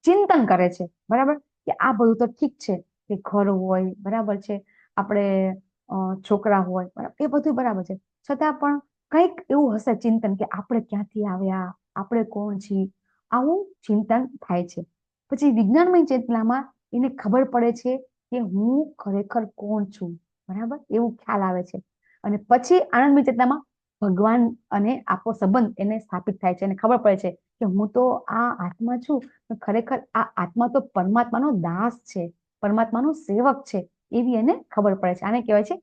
ચિંતન કરે છે, બરાબર, કે આ બધું તો ઠીક છે કે ઘર હોય, બરાબર છે, આપણે છોકરા હોય, બરાબર, એ બધું બરાબર છે, છતાં પણ કંઈક એવું હશે ચિંતન કે આપણે ક્યાંથી આવ્યા, આપણે કોણ છીએ, આવું ચિંતન થાય છે. પછી વિજ્ઞાનમય ચેતનામાં એને ખબર પડે છે કે હું ખરેખર કોણ છું, બરાબર, એવું ખ્યાલ આવે છે. અને પછી આનંદમય ચેતનામાં ભગવાન અને આપણો સંબંધ એને સ્થાપિત થાય છે અને ખબર પડે છે કે હું તો આ આત્મા છું, ખરેખર આ આત્મા તો પરમાત્માનો દાસ છે, પરમાત્માનો સેવક છે, એવી એને ખબર પડે છે. આને કહેવાય છે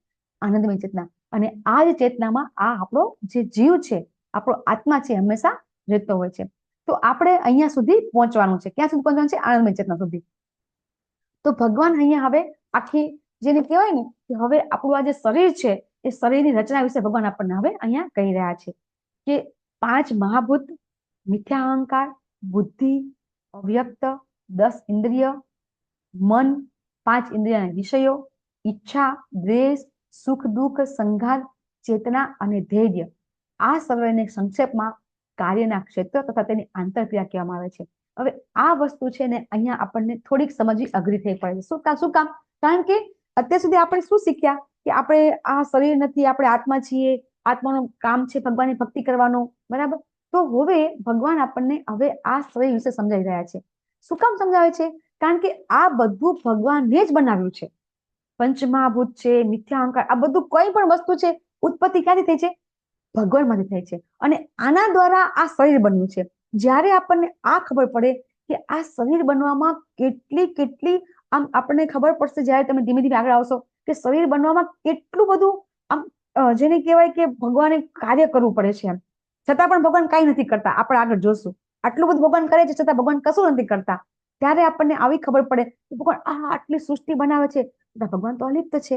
આનંદમય ચેતના. અને આ જ ચેતનામાં આ આપણો જે જીવ છે, આપણો આત્મા છે, હંમેશા રહેતો હોય છે. તો આપણે અહીંયા સુધી પહોંચવાનું છે. ક્યાં સુધી પહોંચવાનું છે? આનંદમય ચેતના સુધી. તો ભગવાન અહીંયા હવે આખી જેને કહેવાય ને કે હવે આપણું આ જે શરીર છે, એ શરીરની રચના વિશે ભગવાન આપણને હવે અહીંયા કહી રહ્યા છે કે 5 મહાભૂત, મિથ્યા અહંકાર, બુદ્ધિ, અવ્યક્ત, 10 ઇન્દ્રિય, મન, 5 ઇન્દ્રિયના વિષયો, ઈચ્છા, દ્વેષ, સુખ દુઃખ, સંઘાત, ચેતના અને ધૈર્ય. આ સર્વને સંક્ષેપમાં કાર્યના ક્ષેત્ર તથા તેની આંતરક્રિયા કહેવામાં આવે છે. હવે આ વસ્તુ છે ને અહીંયા આપણને થોડીક સમજવી અઘરી થઈ પડે છે. શું કામ? કારણ કે અત્યાર સુધી આપણે શું શીખ્યા કે આપણે આ શરીર નથી, આપણે આત્મા છીએ, આત્માનું કામ છે ભગવાનની ભક્તિ કરવાનું, બરાબર. તો હવે ભગવાન આપણને હવે આ શરીર વિશે સમજાવી રહ્યા છે. શું કામ સમજાવે છે? કારણ કે આ બધું ભગવાને જ બનાવ્યું છે. પંચમહાભૂત છે, મિથ્યા અહંકાર, આ બધું કોઈ પણ વસ્તુ છે, ઉત્પત્તિ ક્યાંથી થઈ છે? ભગવાનમાંથી થઈ છે. અને આના દ્વારા આ શરીર બન્યું છે. જ્યારે આપણને આ ખબર પડે કે આ શરીર બનવામાં કેટલી આમ આપણને ખબર પડશે જ્યારે તમે ધીમે ધીમે આગળ આવશો કે શરીર બનવામાં કેટલું બધું આમ જેને કહેવાય કે ભગવાને કાર્ય કરવું પડે છે એમ. છતાં પણ ભગવાન કાંઈ નથી કરતા. આપણે આગળ જોશું આટલું બધું ભગવાન કરે છે છતાં ભગવાન કશું નથી કરતા. ત્યારે આપણને આવી ખબર પડે કે ભગવાન આટલી સૃષ્ટિ બનાવે છે, ભગવાન તો અલિપ્ત છે.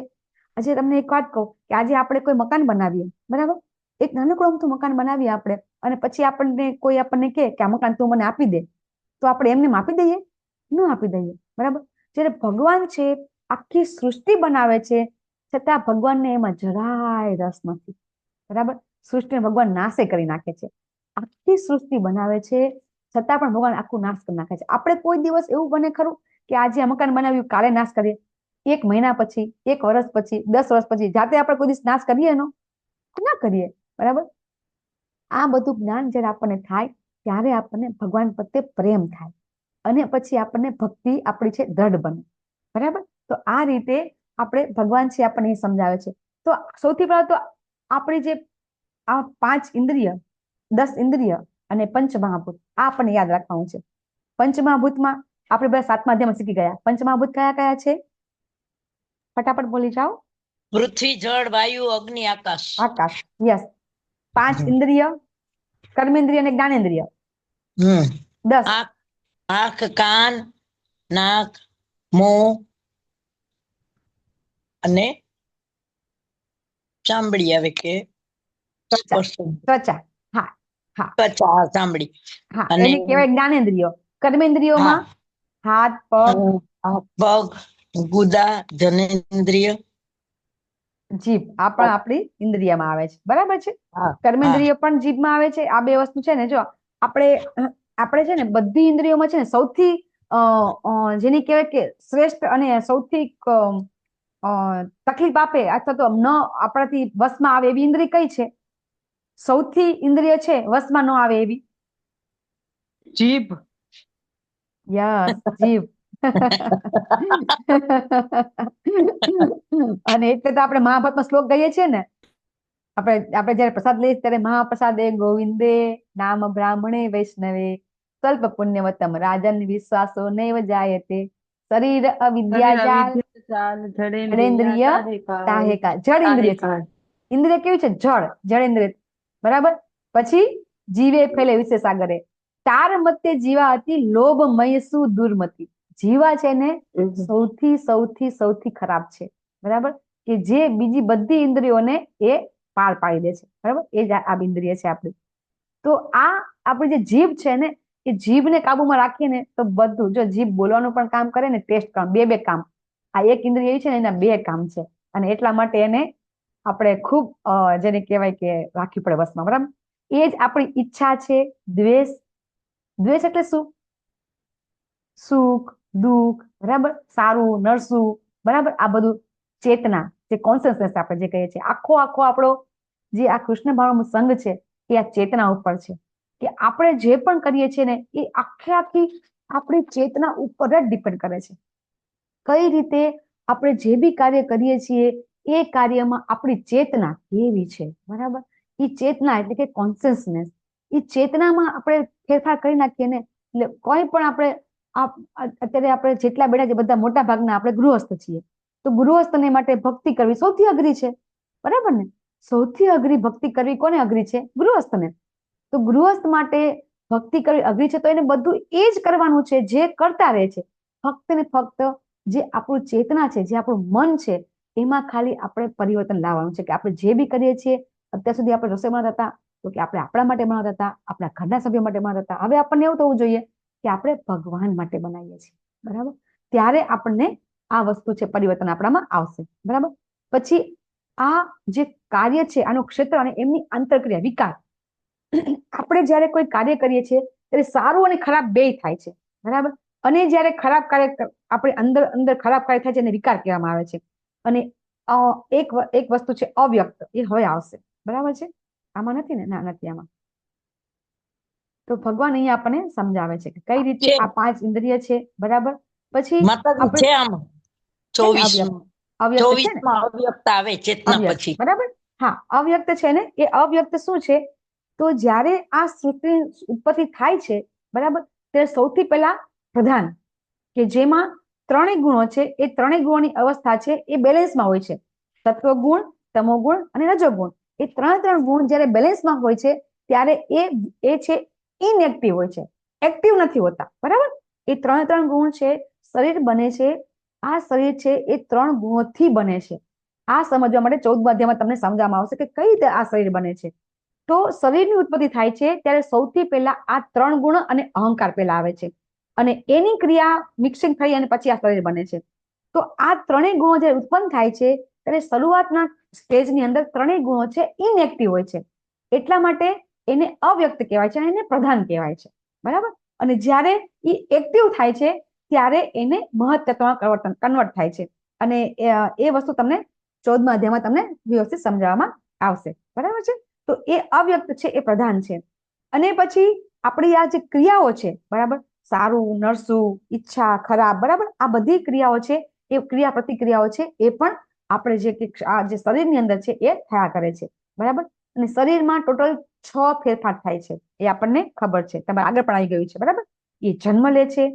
આજે તમને એક વાત કહું કે આજે આપણે કોઈ મકાન બનાવીએ, બરાબર, એક નાનકડું અમથું મકાન બનાવીએ આપણે, અને પછી કોઈ આપણને કહે કે આ મકાન તું મને આપી દે, તો આપણે એમને આપી દઈએ? ન આપી દઈએ, બરાબર. જ્યારે ભગવાન છે આખી સૃષ્ટિ બનાવે છે, છતાં ભગવાનને એમાં જરાય રસ નથી, બરાબર. સૃષ્ટિને ભગવાન નાશે કરી નાખે છે. આખી સૃષ્ટિ બનાવે છે છતાં પણ ભગવાન આખું નાશ કરી નાખે છે. આપણે કોઈ દિવસ એવું બને ખરું કે આજે આ મકાન બનાવ્યું કાલે નાશ કરીએ? 1 મહિના પછી, 1 વર્ષ પછી, 10 વર્ષ પછી જાતે આપણે કોઈ દિવસ નાશ કરીએ? એનો ના કરીએ, બરાબર. આ બધું જ્ઞાન જ્યારે આપણને થાય ત્યારે આપણને ભગવાન પ્રત્યે પ્રેમ થાય અને પછી આપણને ભક્તિ આપણી છે દ્રઢ બને, બરાબર. તો આ રીતે આપણે ભગવાન છે આપણને સમજાવે છે. તો સૌથી પહેલા તો આપણી જે આ 5 ઇન્દ્રિય, 10 ઇન્દ્રિય અને પંચમહાભૂત, આ આપણને યાદ રાખવાનું છે. પંચમહાભૂતમાં આપણે બધા 7મા અધ્યાયમાં શીખી ગયા. પંચમહાભૂત કયા કયા છે? ફટાફટ બોલી જાઓ. પૃથ્વી, જળ, વાયુ, અગ્નિ, આકાશ. આકાશ, યસ. 5 ઇન્દ્રિય, કર્મેન્દ્રિય અને જ્ઞાનેન્દ્રિય. 10 આંખ, કાન, નાક, મોં અને ચામડી આવે કે ત્વચા. હા હા, ત્વચા, ચામડી. હા, અને એને કહેવાય જ્ઞાનેન્દ્રિયો. કર્મેન્દ્રિયોમાં હાથ, પગ, પગ, ગુદા, જનેન્દ્રિય, જીભ, આ પણ આપણી ઇન્દ્રિયમાં આવે છે, બરાબર છે. કર્મેન્દ્રિય પણ જીભમાં આવે છે. આ બે વસ્તુ છે ને, જો આપણે છે ને બધી ઇન્દ્રિયોમાં છે ને સૌથી જેની કહેવાય કે શ્રેષ્ઠ અને સૌથી તકલીફ આપે અથવા તો ન આપણાથી વશમાં આવે એવી ઇન્દ્રિય કઈ છે? સૌથી ઇન્દ્રિય છે વશમાં ન આવે એવી? જીભ. યસ, જીભ. અને એટલે તો આપણે મહાભારતમાં શ્લોક ગઈએ છીએ ને, આપણે જયારે પ્રસાદ લઈએ ત્યારે મહાપ્રસાદે ગોવિંદે નામ બ્રાહ્મણે વૈષ્ણવે સ્વલ્પ પુણ્યવતમ રાજન વિશ્વાસો નૈવ જાયતે શરીર અવિદ્યાજાલ જડેન્દ્રિય તાહેકા. જડ ઇન્દ્રિય છે. ઇન્દ્રિય કેવી છે? જડ ઇન્દ્રિય, બરાબર. પછી જીવે ફેલે વિશે સાગરે તાર મતે જીવા હતી લોભ મય સુ દુર્મતી. જીવા છે ને સૌથી સૌથી સૌથી ખરાબ છે, બરાબર, કે જે બીજી બધી ઇન્દ્રિયોને એ પાર પાડી દે છે, બરાબર, એ જ આ ઇન્દ્રિય છે આપણી. તો આ આપણી જે જીભ છે ને, એ જીભને કાબુમાં રાખીએ ને તો બધું, જો જીભ બોલવાનું પણ કામ કરે ને, ટેસ્ટ કામ, બે કામ, આ એક ઇન્દ્રિય છે ને એના બે કામ છે. અને એટલા માટે એને આપણે ખૂબ જેને કહેવાય કે રાખવી પડે વશમાં, બરાબર. એ જ આપણી ઈચ્છા છે. દ્વેષ, દ્વેષ એટલે શું? સુખ દુઃખ, બરાબર, સારું નરસું, બરાબર, આ બધું ચેતના, જે કોન્શિયસનેસ આપણે જે કહીએ છીએ, આખો આપણો જે આ કૃષ્ણ ભાવનો સંઘ છે એ આ ચેતના ઉપર છે. કે આપણે જે પણ કરીએ છીએ ને એ આખી આપણી ચેતના ઉપર જ ડિપેન્ડ કરે છે. કઈ રીતે આપણે જે બી કાર્ય કરીએ છીએ એ કાર્યમાં આપણી ચેતના કેવી છે, બરાબર. એ ચેતના એટલે કે કોન્શિયસનેસ, એ ચેતનામાં આપણે ફેરફાર કરી નાખીએ ને, એટલે કોઈ પણ આપણે અત્યારે આપણે જેટલા બેઠા છે બધા મોટા ભાગના આપણે ગૃહસ્થ છીએ, તો ગૃહસ્થને માટે ભક્તિ કરવી સૌથી અઘરી છે, બરાબર ને. સૌથી અઘરી ભક્તિ કરવી કોને અઘરી છે? ગૃહસ્થને. તો ગૃહસ્થ માટે ભક્તિ કરવી અઘરી છે, તો એને બધું એ જ કરવાનું છે જે કરતા રહે છે. ફક્ત ને ફક્ત જે આપણું ચેતના છે, જે આપણું મન છે, એમાં ખાલી આપણે પરિવર્તન લાવવાનું છે. કે આપણે જે બી કરીએ છીએ, અત્યાર સુધી આપણે રસોઈ બનાવતા હતા તો કે આપણે આપણા માટે બનાવતા હતા, આપણા ઘરના સભ્યો માટે બનાવતા હતા. હવે આપણને એવું થવું જોઈએ કે આપણે ભગવાન માટે બનાવીએ છીએ, બરાબર. ત્યારે આપણને આ વસ્તુ છે પરિવર્તન આપણામાં આવશે, બરાબર. પછી આ જે કાર્ય છે આનું ક્ષેત્ર અને એમની આંતરક્રિયા વિકાર, આપણે જયારે કોઈ કાર્ય કરીએ છીએ ત્યારે સારું અને ખરાબ બે થાય છે, બરાબર. અને જયારે ખરાબ કાર્ય આપણે અંદર ખરાબ કાર્ય થાય છે એને વિકાર કહેવામાં આવે છે. અને એક વસ્તુ છે અવ્યક્ત, એ હવે આવશે, બરાબર છે. આમાં નથી ને? ના, નથી આમાં. તો ભગવાન અહીંયા આપણને સમજાવે છે કે કઈ રીતે આ 5 ઇન્દ્રિય છે, બરાબર. પછી માતાજી છે આમ 24 અવ્યક્ત છે ને, અવ્યક્ત આવે ચેતના પછી, બરાબર. હા, અવ્યક્ત છે ને. એ અવ્યક્ત શું છે? તો જ્યારે આ સૃષ્ટિ ઉત્પત્તિ થાય છે, બરાબર, ત્યારે સૌથી પહેલા પ્રધાન, કે જેમાં ત્રણેય ગુણો છે, એ ત્રણેય ગુણોની અવસ્થા છે એ બેલેન્સમાં હોય છે. સત્વગુણ, તમોગુણ અને રજોગુણ, એ ત્રણ ગુણ જ્યારે બેલેન્સમાં હોય છે ત્યારે એ છે ઇનએક્ટિવ હોય છે, એક્ટિવ નથી હોતા, બરાબર. એ ત્રણ ગુણ છે. શરીર બને છે, આ શરીર છે એ 3 ગુણોથી બને છે. આ સમજવા માટે 14મા અધ્યાયમાં તમને સમજવામાં આવશે કે કઈ રીતે આ શરીર બને છે. તો શરીરની ઉત્પત્તિ થાય છે ત્યારે સૌથી પહેલા આ 3 ગુણ અને અહંકાર પહેલા આવે છે, અને એની ક્રિયા મિક્સિંગ થઈ અને પછી આ શરીર બને છે. તો આ ત્રણેય ગુણો જે ઉત્પન્ન થાય છે ત્યારે શરૂઆતના સ્ટેજની અંદર ત્રણેય ગુણો છે ઇનએક્ટિવ હોય છે, એટલા માટે એને અવ્યક્ત કહેવાય છે અને એને પ્રધાન કહેવાય છે, બરાબર. અને જ્યારે એ એક્ટિવ થાય છે ત્યારે એને મહત્તત્વમાં કન્વર્ટ થાય છે. અને એ વસ્તુ તમને 14મા અધ્યાયમાં તમને વ્યવસ્થિત સમજાવવામાં આવશે, બરાબર છે. તો એ અવ્યક્ત છે, એ પ્રધાન છે. અને પછી આપણી આ જે ક્રિયાઓ છે, બરાબર, સારું નરસું, ઈચ્છા ખરાબ, બરાબર, આ બધી ક્રિયાઓ છે એ ક્રિયા પ્રતિક્રિયાઓ છે, એ પણ આપણે આ જે શરીરની અંદર છે એ થયા કરે છે, બરાબર. અને શરીરમાં ટોટલ 6 ફેરફાર થાય છે, એ આપણને ખબર છે, તમારે આગળ પણ આવી ગયું છે, બરાબર. એ જન્મ લે છે,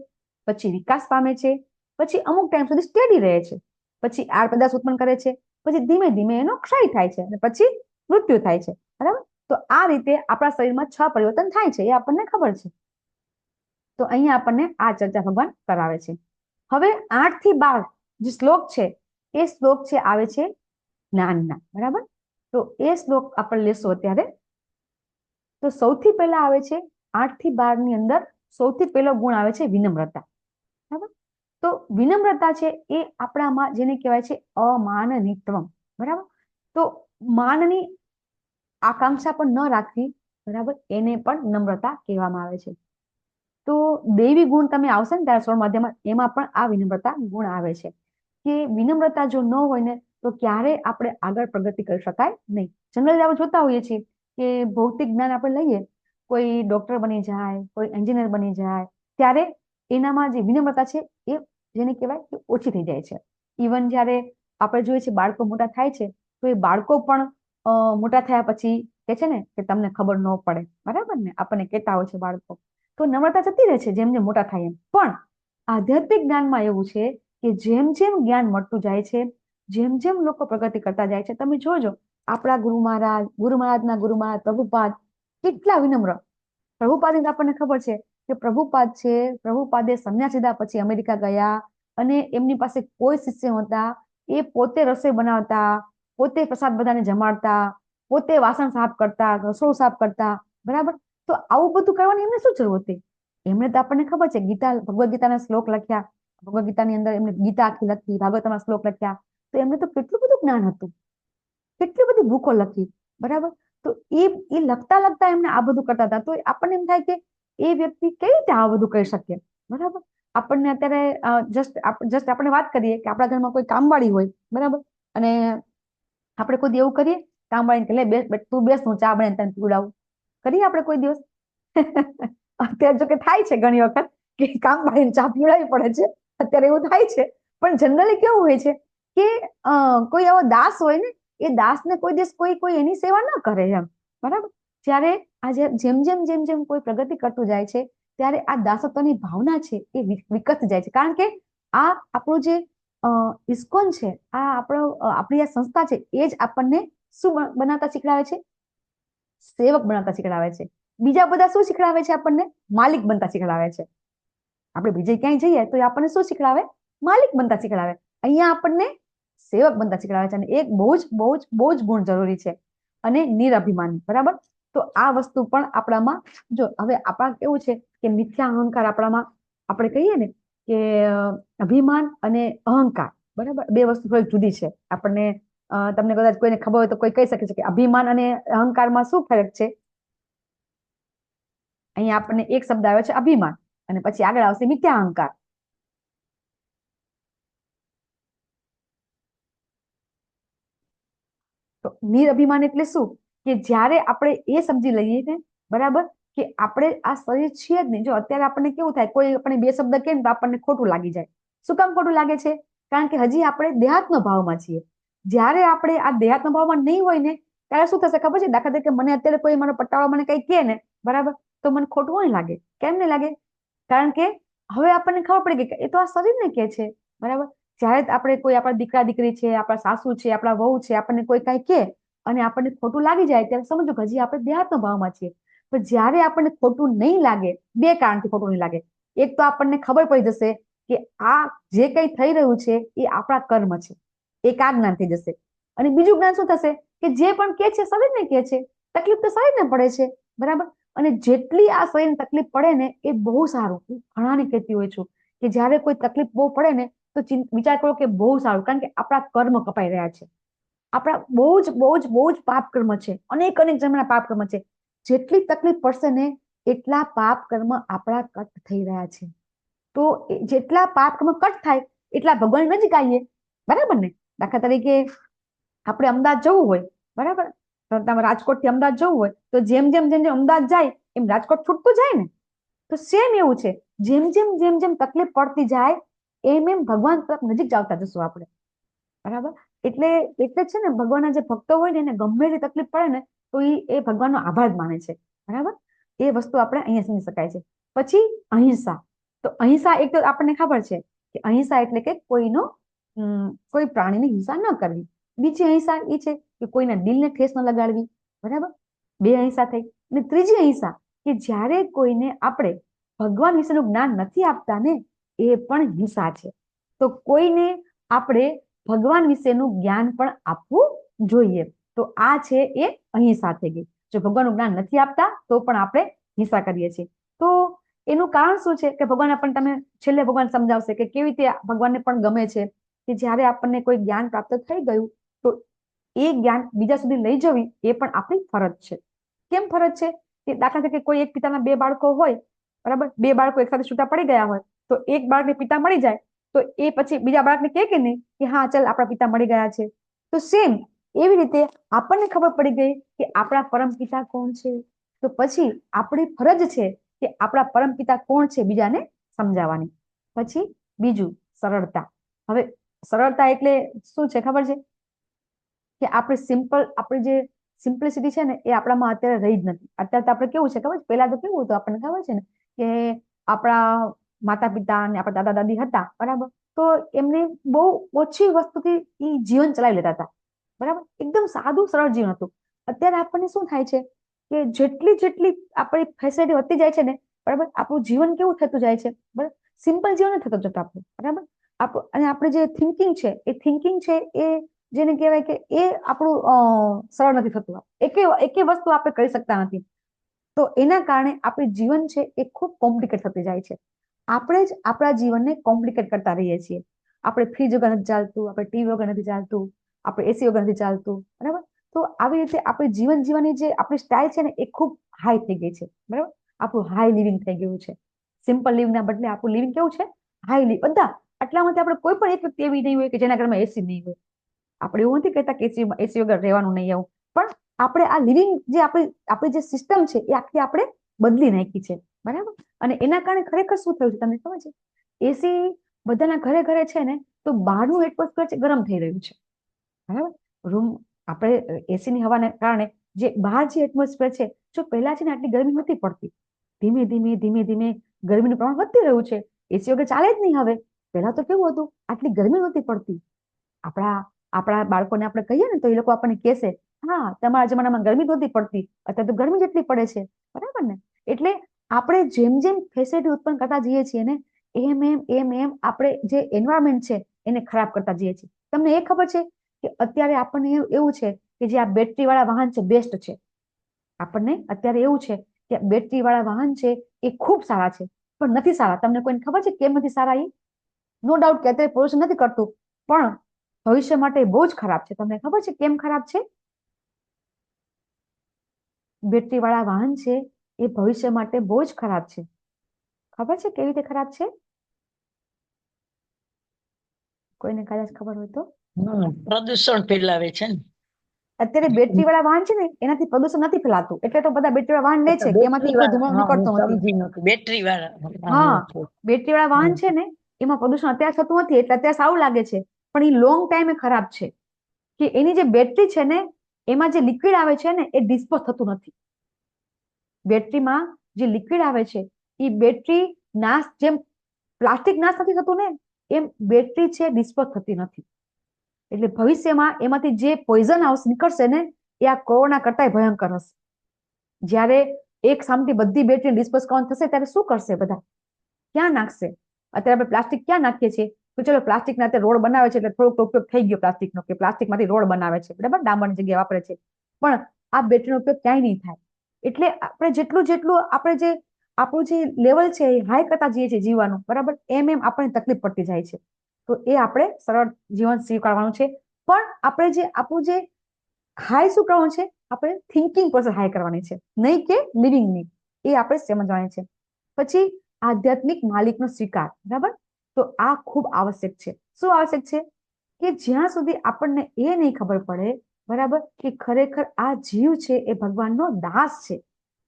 પછી વિકાસ પામે છે, પછી અમુક ટાઈમ સુધી સ્ટેડી રહે છે, પછી આર પેદાશ ઉત્પન્ન કરે છે, પછી ધીમે ધીમે એનો ક્ષય થાય છે અને પછી મૃત્યુ થાય છે, બરાબર. તો આ રીતે આપણા શરીરમાં 6 પરિવર્તન થાય છે, એ આપણને ખબર છે. તો અહીંયા આપણને આ ચર્ચા ભગવાન કરાવે છે. હવે 8 થી 12 જે શ્લોક છે એ શ્લોક છે આવે છે જ્ઞાનના, બરાબર. તો એ શ્લોક આપણે લેશું અત્યારે. તો સૌથી પહેલા આવે છે 8 થી 12 ની અંદર સૌથી પહેલો ગુણ આવે છે વિનમ્રતા, બરાબર. તો વિનમ્રતા છે એ આપણામાં જેને કહેવાય છે અમાનનિત્વ, બરાબર. તો માનની આકાંક્ષા પણ ન રાખવી, બરાબર, એને પણ નમ્રતા કહેવામાં આવે છે. તો દૈવી ગુણ તમે આવશે ને ત્યારે 16મા અધ્યાયમાં, એમાં પણ આ વિનમ્રતા ગુણ આવે છે. કે વિનમ્રતા જો ન હોય ને તો ક્યારે આપણે આગળ પ્રગતિ કરી શકાય નહીં. જનરલી આપણે જોતા હોઈએ છીએ કે ભૌતિક જ્ઞાન આપણે લઈએ, કોઈ ડોક્ટર બની જાય, કોઈ એન્જિનિયર બની જાય, ત્યારે એનામાં જે વિનમ્રતા છે એ જેને કહેવાય કે ઓછી થઈ જાય છે. ઇવન જ્યારે આપણે જોઈએ છીએ બાળકો મોટા થાય છે તો એ બાળકો પણ મોટા થયા પછી કે છે ને કે તમને ખબર ન પડે, બરાબર ને, આપણને કહેતા હોય છે બાળકો. તો નમ્રતા જતી રહે છે જેમ જેમ મોટા થાય એમ. પણ આધ્યાત્મિક જ્ઞાનમાં એવું છે કે જેમ જેમ જ્ઞાન મળતું જાય છે, જેમ જેમ લોકો પ્રગતિ કરતા જાય છે, તમે જોજો આપણા ગુરુ મહારાજ પ્રભુપાદ કેટલા વિનમ્ર. પ્રભુપાદની આપણને ખબર છે કે પ્રભુપાદ છે, પ્રભુપાદે સંન્યાસ લીધા પછી અમેરિકા ગયા અને એમની પાસે કોઈ શિષ્ય નહોતા. એ પોતે રસોઈ બનાવતા, પોતે પ્રસાદ બધાને જમાડતા, પોતે વાસણ સાફ કરતા, રસોડું સાફ કરતા, બરાબર. તો આવું બધું કરવાની એમને શું જરૂર હતી? એમને તો આપણને ખબર છે, ભગવદ ગીતાના શ્લોક લખ્યા, ભગવદ ગીતાની અંદર એમને ગીતા આખી લખી, ભાગવતના શ્લોક લખ્યા, તો એમને તો કેટલું બધું જ્ઞાન હતું, કેટલી બધી બુકો લખી, બરાબર. તો એ લખતા એમને આ બધું કરતા હતા. તો આપણને એમ થાય કે એ વ્યક્તિ કઈ રીતે આ બધું કરી શકે, બરાબર. આપણને અત્યારે જસ્ટ આપણે વાત કરીએ કે આપણા ઘરમાં કોઈ કામવાળી હોય, બરાબર, અને આપણે કોઈ એવું કરીએ, કામવાળીને કે લે તું બેસ, હું ચા બનાવીને તને પીવડાવું, કરીએ આપણે કોઈ દિવસ? અત્યારે જો કે થાય છે ઘણી વખત કે કામવાળીને ચા પીવડાવવી પડે છે, અત્યારે એવું થાય છે. પણ જનરલી કેવું હોય છે કે કોઈ એવો દાસ હોય ને, એ દાસને કોઈ દિવસ કોઈ એની સેવા ન કરે એમ, બરાબર. જ્યારે આજે જેમ કોઈ પ્રગતિ કરતું જાય છે, ત્યારે આ દાસત્વની ભાવના છે એ વિકસતી જાય છે. કારણ કે આ આપણું જે ઇસ્કોન છે, આપણી આ સંસ્થા છે, એ જ આપણને શું બનાવતા શીખડાવે છે? સેવક બનાવતા શીખડાવે છે. બીજા બધા શું શીખડાવે છે? આપણને માલિક બનતા શીખડાવે છે. આપણે બીજે ક્યાંય જઈએ તો આપણને શું શીખડાવે? માલિક બનતા શીખડાવે. અહીંયા આપણને સેવક બનતા શીખડાવે છે. અને એક બહુ જ ગુણ જરૂરી છે, અને નિરઅભિમાની, બરાબર. તો આ વસ્તુ પણ આપણામાં, જો હવે આપણા કેવું છે કે મિથ્યા અહંકાર આપણામાં, આપણે કહીએ ને કે અભિમાન અને અહંકાર, બરાબર, બે વસ્તુ થોડી જુદી છે. આપણને તમને કદાચ કોઈને ખબર હોય તો કોઈ કહી શકે છે કે અભિમાન અને અહંકારમાં શું ફરક છે? અહીંયા આપણને એક શબ્દ આવે છે અભિમાન, અને પછી આગળ આવશે મિથ્યા અહંકાર. તો નિરઅભિમાન એટલે શું? કે જ્યારે આપણે એ સમજી લઈએ ને, બરાબર, કે આપણે આ શરીર છીએ જ નહીં. જો અત્યારે આપણને કેવું થાય, કોઈ આપણે બે શબ્દ કહે ને તો આપણને ખોટું લાગી જાય. શું કામ ખોટું લાગે છે? કારણ કે હજી આપણે દેહાત્મ ભાવમાં છીએ. જ્યારે આપણે આ દેહાત્મ ભાવમાં નહીં હોય ને, ત્યારે શું થશે ખબર છે? દાખલા તરીકે મને અત્યારે કોઈ મારો પટ્ટાવાળો મને કઈ કહે ને, બરાબર, તો મને ખોટું નહીં લાગે. કેમ નહીં લાગે? કારણ કે હવે આપણને ખબર પડી ગઈ કે એ તો આ શરીરને કહે છે, બરાબર. જ્યારે આપણે કોઈ આપણા દીકરા દીકરી છે, આપણા સાસુ છે, આપણા વહુ છે, આપણને કોઈ કઈ કહે અને આપણને ખોટું લાગી જાય, ત્યારે સમજો કે હજી આપણે દેહાત્મ ભાવમાં છીએ. પણ જ્યારે આપણને ખોટું નહીં લાગે, બે કારણથી ખોટું નહીં લાગે. એક તો આપણને ખબર પડી જશે કે આ જે કંઈ થઈ રહ્યું છે એ આપણા કર્મ છે, એક આ જ્ઞાન થઈ જશે. અને બીજું જ્ઞાન શું થશે? કે જે પણ કે છે શરીરને કે છે, તકલીફ તો શરીરને પડે છે, બરાબર. અને જેટલી આ શરીરને તકલીફ પડે ને એ બહુ સારું. હું ઘણાને કહેતી હોય છું કે જ્યારે કોઈ તકલીફ બહુ પડે ને તો વિચાર કરો કે બહુ સારું, કારણ કે આપણા કર્મ કપાઈ રહ્યા છે. આપણા બહુ જ પાપ કર્મ છે, અનેક જન્મના પાપ કર્મ છે. જેટલી તકલીફ પડશે ને એટલા પાપ કર્મ આપણા કટ થઈ રહ્યા છે. તો જેટલા પાપ કર્મ કટ થાય એટલા ભગવાન નજીક આવીએ, બરાબર ને. દાખલા તરીકે આપણે અમદાવાદ જવું હોય, બરાબર, તો તમે રાજકોટ થી અમદાવાદ જવું હોય તો જેમ અમદાવાદ જાય એમ રાજકોટ છૂટતું જાય ને. તો સેમ એવું છે, જેમ તકલીફ પડતી જાય એમ ભગવાન તરફ નજીક આવતા જશું આપણે, બરાબર. એટલે છે ને, ભગવાનના જે ભક્તો હોય ને એને ગમે તે તકલીફ પડે ને તો એ ભગવાનનો આભાર જ માને છે, બરાબર. એ વસ્તુ આપણે અહીંયા સમજી શકાય છે. પછી અહિંસા. તો અહિંસા એક તો આપણને ખબર છે કે અહિંસા એટલે કે કોઈ પ્રાણીની હિંસા ન કરવી. બીજી અહિંસા એ છે કે કોઈના દિલને ઠેસ ન લગાડવી, બરાબર. બે અહિંસા થઈ. અને ત્રીજી અહિંસા કે જ્યારે કોઈને આપણે ભગવાન વિશેનું જ્ઞાન નથી આપતા ને, એ પણ હિંસા છે. તો કોઈને આપણે ભગવાન વિશેનું જ્ઞાન પણ આપવું જોઈએ. તો આ છે એ અહિંસા થઈ ગઈ. જો ભગવાનનું જ્ઞાન નથી આપતા તો પણ આપણે હિંસા કરીએ છીએ. તો એનું કારણ શું છે કે ભગવાન આપણને, તમે છેલ્લે ભગવાન સમજાવશે કે કેવી રીતે ભગવાનને પણ ગમે છે કે જ્યારે આપણને કોઈ જ્ઞાન પ્રાપ્ત થઈ ગયું તો એ જ્ઞાન બીજા સુધી લઈ જવી એ પણ આપણી ફરજ છે. કેમ ફરજ છે? કે દાખલા તરીકે કોઈ એક પિતાના બે બાળકો હોય, બરાબર, બે બાળકો એકસાથે છૂટા પડી ગયા હોય તો એક બાળકને પિતા મળી જાય તો એ પછી બીજા બાળકને કહે કે નહીં કે હા ચાલ આપણા પિતા મળી ગયા છે. તો સેમ એવી રીતે આપણને ખબર પડી ગઈ કે આપણા પરમ પિતા કોણ છે, તો પછી આપણી ફરજ છે કે આપણા પરમ પિતા કોણ છે બીજાને સમજાવવાની. પછી બીજું સરળતા. હવે સરળતા એટલે શું છે ખબર છે? કે આપણી જે સિમ્પ્લિસિટી છે ને એ આપણામાં અત્યારે રહી જ નથી. અત્યારે તો આપણે કેવું છે ખબર છે? પહેલા તો કેવું હતું આપણને ખબર છે ને કે આપણા માતા પિતા અને આપણા દાદા દાદી હતા, બરાબર, તો એમને બહુ ઓછી વસ્તુથી જીવન ચલાવી લેતા હતા, બરાબર. એકદમ સાદું સરળ જીવન હતું. અત્યારે આપણને શું થાય છે કે જેટલી આપણી ફેસિલિટી વધતી જાય છે ને બરાબર. આપણું જીવન કેવું થતું જાય છે, બરાબર, સિમ્પલ જીવન થતું જતું આપણું, બરાબર. અને આપણે જે થિંકિંગ છે એ જેને કહેવાય કે એ આપણું સરળ નથી થતું. એકે વસ્તુ આપણે કરી શકતા નથી. તો એના કારણે આપણું જીવન છે એ ખૂબ કોમ્પ્લિકેટ થતું જાય છે. આપણે જ આપણા જીવનને કોમ્પ્લિકેટ કરતા રહીએ છીએ. આપણે ફ્રીજ વગર નથી ચાલતું, આપણે ટીવી વગર નથી ચાલતું, આપણે એસી વગર નથી ચાલતું, બરાબર. તો આવી રીતે આપણે જીવન જીવવાની જે આપણી સ્ટાઇલ છે ને એ ખૂબ હાઈ થઈ ગઈ છે, બરાબર. આપણું હાઈ લિવિંગ થઈ ગયું છે. સિમ્પલ લિવિંગ ના બદલે આપણું લિવિંગ કેવું છે, હાઈ લિવિંગ. બધા આટલામાંથી આપણે કોઈ પણ એક વ્યક્તિ એવી નહીં હોય કે જેના ઘરમાં એસી નહીં હોય. આપણે એવું નથી કહેતા કે એસી વગર રહેવાનું નહીં આવું, પણ આપણે આ લિવિંગ જે આપણી જે સિસ્ટમ છે એ આખી આપણે બદલી નાખી છે, બરાબર. અને એના કારણે ખરેખર શું થયું છે તમને ખબર છે? એસી બધાના ઘરે ઘરે છે ને, તો બહારનું એટમોસ્ફિયર છે ગરમ થઈ રહ્યું છે, બરાબર. રૂમ આપણે એસી ની હવાને કારણે જે બહાર જે એટમોસ્ફિયર છે, જો પહેલા છે ને આટલી ગરમી નથી પડતી, ધીમે ધીમે ગરમીનું પ્રમાણ વધતી રહ્યું છે. એસી વગર ચાલે જ નહીં હવે. પહેલા તો કેવું હતું, આટલી ગરમી નહોતી પડતી. આપણા બાળકોને આપણે કહીએ ને તો એ લોકો આપણને કહેશે, હા તમારા જમાનામાં ગરમી નહોતી પડતી, અત્યારે તો ગરમી જેટલી પડે છે, બરાબર ને. એટલે આપણે જેમ જેમ ફેસિલિટી ઉત્પન્ન કરતા જઈએ છીએ ને, એમ આપણે જે એન્વાયરમેન્ટ છે એને ખરાબ કરતા જઈએ છીએ. તમને એ ખબર છે કે અત્યારે આપણને એવું છે કે જે આ બેટરી વાળા વાહન છે બેસ્ટ છે. આપણને અત્યારે એવું છે કે બેટરી વાળા વાહન છે એ ખૂબ સારા છે, પણ નથી સારા. તમને કોઈને ખબર છે કેમ નથી સારા? એ નો ડાઉટ કે અત્યારે પોલ્યુશન નથી કરતું, પણ ભવિષ્ય માટે બહુ જ ખરાબ છે. તમને ખબર છે કેમ ખરાબ છે? બેટરી વાળા વાહન છે એ ભવિષ્ય માટે બહુ જ ખરાબ છે. ખબર છે કેવી રીતે ખરાબ છે? કોઈને કદાચ ખબર હોય તો. પ્રદૂષણ ફેલાવે છે ને. અત્યારે બેટરી વાળા વાહન છે ને એનાથી પ્રદૂષણ નથી ફેલાતું, એટલે તો બધા બેટરી વાળા વાહન લે છે કે એમાંથી કોઈ ધુમાડો નીકળતો નથી. બેટરી વાળા હા, બેટરી વાળા વાહન છે ને એમાં પ્રદૂષણ અત્યારે થતું નથી, એટલે અત્યારે સારું લાગે છે, પણ એ લોંગ ટાઈમે ખરાબ છે. કે એની જે બેટરી છે ને એમાં જે લિક્વિડ આવે છે ને એ ડિસ્પોઝ થતું નથી. બેટરીમાં જે લિક્વિડ આવે છે એ બેટરી નાશ, જેમ પ્લાસ્ટિક નાશ નથી થતું ને એમ બેટરી છે ડિસ્પોઝ થતી નથી. એટલે ભવિષ્યમાં એમાંથી જે પોઈઝન હાઉસ નીકળશે ને એ આ કોરોના કરતા ભયંકર હશે. જ્યારે એક સામટી બધી બેટરી ડિસ્પોઝ કરવાનું થશે ત્યારે શું કરશે બધા? ક્યાં નાખશે? અત્યારે આપણે પ્લાસ્ટિક ક્યાં નાખીએ છીએ? તો ચલો પ્લાસ્ટિકના અત્યારે રોડ બનાવે છે એટલે થોડોક ઉપયોગ થઈ ગયો પ્લાસ્ટિકનો, કે પ્લાસ્ટિકમાંથી રોડ બનાવે છે, બરાબર, ડામરની જગ્યાએ વાપરે છે, પણ આ બેટરીનો ઉપયોગ ક્યાંય નહીં થાય. એટલે આપણે જેટલું આપણું જે લેવલ છે એ હાઈ કરતા જઈએ છીએ જીવવાનું, બરાબર, એમ આપણને તકલીફ પડતી જાય છે. તો એ આપણે સરળ જીવન સ્વીકારવાનું છે, પણ આપણે જે આપણું જે હાઈ શું કરવાનું છે, આપણે થિંકિંગ પ્રોસેસ હાઈ કરવાની છે, નહીં કે લિવિંગની. એ આપણે સમજવાની છે. પછી આધ્યાત્મિક માલિકનો સ્વીકાર, બરાબર. તો આ ખૂબ આવશ્યક છે. શું આવશ્યક છે? કે જ્યાં સુધી આપણને એ નહીં ખબર પડે, બરાબર, કે ખરેખર આ જીવ છે એ ભગવાનનો દાસ છે,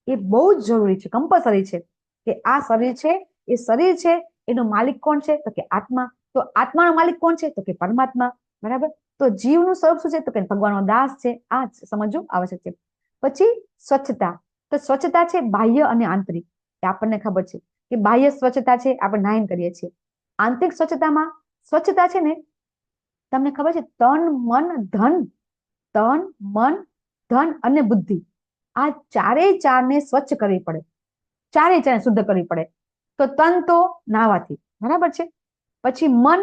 એ બહુ જ જરૂરી છે, કમ્પલસરી છે કે આ શરીર છે એ શરીર છે એનો માલિક કોણ છે? તો કે આત્મા. તો આત્માનો માલિક કોણ છે? તો કે પરમાત્મા, બરાબર. તો જીવનું સ્વરૂપ શું છે? તો કે ભગવાનનો દાસ છે. આ સમજવું આવશ્યક છે. પછી સ્વચ્છતા. તો સ્વચ્છતા છે બાહ્ય અને આંતરિક. એ આપણને ખબર છે કે બાહ્ય સ્વચ્છતા છે, આપણે નાઈન કરીએ છીએ. આંતરિક સ્વચ્છતા છે ને, તમને ખબર છે તન મન ધન અને બુદ્ધિ, આ ચારેય ચારને સ્વચ્છ કરવી પડે, ચારેય ચારને શુદ્ધ કરવી પડે. તો તન તો નાહવાથી, બરાબર છે. પછી મન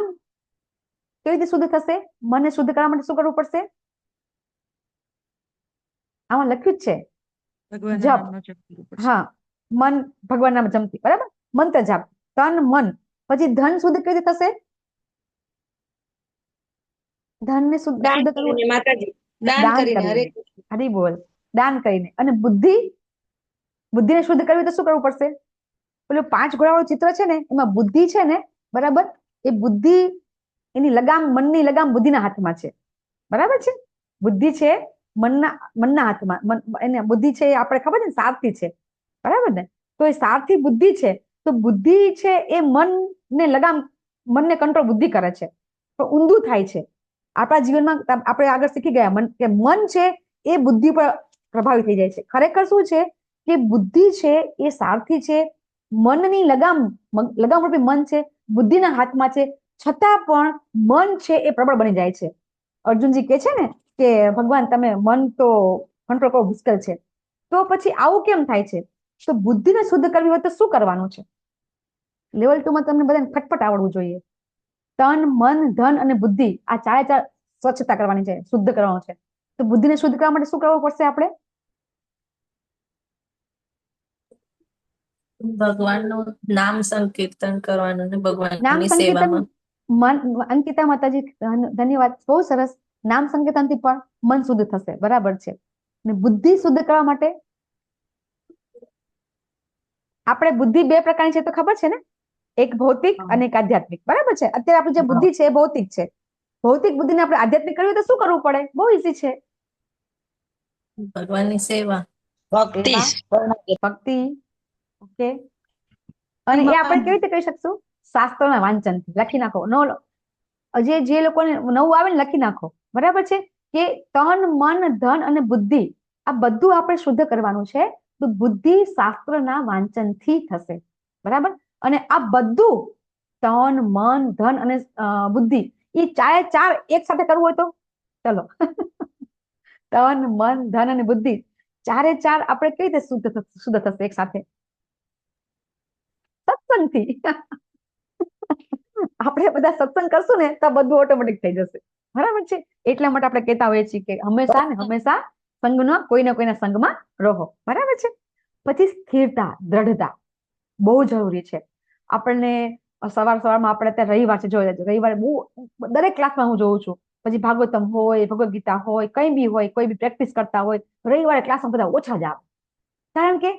કેવી રીતે શુદ્ધ થશે? મનને શુદ્ધ કરવા માટે શું કરવું પડશે? આમાં લખ્યું જ છે જપ. હા, મન ભગવાન નામ જપતી, બરાબર, મંત્ર જાપ, તન મન. પછી ધન શુદ્ધ કેવી રીતે થશે? ધનને શુદ્ધ કરવું માતાજી દાન કરીને, હરી બોલ, દાન કરીને. અને બુદ્ધિને શુદ્ધ કરવી તો શું કરવું પડશે? પેલું 5 ઘોડાવાળું ચિત્ર છે ને એમાં બુદ્ધિ છે ને, બરાબર, એ બુદ્ધિ એની લગામ, મનની લગામ બુદ્ધિના હાથમાં છે, બરાબર છે. બુદ્ધિ છે મનના હાથમાં, એને બુદ્ધિ છે એ આપણે ખબર છે ને સારથી છે, બરાબર ને. તો એ સારથી બુદ્ધિ છે. તો બુદ્ધિ છે એ મનને લગામ, મનને કંટ્રોલ બુદ્ધિ કરે છે, તો ઊંધું થાય છે. આપણા જીવનમાં આપણે આગળ શીખી ગયા કે મન છે એ બુદ્ધિ પર પ્રભાવિત થઈ જાય છે. ખરેખર શું છે કે બુદ્ધિ છે એ સારથી છે, મનની લગામ રૂપી મન છે બુદ્ધિના હાથમાં છે, છતાં પણ મન છે એ પ્રબળ બની જાય છે. અર્જુનજી કે છે ને કે ભગવાન તમે મન તો કંટ્રોલ કરવો મુશ્કેલ છે. તો પછી આવું કેમ થાય છે તો બુદ્ધિને શુદ્ધ કરવી હોય તો શું કરવાનું છે? લેવલ 2 માં તમને બધાને ફટફટ આવડવું જોઈએ. તન, મન, ધન અને બુદ્ધિ, આ ચારે ચાર સ્વચ્છતા કરવાની છે, શુદ્ધ કરવાનું છે. તો બુદ્ધિને શુદ્ધ કરવા માટે શું કરવું પડશે આપણે? ભગવાનનું નામ સંકીર્તન કરવાનું ને નામ ભગવાનની સંકીર્તન. સેવામાં. અંકિતા માતાજી, ધન્યવાદ, બહુ સરસ. નામ સંકીર્તનથી પણ મન શુદ્ધ થશે, બરાબર છે. અને બુદ્ધિ શુદ્ધ કરવા માટે આપણે બુદ્ધિ બે પ્રકારની છે તો ખબર છે ને? એક ભૌતિક અને એક આધ્યાત્મિક, બરાબર છે. અત્યારે આપણી જે બુદ્ધિ છે એ ભૌતિક છે. ભૌતિક બુદ્ધિને આપણે આધ્યાત્મિક કરવી હોય તો શું કરવું પડે? બહુ ઈઝી છે. ભગવાનની સેવા. ભક્તિ, શરણાગતિ. ભક્તિ. ઓકે. અને એ આપણે કેવી રીતે કરી શકશું? શાસ્ત્રોના વાંચનથી. લખી નાખો. જે લોકોને નવું આવે ને લખી નાખો, બરાબર છે. કે તન, મન, ધન અને બુદ્ધિ, આ બધું આપણે શુદ્ધ કરવાનું છે. તો બુદ્ધિ શાસ્ત્રના વાંચનથી થશે, બરાબર. અને આ બધું તન, મન, ધન અને બુદ્ધિ, એ ચારે ચાર એક સાથે કરવું હોય તો ચલો તન, મન, ધન અને બુદ્ધિ ચારે ચાર આપણે કઈ રીતે શુદ્ધ થશે એક સાથે? સત્સંગથી. આપણે બધા સત્સંગ કરશું ને તો બધું ઓટોમેટિક થઈ જશે, બરાબર છે. એટલા માટે આપણે કહેતા હોઈએ છીએ કે હંમેશા ને હંમેશા સંગનો કોઈના કોઈના સંગમાં રહો, બરાબર છે. પછી સ્થિરતા, દ્રઢતા બહુ જરૂરી છે. આપણને સવારમાં આપણે અત્યારે રવિવાર છે, જોઈએ રવિવારે બહુ દરેક ક્લાસમાં હું જોઉં છું. પછી ભાગવતમ હોય, ભગવદ ગીતા હોય, કઈ બી હોય, કોઈ બી પ્રેક્ટિસ કરતા હોય, રવિવારે ક્લાસમાં બધા ઓછા જ આવે. કારણ કે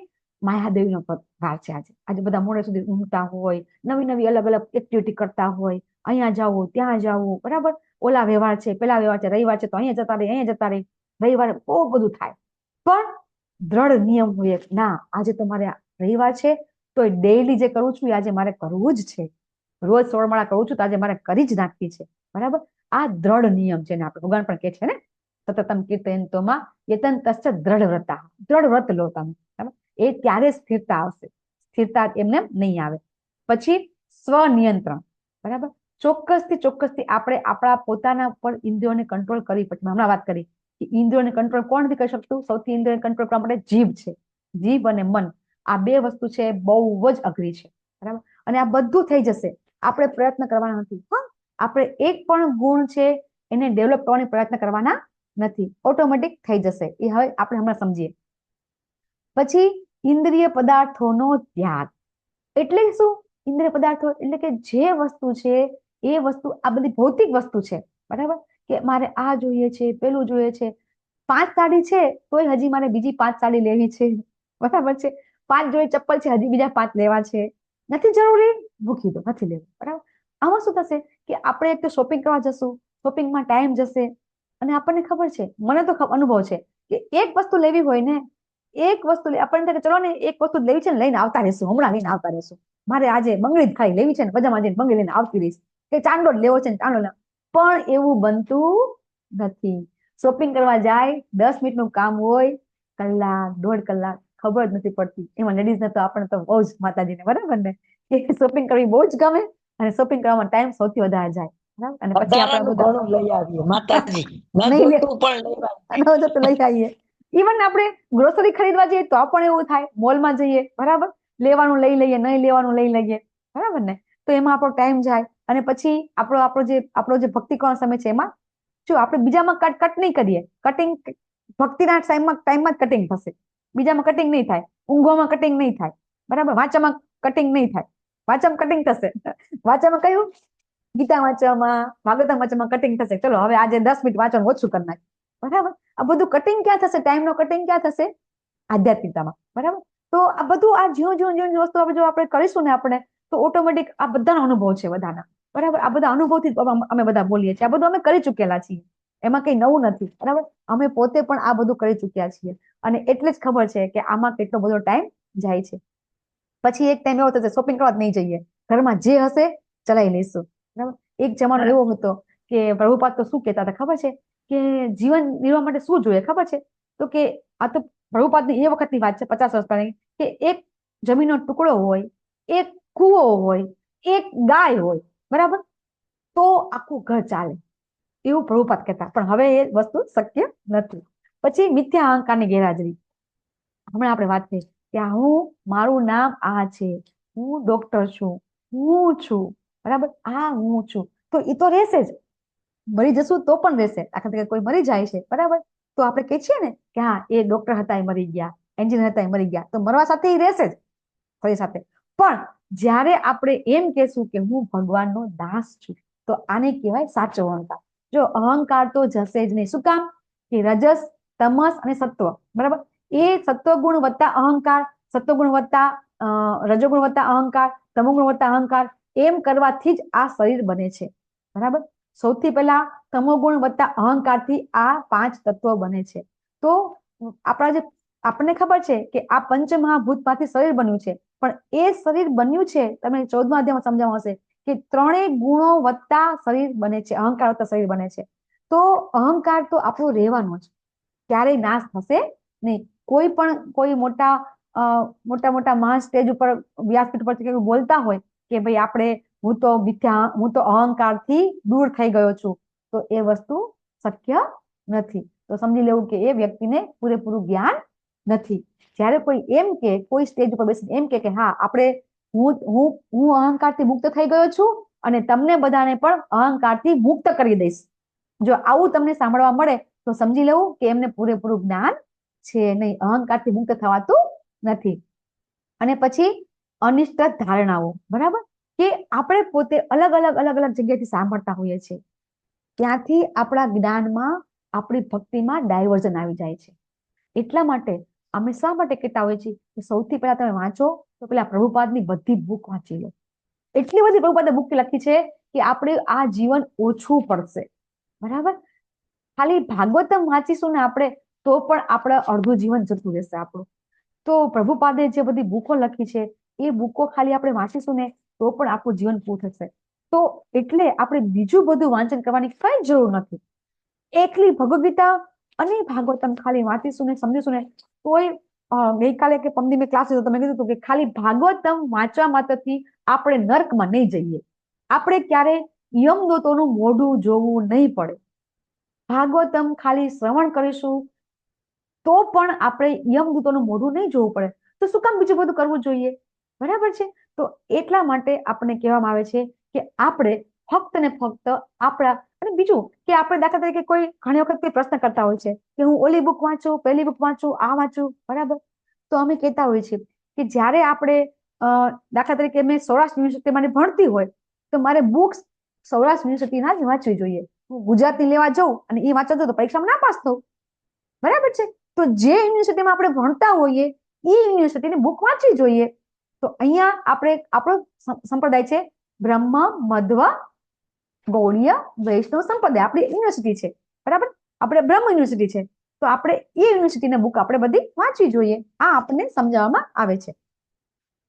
માયાદેવીનો વાર છે. આજે બધા મોડે સુધી ઊંઘતા હોય, નવી નવી અલગ અલગ એક્ટિવિટી કરતા હોય, અહીંયા જવું ત્યાં જવું, બરાબર. ઓલા વ્યવહાર છે, પેલા વ્યવહાર છે, રવિવાર છે તો અહીંયા જતા રહે, અહીંયા જતા રહે. રવિવારે બહુ બધું થાય, પણ દ્રઢ નિયમ હોય ના, આજે તમારે રવિવાર છે તો ડેઈલી જે કરું છું એ આજે મારે કરવું જ છે. રોજ 16 માળા કરું છું તો આજે મારે કરી જ નાખવી છે, બરાબર. આ દ્રઢ નિયમ છે ને આપણે ભગવાન પણ કહે છે ને, સતતમ કીર્તયંતોમાં યતન તસ્ય દ્રઢ વ્રતા, દ્રઢ વ્રત લો તમે, બરાબર. એ ત્યારે સ્થિરતા આવશે. સ્થિરતા એમને નહીં આવે. પછી સ્વનિયંત્રણ, બરાબર. ચોક્કસથી આપણે આપણા પોતાના પર ઇન્દ્રિયોને કંટ્રોલ કરવી પડશે. હમણાં વાત કરી કે ઇન્દ્રિયોને કંટ્રોલ કોણ નથી કરી શકતું? સૌથી ઇન્દ્રિયોને કંટ્રોલ કરવા માટે જીભ છે. જીભ અને મન, આ બે વસ્તુ છે બહુ જ અઘરી છે, બરાબર. અને આ બધું થઈ જશે, આપણે પ્રયત્ન કરવાના નથી. હા, આપણે એક પણ ગુણ છે એને ડેવલપ કરવાની પ્રયત્ન કરવાના નથી, ઓટોમેટિક થઈ જશે. એ હવે આપણે હમણાં સમજીએ. પછી ઇન્દ્રિય પદાર્થોનો ત્યાગ. એટલે શું? ઇન્દ્રિય પદાર્થો એટલે કે જે વસ્તુ છે એ વસ્તુ, આ બધી ભૌતિક વસ્તુ છે, બરાબર. કે મારે આ જોઈએ છે, પેલું જોઈએ છે. 5 સાડી છે તોય હજી મારે બીજી 5 સાડી લેવી છે, બરાબર છે. 5 જોડી ચપ્પલ છે, હજી બીજા 5 લેવા છે. નથી જરૂરી, મૂકી દો, નથી લેવું, બરાબર. આમાં શું થશે કે આપણે એક તો શોપિંગ કરવા જશું, શોપિંગમાં ટાઈમ જશે. અને આપણને ખબર છે, મને તો અનુભવ છે કે એક વસ્તુ લેવી હોય ને, એક વસ્તુ આપણને થાય કે ચલો ને એક વસ્તુ લેવી છે ને, લઈને આવતા રહેશું, હમણાં લઈને આવતા રહેશું. મારે આજે બંગડી જ ખાઈ લેવી છે ને, બજારમાં જઈને બંગડી લઈને આવતી રહીશ. કે ચાંદો જ લેવો છે ને ચાંદો. પણ એવું બનતું નથી. શોપિંગ કરવા જાય, 10 મિનિટનું કામ હોય, કલાક 1.5 કલાક ખબર જ નથી પડતી. એમાં લેડીઝને તો આપણે તો બહુ જ, માતાજીને, બરાબર ને, કે શોપિંગ કરવી બહુ જ ગમે અને શોપિંગ કરવામાં ટાઈમ સૌથી વધારે જાય, બરાબર. અને પછી આપણે ઘણું લઈ આવીએ માતાજી, ન નહીં લે, જોતું પણ લઈ આવીએ. ન જોતું લઈ આવીએ. ઇવન આપણે ગ્રોસરી ખરીદવા જઈએ તો પણ એવું થાય, મોલમાં જઈએ, બરાબર. લેવાનું લઈ લઈએ, નહીં લેવાનું લઈ લઈએ, બરાબર ને. તો એમાં આપણો ટાઈમ જાય. અને પછી આપણો જે ભક્તિ કરવાનો સમય છે એમાં જો આપણે બીજામાં કટ નહીં કરીએ, કટિંગ ભક્તિના ટાઈમમાં જ કટિંગ થશે, બીજામાં કટિંગ નહીં થાય. ઊંઘવામાં કટિંગ નહીં થાય, બરાબર. વાંચવામાં કટિંગ નહીં થાય, વાંચવામાં કટિંગ થશે. વાંચવામાં કયું? ગીતા વાંચવામાં, ભાગવતમ વાંચવામાં કટિંગ થશે. ચલો હવે આજે 10 મિનિટ વાંચવાનું ઓછું કરી નાખ, બરાબર. આ બધું કટિંગ ક્યાં થશે? ટાઈમનો કટિંગ ક્યાં થશે? આધ્યાત્મિકતામાં, બરાબર. તો આ બધું આ જીવ વસ્તુ આપણે જો આપણે કરીશું ને આપણે, તો ઓટોમેટિક આ બધાનો અનુભવ છે બધાના, બરાબર. આ બધા અનુભવથી અમે બધા બોલીએ છીએ. આ બધું અમે કરી ચૂકેલા છીએ, એમાં કઈ નવું નથી, બરાબર. અમે પોતે પણ આ બધું કરી ચૂક્યા છીએ અને એટલે જ ખબર છે કે આમાં કેટલો બધો ટાઈમ જાય છે. પછી એક ટાઈમ એવો થશે શોપિંગ કરવા જ નહીં જઈએ, ઘરમાં જે હશે ચલાવી લઈશું, બરાબર. એક જમાનો એવો હતો કે પ્રભુપાદ તો શું કહેતા હતા ખબર છે કે જીવન નિર્વાહ માટે શું જોઈએ ખબર છે? તો કે આ તો પ્રભુપાદની એ વખતની વાત છે, 50 વર્ષ પહેલાની, કે એક જમીનનો ટુકડો હોય, એક કૂવો હોય, એક ગાય હોય, બરાબર, તો આખું ઘર ચાલે, એવું પ્રભુપાદ કહેતા. પણ હવે એ વસ્તુ શક્ય નથી. પછી મિથ્યા અહંકારની ગેરહાજરી, હમણાં આપણે વાત કરી કે મારું નામ આ છે, હું ડોક્ટર છું, હું છું, બરાબર, હું છું, તો એ તો રહેશે જ. મરી જશું તો પણ રહેશે. દાખલા તરીકે કોઈ મરી જાય છે, બરાબર, તો આપણે કહીએ છીએ ને કે હા એ ડોક્ટર હતા એ મરી ગયા, એન્જિનિયર હતા એ મરી ગયા, તો મરવા સાથે એ રહેશે જ શરીર સાથે. પણ જ્યારે આપણે એમ કહેશું કે હું ભગવાનનો દાસ છું, તો આને કહેવાય સાચો અહંકાર. જો અહંકાર તો જશે જ નહીં. શું કામ? કે રજસ, તમસ અને સત્વ, બરાબર, એ સત્વગુણ વત્તા અહંકાર, સત્વગુણ વત્તા રજોગુણ વત્તા અહંકાર, તમોગુણ વત્તા અહંકાર, એમ કરવાથી જ આ શરીર બને છે, બરાબર. સૌથી પહેલા તમોગુણ વત્તા અહંકારથી આ 5 તત્વો બને છે. તો આપણને ખબર છે કે આ પંચમહાભૂતમાંથી શરીર બન્યું છે, પણ એ શરીર બન્યું છે, તમે 14મા અધ્યાયમાં સમજાવવામાં હશે કે 3 ગુણો વત્તા શરીર બને છે, અહંકાર વત્તા શરીર બને છે. તો અહંકાર તો આપણો રહેવાનો જ, ક્યારેય નાશ થશે નહીં. કોઈ મોટા મહાન સ્ટેજ ઉપર, વ્યાસપીઠ ઉપર બોલતા હોય કે ભાઈ હું તો અહંકારથી દૂર થઈ ગયો છું, તો એ વસ્તુ શક્ય નથી. તો સમજી લેવું કે એ વ્યક્તિને પૂરેપૂરું જ્ઞાન નથી. જ્યારે કોઈ એમ કે, કોઈ સ્ટેજ ઉપર બેસીને એમ કે હા હું અહંકારથી મુક્ત થઈ ગયો છું અને તમને બધાને પણ અહંકારથી મુક્ત કરી દઈશ, જો આવું તમને સાંભળવા મળે તો સમજી લેવું કે એમને પૂરેપૂરું જ્ઞાન છે નહીં, અહંકારથી મુક્ત થવાતું નથી. અને પછી અનિષ્ટ ધારણાઓ, બરાબર, કે આપણે પોતે અલગ અલગ જગ્યાએથી સાંભળતા હોઈએ છીએ, ત્યાંથી આપણા જ્ઞાનમાં, આપણી ભક્તિમાં ડાયવર્ઝન આવી જાય છે. એટલા માટે અમે શા માટે કહેતા હોઈએ છીએ કે સૌથી પહેલા તમે વાંચો તો પેલા પ્રભુપાદની બધી બુક વાંચી લો. એટલી બધી પ્રભુપાદે બુક લખી છે કે આપણે આ જીવન ઓછું પડશે, બરાબર. ખાલી ભાગવતમ વાંચીશું ને આપણે તો પણ આપણે અડધું જીવન જતું રહેશે આપણું. તો પ્રભુપાદે જે બધી બુકો લખી છે એ બુકો ખાલી આપણે વાંચીશું ને તો પણ આપણું જીવન પૂરું થશે. તો એટલે આપણે બીજું બધું વાંચન કરવાની કઈ જરૂર નથી. એકલી ભગવદ ગીતા અને ભાગવતમ ખાલી વાંચીશું ને સમજીશું ને તોય, ગઈકાલે કે પમદી મેં ક્લાસ લીધો, તમે કીધું હતું કે ખાલી ભાગવતમ વાંચવા માત્રથી આપણે નર્કમાં નહીં જઈએ, આપણે ક્યારે યમદૂતોનું મોઢું જોવું નહીં પડે. ભાગવતમ ખાલી શ્રવણ કરીશું તો પણ આપણે યમદૂતોનું મોઢું નહીં જોવું પડે, તો શું કામ બીજું બધું કરવું જોઈએ, બરાબર છે. તો એટલા માટે આપણને કહેવામાં આવે છે કે આપણે ફક્ત ને ફક્ત આપણા, અને બીજું કે આપણે દાખલા તરીકે ઘણી વખત કોઈ પ્રશ્ન કરતા હોય છે કે હું ઓલી બુક વાંચું, પહેલી બુક વાંચું, આ વાંચું, બરાબર. તો અમે કહેતા હોઈએ છીએ કે જ્યારે આપણે દાખલા તરીકે મેં સૌરાષ્ટ્ર યુનિવર્સિટીમાં ભણતી હોય તો મારે બુક્સ સૌરાષ્ટ્ર યુનિવર્સિટીના જ વાંચવી જોઈએ. હું ગુજરાતી લેવા જાઉં અને એ વાંચવા જાઉં તો પરીક્ષામાં ના પાસ થવું, બરાબર છે. તો જે યુનિવર્સિટીમાં આપણે ભણતા હોઈએ એ યુનિવર્સિટીની બુક વાંચવી જોઈએ. તો અહીંયા આપણો સંપ્રદાય છે બ્રહ્મ મધ્વ ગૌડીય વૈષ્ણવ સંપ્રદાય, આપણી યુનિવર્સિટી છે, બરાબર. આપણે બ્રહ્મ યુનિવર્સિટી છે તો આપણે એ યુનિવર્સિટીની બુક આપણે બધી વાંચવી જોઈએ. આ આપણને સમજાવવામાં આવે છે.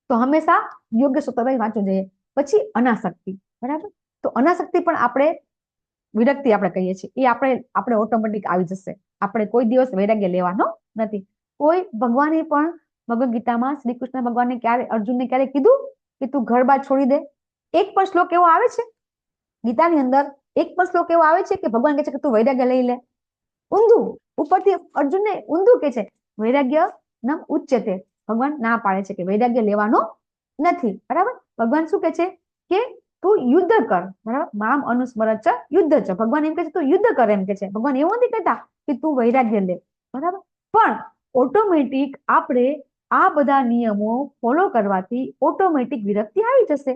તો હંમેશા યોગ્ય સૂત્રભાઈ વાંચવું જોઈએ. પછી અનાસક્તિ, બરાબર. તો અનાસક્તિ પણ આપણે વિરક્તિ આપણે કહીએ છીએ, એ આપણે ઓટોમેટિક આવી જશે. આપણે કોઈ દિવસ વૈરાગ્ય લેવાનો નથી. કોઈ ભગવાને પણ ભગવદ ગીતામાં શ્રી કૃષ્ણ ભગવાને અર્જુનને ક્યારે કીધું કે તું ઘર બાર છોડી દે? એક પણ શ્લોક એવો આવે છે ગીતાની અંદર, એક પણ શ્લોક એવો આવે છે કે ભગવાન કહે છે કે તું વૈરાગ્ય લઈ લે? ઊંધું, ઉપરથી અર્જુનને ઊંધું કે છે વૈરાગ્ય નમ ઉચ્યતે. ભગવાન ના પાડે છે કે વૈરાગ્ય લેવાનો નથી, બરાબર. ભગવાન શું કે છે કે તું યુદ્ધ કર, બરાબર. મામ અનુસ્મરચ યુદ્ધ છે, ભગવાન એમ કે છે તું યુદ્ધ કર, એમ કે છે. ભગવાન એવું નથી કહેતા કે તું વૈરાગ્ય લે, બરાબર. પણ ઓટોમેટિક આપણે આ બધા નિયમો ફોલો કરવાથી ઓટોમેટિક વિરક્તિ આવી જશે.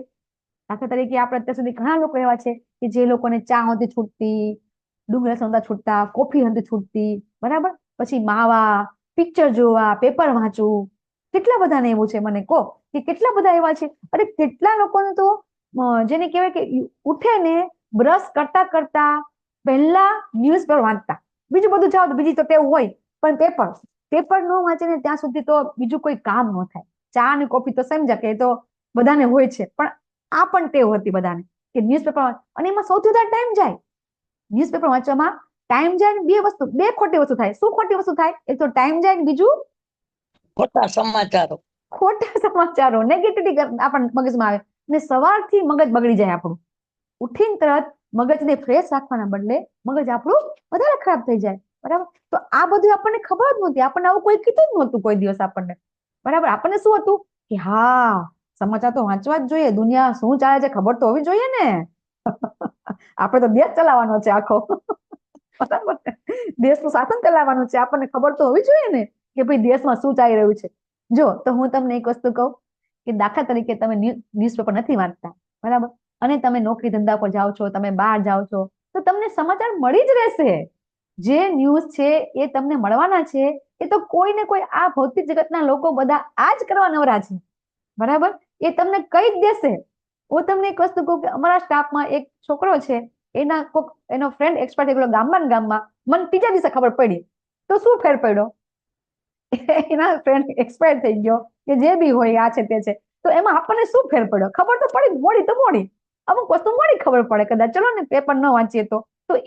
દાખલા તરીકે આપણે અત્યાર સુધી ઘણા લોકો એવા છે કે જે લોકોને ચા નથી છૂટતી, ડુંગળી નથી છૂટતા, કોફી નથી છૂટતી, બરાબર. પછી માવા, પિક્ચર જોવા, પેપર વાંચવું, કેટલા બધાને એવું છે, મને કહો કે કેટલા બધા એવા છે. અરે કેટલા લોકોને તો જેને કહેવાય કે ઉઠે ને બ્રશ કરતા કરતા પહેલા ન્યૂઝપેપર વાંચતા, બીજું બધું જાઓ તો બીજી તો ટેવ હોય, પણ પેપર ન વાંચે ને ત્યાં સુધી તો બીજું કોઈ કામ ન થાય. ચા અને કોફી તો સમજા કે તો બધાને હોય છે, પણ આ પણ ટેવ હતી બધાને કે ન્યૂઝપેપર, અને એમાં સૌથી વધારે ટાઈમ જાય ન્યૂઝપેપર વાંચવામાં. ટાઈમ જાય ને બે ખોટી વસ્તુ થાય. શું ખોટી વસ્તુ થાય? એક તો ટાઈમ જાય ને બીજું ખોટા સમાચારો, નેગેટિવિટી આપણને મગજમાં આવે ને સવારથી મગજ બગડી જાય આપણું. ઉઠીને તરત મગજને ફ્રેશ રાખવાના બદલે મગજ આપણું વધારે ખરાબ થઈ જાય, બરાબર. તો આ બધું આપણને ખબર જ નહોતી, આપણને આવું કોઈ કીધું જ નહોતું કોઈ દિવસ આપણને. બરાબર. આપણને શું હતું કે હા સમાચાર તો વાંચવા જ જોઈએ, દુનિયા શું ચાલે છે ખબર તો હોવી જોઈએ ને. આપણે તો દેશ ચલાવવાનો છે આખો. બરાબર. દેશનું શાસન ચલાવવાનું છે, આપણને ખબર તો હોવી જોઈએ ને કે ભાઈ દેશમાં શું ચાલી રહ્યું છે. જો તો હું તમને એક વસ્તુ કહું કે દાખલા તરીકે તમે ન્યૂઝપેપર નથી વાંચતા, બરાબર, અને તમે નોકરી ધંધા પર જાઓ છો, તમે બહાર જાઓ છો, તો તમને સમાચાર મળી જ રહેશે. જે ન્યૂઝ છે એ તમને મળવાના છે. એ તો કોઈ ને કોઈ આ ભૌતિક જગતના લોકો બધા આ જ કરવા નવરા છે, બરાબર. એ તમને કહી જ દેશે. હું તમને એક વસ્તુ કહું કે અમારા સ્ટાફમાં એક છોકરો છે, એનો ફ્રેન્ડ એક્સપાયર થઈ ગયો ગામમાં, મને ત્રીજા દિવસે ખબર પડી. તો શું ફેર પડ્યો? એના ફ્રેન્ડ એક્સપાયર થઈ ગયો કે જે બી હોય આ છે તે છે, તો એમાં આપણને શું ફેર પડ્યો? ખબર તો પડી, મોડી તો મોડી, અમુક વસ્તુ મોડી ખબર પડે કદાચ, ચલો ને પેપર ન વાંચીએ તો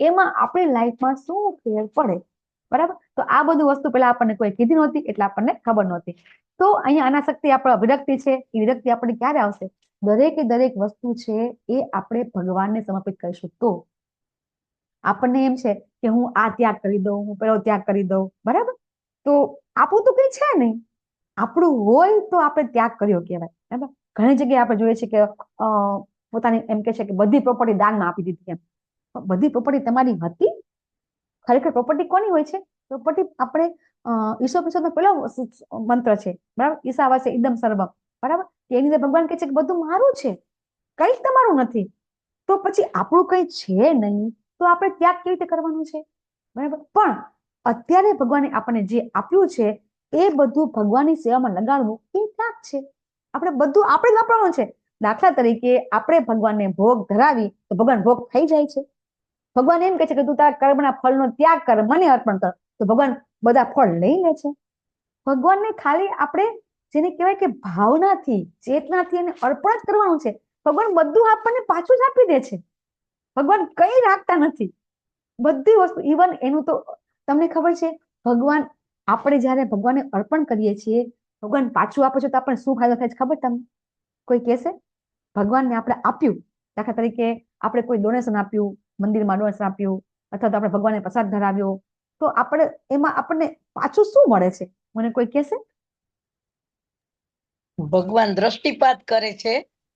એમાં આપણી લાઈફમાં શું ફેર પડે, બરાબર. તો આ બધું વસ્તુ પેલા આપણને કોઈ કીધી નહોતી એટલે આપણને ખબર નહોતી. તો અહીંયા અનાસક્તિ આપણા વિરક્તિ છે. એ વિરક્તિ આપણે ક્યારે આવશે? દરેક વસ્તુ છે એ આપણે ભગવાનને સમર્પિત કરીશું તો. આપણને એમ છે કે હું આ ત્યાગ કરી દઉં, હું પેલો ત્યાગ કરી દઉં, બરાબર. તો આપણું તો કઈ છે નહીં. આપણું હોય તો આપણે ત્યાગ કર્યો કહેવાય, બરાબર. ઘણી જગ્યાએ આપણે જોઈએ છીએ કે પોતાની એમ કે છે કે બધી પ્રોપર્ટી દાનમાં આપી દીધી એમ. બધી પ્રોપર્ટી તમારી હતી? ખરેખર પ્રોપર્ટી કોની હોય છે? પ્રોપર્ટી આપણે ઈસોપિસોનો પેલો મંત્ર છે, બરાબર, ઈશાવાસે ઇદમ સર્વમ, બરાબર. એની અંદર ભગવાન કહે છે કે બધું મારું છે, કઈ તમારું નથી. તો પછી આપણું કઈ છે નહીં તો આપણે ત્યાગ કેવી રીતે કરવાનું છે, બરાબર. પણ અત્યારે ભગવાને આપણને જે આપ્યું છે એ બધું ભગવાનની સેવામાં લગાડવું એ ત્યાગ છે. આપણે બધું આપણે જ વાપરવાનું છે. દાખલા તરીકે આપણે ભગવાનને ભોગ ધરાવી તો ભગવાન ભોગ થઈ જાય છે. ભગવાન એમ કહે છે કે તું તારા કર્મના ફળનો ત્યાગ કર, મને અર્પણ કર, તો ભગવાન બધા ફળ લઈ લે છે. ભગવાનને ખાલી આપણે જેને કહેવાય કે ભાવનાથી, ચેતનાથી એને અર્પણ જ કરવાનું છે. ભગવાન બધું આપણને પાછું જ આપી દે છે. ભગવાન કઈ રાખતા નથી, બધી વસ્તુ. ઇવન એનું તો તમને ખબર છે, ભગવાન આપણે જયારે ભગવાનને અર્પણ કરીએ છીએ, ભગવાન પાછું આપે છે તો આપણને શું ફાયદો થાય છે ખબર તમને? કોઈ કહેશે? ભગવાનને આપણે આપ્યું, દાખલા તરીકે આપણે કોઈ ડોનેશન આપ્યું, મંદિરમાં ડોનેશન આપ્યું, અથવા તો આપણે ભગવાનને પ્રસાદ ધરાવ્યો, તો આપણે એમાં આપણને પાછું શું મળે છે? મને કોઈ કહેશે? ભગવાન દ્રષ્ટિપાત કરે છે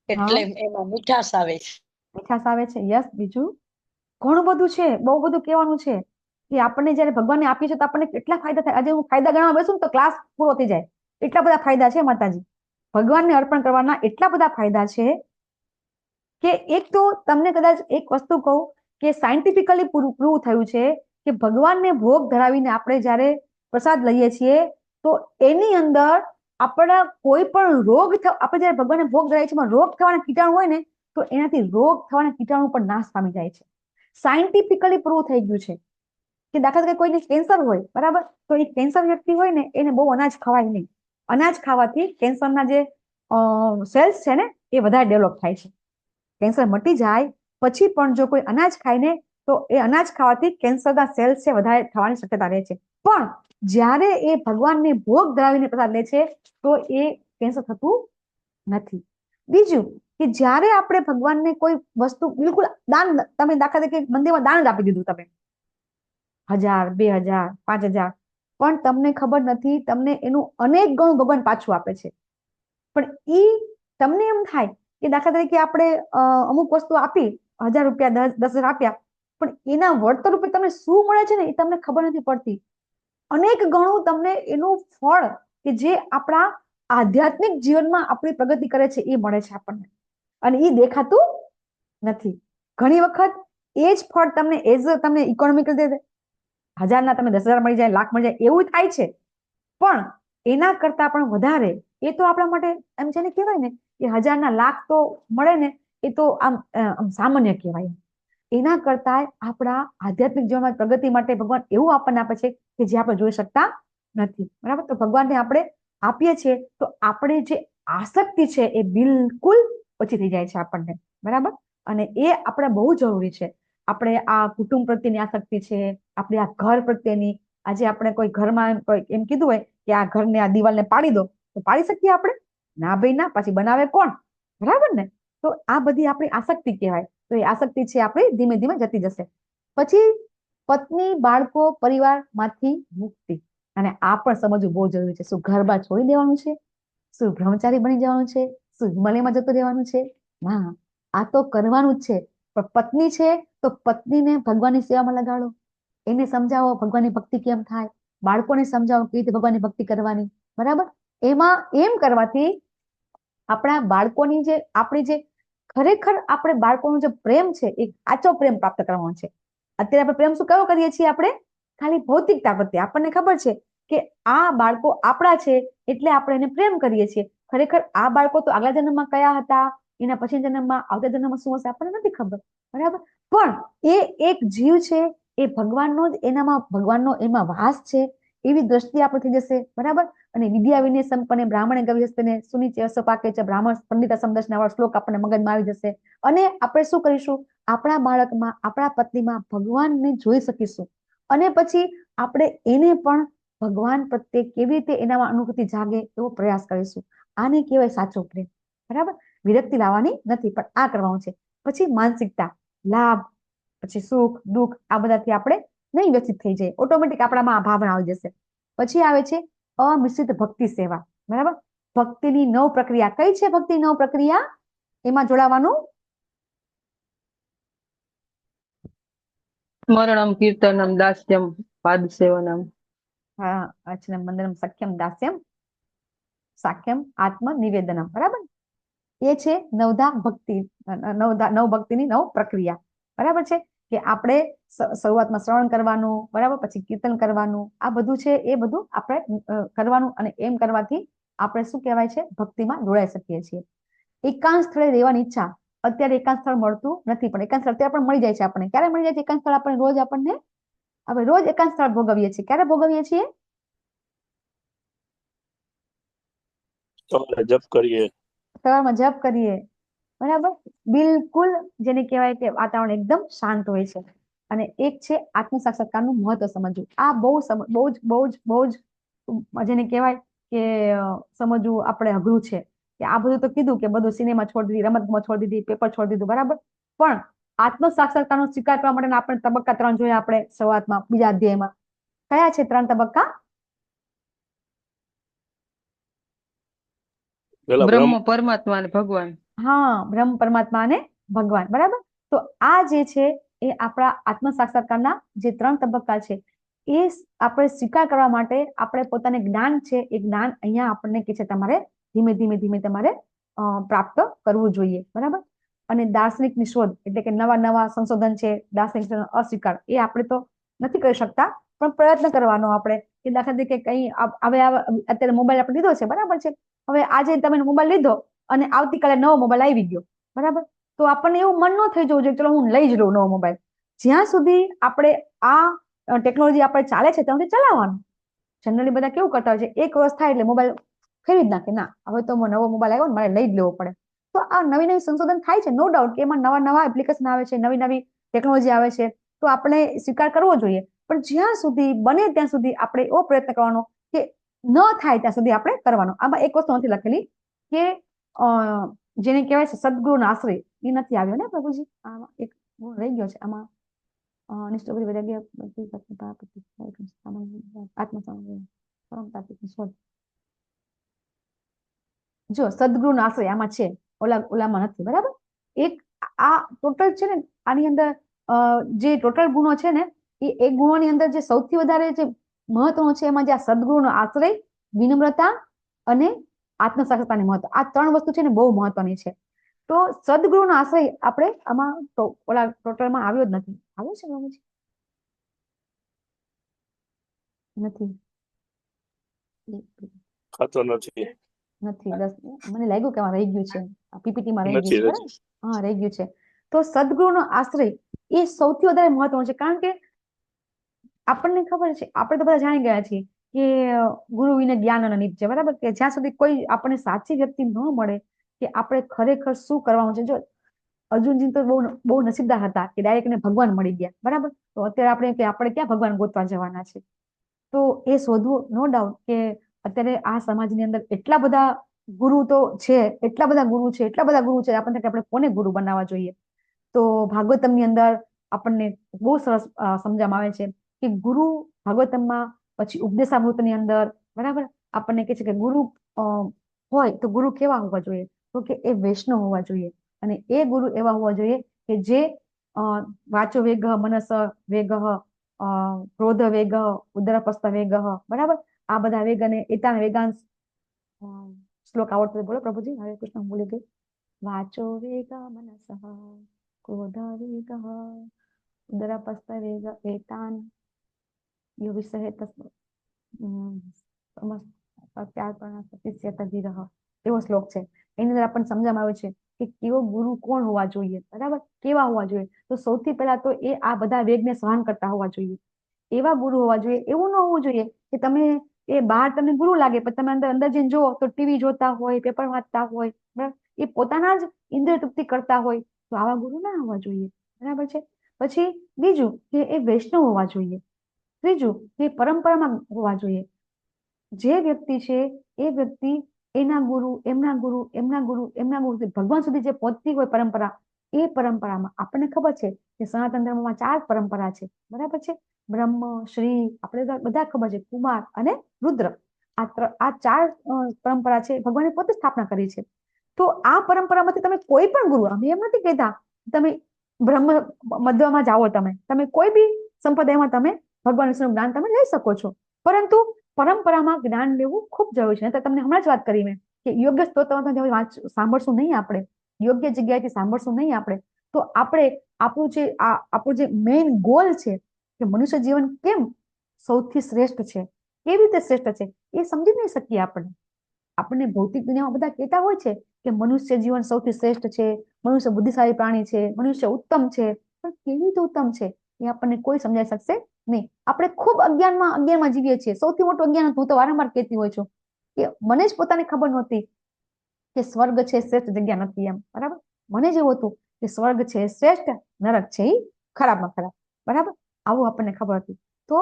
એટલે એમાં મીઠાશ આવે છે. મીઠાશ આવે છે, યસ. બીજું ઘણું બધું છે, બહુ બધું કહેવાનું છે કે આપણને જયારે ભગવાનને આપીએ છીએ તો આપણને કેટલા ફાયદા થાય. આજે હું ફાયદા ગણવા બેસું ને તો ક્લાસ પૂરો થઈ જાય, એટલા બધા ફાયદા છે માતાજી. ભગવાનને અર્પણ કરવાના એટલા બધા ફાયદા છે કે એક તો તમને કદાચ એક વસ્તુ કહું કે સાયન્ટિફિકલી પ્રૂવ થયું છે કે ભગવાનને ભોગ ધરાવીને આપણે જયારે પ્રસાદ લઈએ છીએ તો એની અંદર આપણા કોઈ પણ રોગ, આપણે જયારે ભગવાનને ભોગ ધરાવીએ છીએ રોગ થવાના કીટાણુ હોય ને, તો એનાથી રોગ થવાના કીટાણુ પણ નાશ પામી જાય છે. સાયન્ટિફિકલી પ્રૂવ થઈ ગયું છે કે દાખલા તરીકે કોઈને કેન્સર હોય, બરાબર, તો એ કેન્સર વ્યક્તિ હોય ને એને બહુ અનાજ ખવાય નહીં. અનાજ ખાવાથી કેન્સરના જે સેલ્સ છે ને એ વધારે ડેવલપ થાય છે. કેન્સર મટી જાય પછી પણ જો કોઈ અનાજ ખાય ને તો એ અનાજ ખાવાથી કેન્સરના સેલ્સ છે વધારે થવાની શક્યતા રહે છે. પણ જ્યારે એ ભગવાનને ભોગ ધરાવીને પ્રસાદ લે છે તો એ કેન્સર થતું નથી. બીજું કે જ્યારે આપણે ભગવાનને કોઈ વસ્તુ બિલકુલ દાન, તમે દાખલા તરીકે મંદિરમાં દાન જ આપી દીધું, તમે 1000, 2000, 5000, પણ તમને ખબર નથી તમને એનું અનેક ગણું ભગવાન પાછું આપે છે. પણ ઈ તમને એમ થાય કે દાખલા તરીકે આપણે અમુક વસ્તુ આપી, 1000 રૂપિયા, 10,000 આપ્યા, પણ એના વળતર રૂપે તમને શું મળે છે ને એ તમને ખબર નથી પડતી. અનેક ગણું તમને એનું ફળ કે જે આપણા આધ્યાત્મિક જીવનમાં આપણી પ્રગતિ કરે છે એ મળે છે આપણને, અને એ દેખાતું નથી. ઘણી વખત એ જ ફળ તમને તમને ઇકોનોમિકલ 1000ના તમે 10,000 મળી જાય, લાખ મળી જાય, એવું થાય છે. પણ એના કરતા પણ વધારે એ તો આપણા માટે એમ છે ને કહેવાય ને કે 1000ના લાખ તો મળે ને એ તો આમ સામાન્ય કહેવાય. એના કરતા આપણા આધ્યાત્મિક જીવનમાં પ્રગતિ માટે ભગવાન એવું આપણને આપે છે કે જે આપણે જોઈ શકતા નથી, બરાબર. તો ભગવાનને આપણે આપીએ છીએ તો આપણે જે આસક્તિ છે એ બિલકુલ ઓછી થઈ જાય છે આપણને, બરાબર. અને એ આપણે બહુ જરૂરી છે. આપણે આ કુટુંબ પ્રત્યેની આસક્તિ છે, આપણે આ ઘર પ્રત્યેની. આજે આપણે કોઈ ઘરમાં કોઈ એમ કીધું હોય કે આ ઘરને, આ દિવાલને પાડી દો, તો પાડી શકીએ આપણે? ના ભાઈ ના. પછી બનાવે કોણ? બરાબર ને. તો આ બધી આપણી આસક્તિ કહેવાય. તો એ આસક્તિ છે આપણી ધીમે ધીમે જતી જશે. પછી પત્ની, બાળકો, પરિવારમાંથી મુક્તિ. અને આ પણ સમજવું બહુ જરૂરી છે. શું ઘર બાર છોડી દેવાનું છે? શું બ્રહ્મચારી બની જવાનું છે? શું હિમાલયમાં જતું રહેવાનું છે? ના, આ તો કરવાનું જ છે. પણ પત્ની છે તો પત્નીને ભગવાનની સેવામાં લગાડો, એને સમજાવો ભગવાનની ભક્તિ કેમ થાય, બાળકોને સમજાવો કેવી રીતે ભગવાનની ભક્તિ કરવાની. બરાબર? એમાં એમ કરવાથી આપણા બાળકોની જે આપણી જે ખરેખર આપણે બાળકોનો જે પ્રેમ છે એ સાચો પ્રેમ પ્રાપ્ત કરવાનો છે. અત્યારે આપણે પ્રેમ શું કેવો કરીએ છીએ? આપણે ખાલી ભૌતિકતા પ્રત્યે આપણને ખબર છે કે આ બાળકો આપણા છે એટલે આપણે એને પ્રેમ કરીએ છીએ. ખરેખર આ બાળકો તો આગલા જન્મમાં કયા હતા, એના પછી જન્મમાં આવતા જન્મમાં શું હશે આપણને નથી ખબર. બરાબર? પણ એ એક જીવ છે, એ ભગવાનનો જ એનામાં ભગવાનનો એમાં વાસ છે એવી દ્રષ્ટિ આપણે થઈ જશે. બરાબર? અને વિદ્યા વિનય સંપન્ને બ્રાહ્મણે ગવ્યસ્તને સુનિચય સપાકે છે બ્રાહ્મણ પંડિત સમદર્શના વાળો શ્લોક આપણને મગજમાં આવી જશે. અને આપણે શું કરીશું? આપણા બાળકમાં, આપણા પત્નીમાં ભગવાનને જોઈ શકીશું. અને પછી આપણે એને પણ ભગવાન પ્રત્યે કેવી રીતે એનામાં અનુભૂતિ જાગે એવો પ્રયાસ કરીશું. આને કહેવાય સાચો પ્રેમ. બરાબર? વિરક્તિ લાવવાની નથી, પણ આ કરવાનું છે. પછી માનસિકતા, લાભ, પછી સુખ દુઃખ, આ બધાથી આપણે નહીં વ્યથિત થઈ જાય, ઓટોમેટિક આપણામાં આ ભાવના આવી જશે. પછી આવે છે અમિશ્રિત ભક્તિ સેવા. બરાબર? ભક્તિની 9 પ્રક્રિયા. કઈ છે ભક્તિ 9 પ્રક્રિયા? એમાં જોડાવાનું સ્મરણમ, કીર્તનમ, દાસ્યમ, પાદ સેવનમ. અર્ચનમ, વંદનમ, સખ્યમ, દાસ્યમ, સાખ્યમ, આત્મ નિવેદનમ. બરાબર? એ છે નવધા ભક્તિ, નવ ભક્તિની 9 પ્રક્રિયા. બરાબર છે? કે આપણે શરૂઆતમાં શ્રવણ કરવાનું, બરાબર, પછી કીર્તન કરવાનું, આ બધું છે એ બધું આપણે કરવાનું. અને એમ કરવાથી આપણે શું કહેવાય છે? ભક્તિમાં જોડાઈ શકીએ છીએ. એકાંત સ્થળે રહેવાની ઈચ્છા. અત્યારે એકાંત સ્થળ મળતું નથી, પણ એકાંત સ્થળ અત્યારે પણ મળી જાય છે આપણને. ક્યારે મળી જાય છે એકાંત સ્થળ આપણને? રોજ આપણને આપણે રોજ એકાંત સ્થળ ભોગવીએ છીએ. ક્યારે ભોગવીએ છીએ? સવારે જપ કરીએ. સવારમાં જપ કરીએ. બરાબર? બિલકુલ જેને કહેવાય કે વાતાવરણ એકદમ શાંત હોય છે. અને એક છે આત્મ સાક્ષાત્કારનું મહત્વ સમજવું. આ બહુ જ જેને કહેવાય કે સમજવું આપણે અઘરું છે. કે આ બધું તો કીધું કે બધું સિનેમા છોડી દીધી, રમતમાં છોડી દીધી, પેપર છોડી દીધું. બરાબર? પણ આત્મ સાક્ષાત્કારનો સ્વીકાર કરવા માટે આપણે તબક્કા 3 જોયા આપણે શરૂઆતમાં, બીજા અધ્યાયમાં. કયા છે 3 તબક્કા? પેલા બ્રહ્મ, પરમાત્મા અને ભગવાન. હા, બ્રહ્મ, પરમાત્મા અને ભગવાન. બરાબર? તો આ જે છે એ આપણા આત્મ સાક્ષાત્કારના જે 3 તબક્કા છે એ આપણે સ્વીકાર કરવા માટે આપણે પોતાને જ્ઞાન છે એ જ્ઞાન અહીંયા આપણને કે છે તમારે ધીમે ધીમે તમારે પ્રાપ્ત કરવું જોઈએ. બરાબર? અને દાર્શનિકની શોધ એટલે કે નવા સંશોધન છે, દાર્શનિક અસ્વીકાર, એ આપણે તો નથી કરી શકતા, પણ પ્રયત્ન કરવાનો આપણે. કે દાખલા તરીકે કઈ હવે અત્યારે મોબાઈલ આપણે લીધો છે. બરાબર છે? હવે આજે તમે મોબાઈલ લીધો અને આવતીકાલે નવો મોબાઈલ આવી ગયો. બરાબર? તો આપણને એવું મન ન થઈ જવું જોઈએ ચલો હું લઈ જ લઉં નવો મોબાઈલ. જ્યાં સુધી આપણે આ ટેકનોલોજી આપણે ચાલે છે ત્યાં સુધી ચલાવવાનું. જનરલી બધા કેવું કરતા હોય છે, એક વર્ષ થાય એટલે મોબાઈલ ખરીદ નાખે. ના, હવે તો નવો મોબાઈલ આવ્યો ને મારે લઈ જ લેવો પડે. તો આ નવી સંશોધન થાય છે, નો ડાઉટ, કે એમાં નવા એપ્લિકેશન આવે છે, નવી ટેકનોલોજી આવે છે, તો આપણે સ્વીકાર કરવો જોઈએ. પણ જ્યાં સુધી બને ત્યાં સુધી આપણે એવો પ્રયત્ન કરવાનો કે ન થાય ત્યાં સુધી આપણે કરવાનો. આમાં એક વસ્તુ નથી લખેલી કે જેને કહેવાય છે સદગુરુનો આશ્રય, એ નથી આવ્યો ને પ્રભુજી? આમાં એક ગુણ રહી ગયો છે. આમાં જો સદગુરુનો આશ્રય આમાં છે, ઓલામાં નથી. બરાબર? એક આ ટોટલ છે ને, આની અંદર જે ટોટલ ગુણો છે ને એ ગુણોની અંદર જે સૌથી વધારે જે મહત્વનો છે એમાં જે આ સદગુરુનો આશ્રય, વિનમ્રતા અને આત્મ સાક્ષાત્કારની મહત્વ, આ 3 વસ્તુ છે ને બહુ મહત્વની છે. તો સદગુરુનો આશ્રય આપણે આમાં ઓલા ટોટલમાં આવ્યો જ નથી. આવ્યો છે બાબુજી? નથી. ખાતો નથી. મને લાગ્યું કે રહી ગયું છે, પીપીટી માં રહી ગયું છે. નથી. બરાબર? હા, રહી ગયું છે. તો સદગુરુનો આશ્રય એ સૌથી વધારે મહત્વનો છે. કારણ કે આપણને ખબર છે, આપણે તો બધા જાણી ગયા છીએ કે ગુરુ વિને જ્ઞાન અનંત છે. બરાબર? કે જ્યાં સુધી કોઈ આપણને સાચી વ્યક્તિ ન મળે કે આપણે ખરેખર શું કરવાનું છે. જો અર્જુનજી તો બહુ નસીબદાર હતા કે ડાયરેક્ટ એને ભગવાન મળી ગયા. બરાબર? તો અત્યારે આપણે ક્યાં ભગવાન ગોતવા જવાના છે? તો એ શોધવું, નો ડાઉટ, કે અત્યારે આ સમાજની અંદર એટલા બધા ગુરુ તો છે, એટલા બધા ગુરુ છે, આપણને આપણે કોને ગુરુ બનાવવા જોઈએ? તો ભાગવતમની અંદર આપણને બહુ સરસ સમજવામાં આવે છે કે ગુરુ ભાગવતમમાં, પછી ઉપદેશામૃતની અંદર, બરાબર, આપણને કહે છે કે ગુરુ હોય તો ગુરુ કેવા હોવા જોઈએ? તો કે એ વૈષ્ણવ હોવા જોઈએ. અને એ ગુરુ એવા હોવા જોઈએ કે જે વાચો વેગ, મનસ વેગ, ક્રોધ વેગ, ઉદરપસ્ત વેગ, બરાબર, આ બધા વેગ અને એતાન વેગાંશ શ્લોક આવડતો બોલો પ્રભુજી. હરે કૃષ્ણ, હું બોલી ગઈ. વાચો વેગ મનસ ક્રોધ વેગ ઉદરપસ્ત વેગ એતાન યોગિસહેત એવો શ્લોક છે. એની અંદર આપણને સમજવામાં આવે છે કે કેવો ગુરુ કોણ હોવા જોઈએ, બરાબર, કેવા હોવા જોઈએ. તો સૌથી પહેલા તો એ આ બધા વેગને સહન કરતા હોવા જોઈએ, એવા ગુરુ હોવા જોઈએ. એવું ન હોવું જોઈએ કે તમે એ બહાર તમને ગુરુ લાગે પણ તમે અંદર અંદર જઈને જુઓ તો ટીવી જોતા હોય, પેપર વાંચતા હોય, બરાબર, એ પોતાના જ ઇન્દ્રિય તૃપ્તિ કરતા હોય, તો આવા ગુરુ ના હોવા જોઈએ, બરાબર છે. પછી બીજું કે એ વૈષ્ણવ હોવા જોઈએ. ત્રીજું કે પરંપરામાં હોવા જોઈએ. જે વ્યક્તિ છે એ વ્યક્તિ એના ગુરુ, એમના ગુરુ, એમના ગુરુ, એમના ગુરુ ભગવાન સુધી જે પહોંચતી હોય પરંપરા, એ પરંપરામાં આપણને ખબર છે કે સનાતન ધર્મમાં 4 પરંપરા છે, બરાબર છે. બ્રહ્મ, શ્રી, આપણે બધા ખબર છે, કુમાર અને રુદ્ર. આ 4 પરંપરા છે, ભગવાને પોતે સ્થાપના કરી છે. તો આ પરંપરામાંથી તમે કોઈ પણ ગુરુ, અમે એમ નથી કહેતા તમે બ્રહ્મ મધ્યમાં જાઓ, તમે કોઈ બી સંપ્રદાયમાં તમે ભગવાન વિષ્ણુનું જ્ઞાન તમે લઈ શકો છો. પરંતુ પરંપરામાં જ્ઞાન લેવું ખૂબ જરૂરી છે. તમને હમણાં જ વાત કરી મેં કે યોગ્ય સ્ત્રોત સાંભળશું નહીં, આપણે યોગ્ય જગ્યાએથી સાંભળશું નહીં આપણે, તો આપણે આપણું જે મેઇન ગોલ છે કે મનુષ્ય જીવન કેમ સૌથી શ્રેષ્ઠ છે, કેવી રીતે શ્રેષ્ઠ છે, એ સમજી નહીં શકીએ. આપણને ભૌતિક દુનિયામાં બધા કહેતા હોય છે કે મનુષ્ય જીવન સૌથી શ્રેષ્ઠ છે, મનુષ્ય બુદ્ધિશાળી પ્રાણી છે, મનુષ્ય ઉત્તમ છે, પણ કેવી રીતે ઉત્તમ છે એ આપણને કોઈ સમજાઈ શકશે નહીં. આપણે ખૂબ અજ્ઞાનમાં જીવીએ છીએ. સૌથી મોટું અજ્ઞાન હું તો વારંવાર કહેતી હોય છું કે મને જ પોતાને ખબર નહોતી કે સ્વર્ગ છે શ્રેષ્ઠ જગ્યા નથી એમ, બરાબર. મને જ એવું હતું કે સ્વર્ગ છે શ્રેષ્ઠ, નરક છે એ ખરાબમાં ખરાબ, બરાબર, આવું આપણને ખબર હતી. તો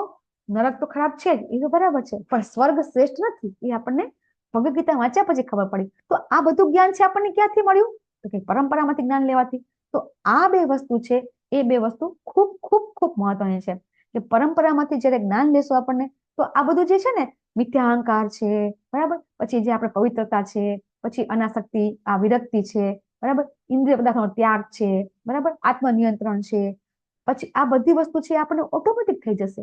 નરક તો ખરાબ છે જ, એ તો બરાબર છે, પણ સ્વર્ગ શ્રેષ્ઠ નથી એ આપણને ભગવદ ગીતા વાંચ્યા પછી ખબર પડી. તો આ બધું જ્ઞાન છે આપણને ક્યાંથી મળ્યું? તો કે પરંપરામાંથી જ્ઞાન લેવાથી. તો આ 2 વસ્તુ છે, એ 2 વસ્તુ ખૂબ ખૂબ ખૂબ મહત્વની છે કે પરંપરામાંથી જ્યારે જ્ઞાન લેશું આપણને, તો આ બધું જે છે ને, મિથ્યા અહંકાર છે, બરાબર, પછી જે આપણે પવિત્રતા છે, પછી અનાસક્તિ, આ વિરક્તિ છે, બરાબર, ઇન્દ્રિય પદાર્થનો ત્યાગ છે, બરાબર, આત્મનિયંત્રણ છે, પછી આ બધી વસ્તુ છે આપણને ઓટોમેટિક થઈ જશે.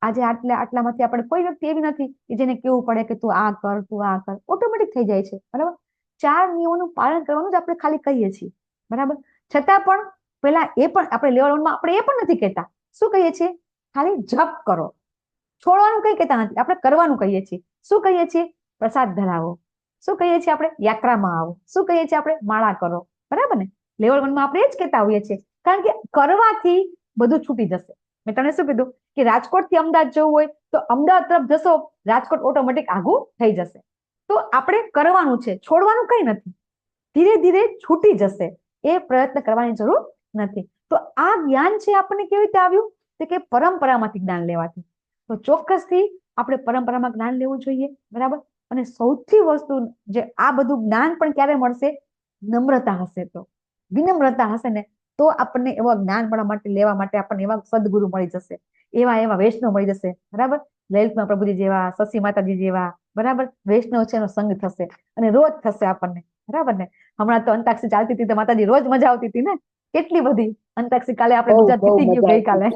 આજે આટલામાંથી આપણે કોઈ વ્યક્તિ એવી નથી કે જેને કેવું પડે કે તું આ કર, તું આ કર, ઓટોમેટિક થઈ જાય છે, બરાબર. 4 નિયમોનું પાલન કરવાનું જ આપણે ખાલી કહીએ છીએ, બરાબર. છતાં પણ પેલા એ પણ આપણે લેવલ 1માં આપણે એ પણ નથી કહેતા. શું કહીએ છીએ? ખાલી જપ કરો. છોડવાનું કઈ કહેતા નથી, આપણે કરવાનું કહીએ છીએ. શું કહીએ છીએ? પ્રસાદ ધરાવો. શું કહીએ છીએ આપણે? યાત્રામાં આવો. શું કહીએ છીએ આપણે? માળા કરો, બરાબર ને. લેવલ 1માં આપણે એ જ કહેતા હોઈએ છીએ, કારણ કે કરવાથી બધું છૂટી જશે. મેં તમને શું કીધું કે રાજકોટ થી અમદાવાદ જવું હોય તો અમદાવાદ તરફ જશો, રાજકોટ ઓટોમેટિક આગું થઈ જશે. તો આપણે કરવાનું છે, છોડવાનું કઈ નથી. ધીરે ધીરે છૂટી જશે, એ પ્રયત્ન કરવાની જરૂર નથી. તો આ જ્ઞાન છે આપણને કેવી રીતે આવ્યું? તો કે પરંપરામાંથી જ્ઞાન લેવાથી. તો ચોક્કસથી આપણે પરંપરામાં જ્ઞાન લેવું જોઈએ, બરાબર. અને સૌથી વસ્તુ જે આ બધું જ્ઞાન પણ ક્યારે મળશે? નમ્રતા હશે તો, વિનમ્રતા હશે ને તો આપણને એવા જ્ઞાન લેવા માટે આપણને એવા સદગુરુ મળી જશે, એવા વૈષ્ણવ મળી જશે, બરાબર. લલિતમાં પ્રભુજી જેવા, શશી માતાજી જેવા, બરાબર, વૈષ્ણવ છે એનો સંગ થશે અને રોજ થશે આપણને, બરાબર ને. હમણાં તો અંતાક્ષરી ચાલતી હતી તો માતાજી રોજ મજા આવતી હતી ને, કેટલી બધી અંતાક્ષરી. કાલે આપણે ગુજરાત જીતી ગયું ગઈકાલે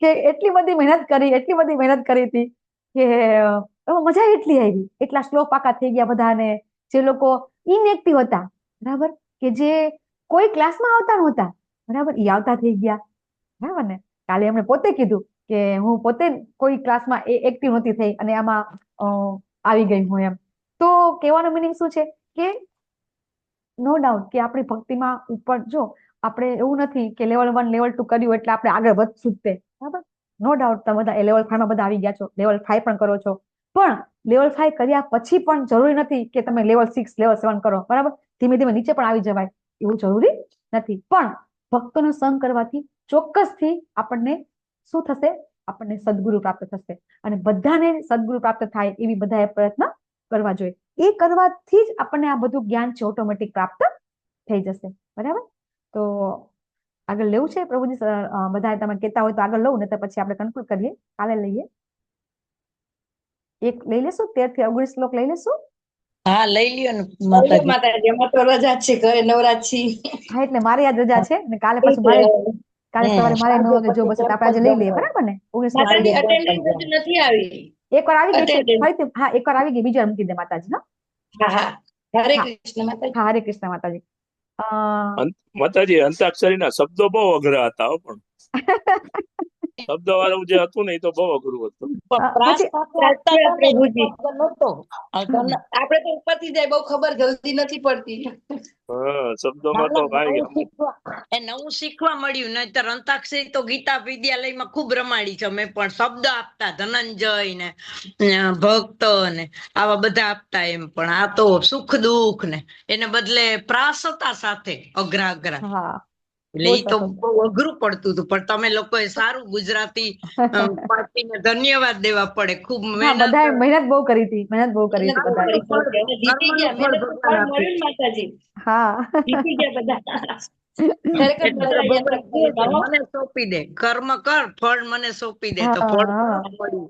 કે એટલી બધી મહેનત કરી હતી કે મજા એટલી આવી, એટલા શ્લોક પાકા થઈ ગયા બધાને. જે લોકો ઇનએક્ટિવ હતા, બરાબર, કે જે કોઈ ક્લાસમાં આવતા નહોતા, બરાબર, એ આવતા થઈ ગયા, બરાબર ને. કાલે એમણે પોતે કીધું કે હું પોતે કોઈ ક્લાસમાં એક્ટિવ નહોતી થઈ અને આમાં આવી ગઈ હું એમ. તો કહેવાનો મિનિંગ શું છે કે નો ડાઉટ કે આપણી ભક્તિમાં ઉપર, જો આપણે એવું નથી કે લેવલ 1 લેવલ 2 કર્યું એટલે આપણે આગળ વધશું જ તે, બરાબર. નો ડાઉટ તમે બધા લેવલ 5 માં બધા આવી ગયા છો, લેવલ 5 પણ કરો છો, પણ લેવલ 5 કર્યા પછી પણ જરૂરી નથી કે તમે લેવલ 6 લેવલ 7 કરો, બરાબર. ધીમે ધીમે નીચે પણ આવી જવાય, એવું જરૂરી નથી. પણ ભક્તોનો સંગ કરવાથી ચોક્કસથી આપણને શું થશે? આપણને સદગુરુ પ્રાપ્ત થશે. અને બધાને સદગુરુ પ્રાપ્ત થાય એવી બધાએ પ્રયત્ન કરવા જોઈએ. એ કરવાથી જ આપણને આ બધું જ્ઞાન છે ઓટોમેટિક પ્રાપ્ત થઈ જશે, બરાબર. તો આગળ લેવું છે પ્રભુજી? બધા તમે કહેતા હોય તો આગળ લઉં, ને તો પછી આપણે કન્ક્લુડ કરીએ. કાલે લઈએ, એક લઈ લેશું, 13 થી 19 શ્લોક લઈ લેશું. હા લઈ લ્યો ને લઈ લો માતાજી. માતાજી, અમારે તો રજા જ છે, ઘરે નવરા જ છીએ. હા એટલે મારે યાદ રજા છે ને કાલે પાછું એટલે, મારે કાલે હમ સવારે મારે 9 આવજો વાગે જોબ પછી હશે તો આપણે આજે લઈ લઈએ, બરાબર ને? 19 નો માતાજી આવજો અટેન્ડન્સ હજુ નથી આવી. એકવાર આવી ગઈ છે અટેન્ડન્સ, ફરીથી, હા એકવાર આવી ગઈ, બીજી વાર મૂકી દે માતાજી. હા હા, હરે હા કૃષ્ણ માતાજી. હા, હરે કૃષ્ણ માતાજી. માતાજી અંતાક્ષરીના શબ્દો બહુ અઘરા હતા હો, પણ શબ્દ વાળું જે હતું ને એ તો બહુ અઘરું હતું. પણ પ્રાસ પછી સાથે આપતા સાચી હતા વાત ને એ પ્રભુજી, શબ્દ નહોતો. આપણે તો ઉપરથી જાય, બહુ ખબર જલ્દી નથી પડતી. હા, ના શબ્દોમાં તો ના, કાંઈ નવું શીખવા મળ્યું. નહીંતર અંતાક્ષરી તો ગીતા વિદ્યાલયમાં ખૂબ રમાડી છે. અમે પણ શબ્દ આપતા, ધનંજય ને ભક્ત ને આવા બધા આપતા એમ. પણ આ તો સુખ દુઃખ ને એને બદલે પ્રાસ હતા સાથે, અઘરા અઘરા. હા એટલે બહુ ઈ તો સરસ બહુ અઘરું પડતું હતું. પણ તમે લોકોએ સારું ગુજરાતી હતું. પાર્ટીને ધન્યવાદ દેવા પડે. ખૂબ હા મહેનત. બધાએ મહેનત બહુ કરી હતી, મહેનત બહુ કરી મહેનત હતી બહુ બધાએ. કરી છે, અને જીતી કર્મનું ગયા, ફળ મહેનત નું ભગવાન ફળ આપે. મળ્યું ને માતાજી, હા જીતી ગયા બધા. ખરેખર એટલે મજા તો આવી ભગવાન કહે છે, અંતાક્ષરીમાં, હો. મને સોંપી દે, કર્મ કર, ફળ મને સોંપી દે. તો હા ફળ હા તરત મળ્યું.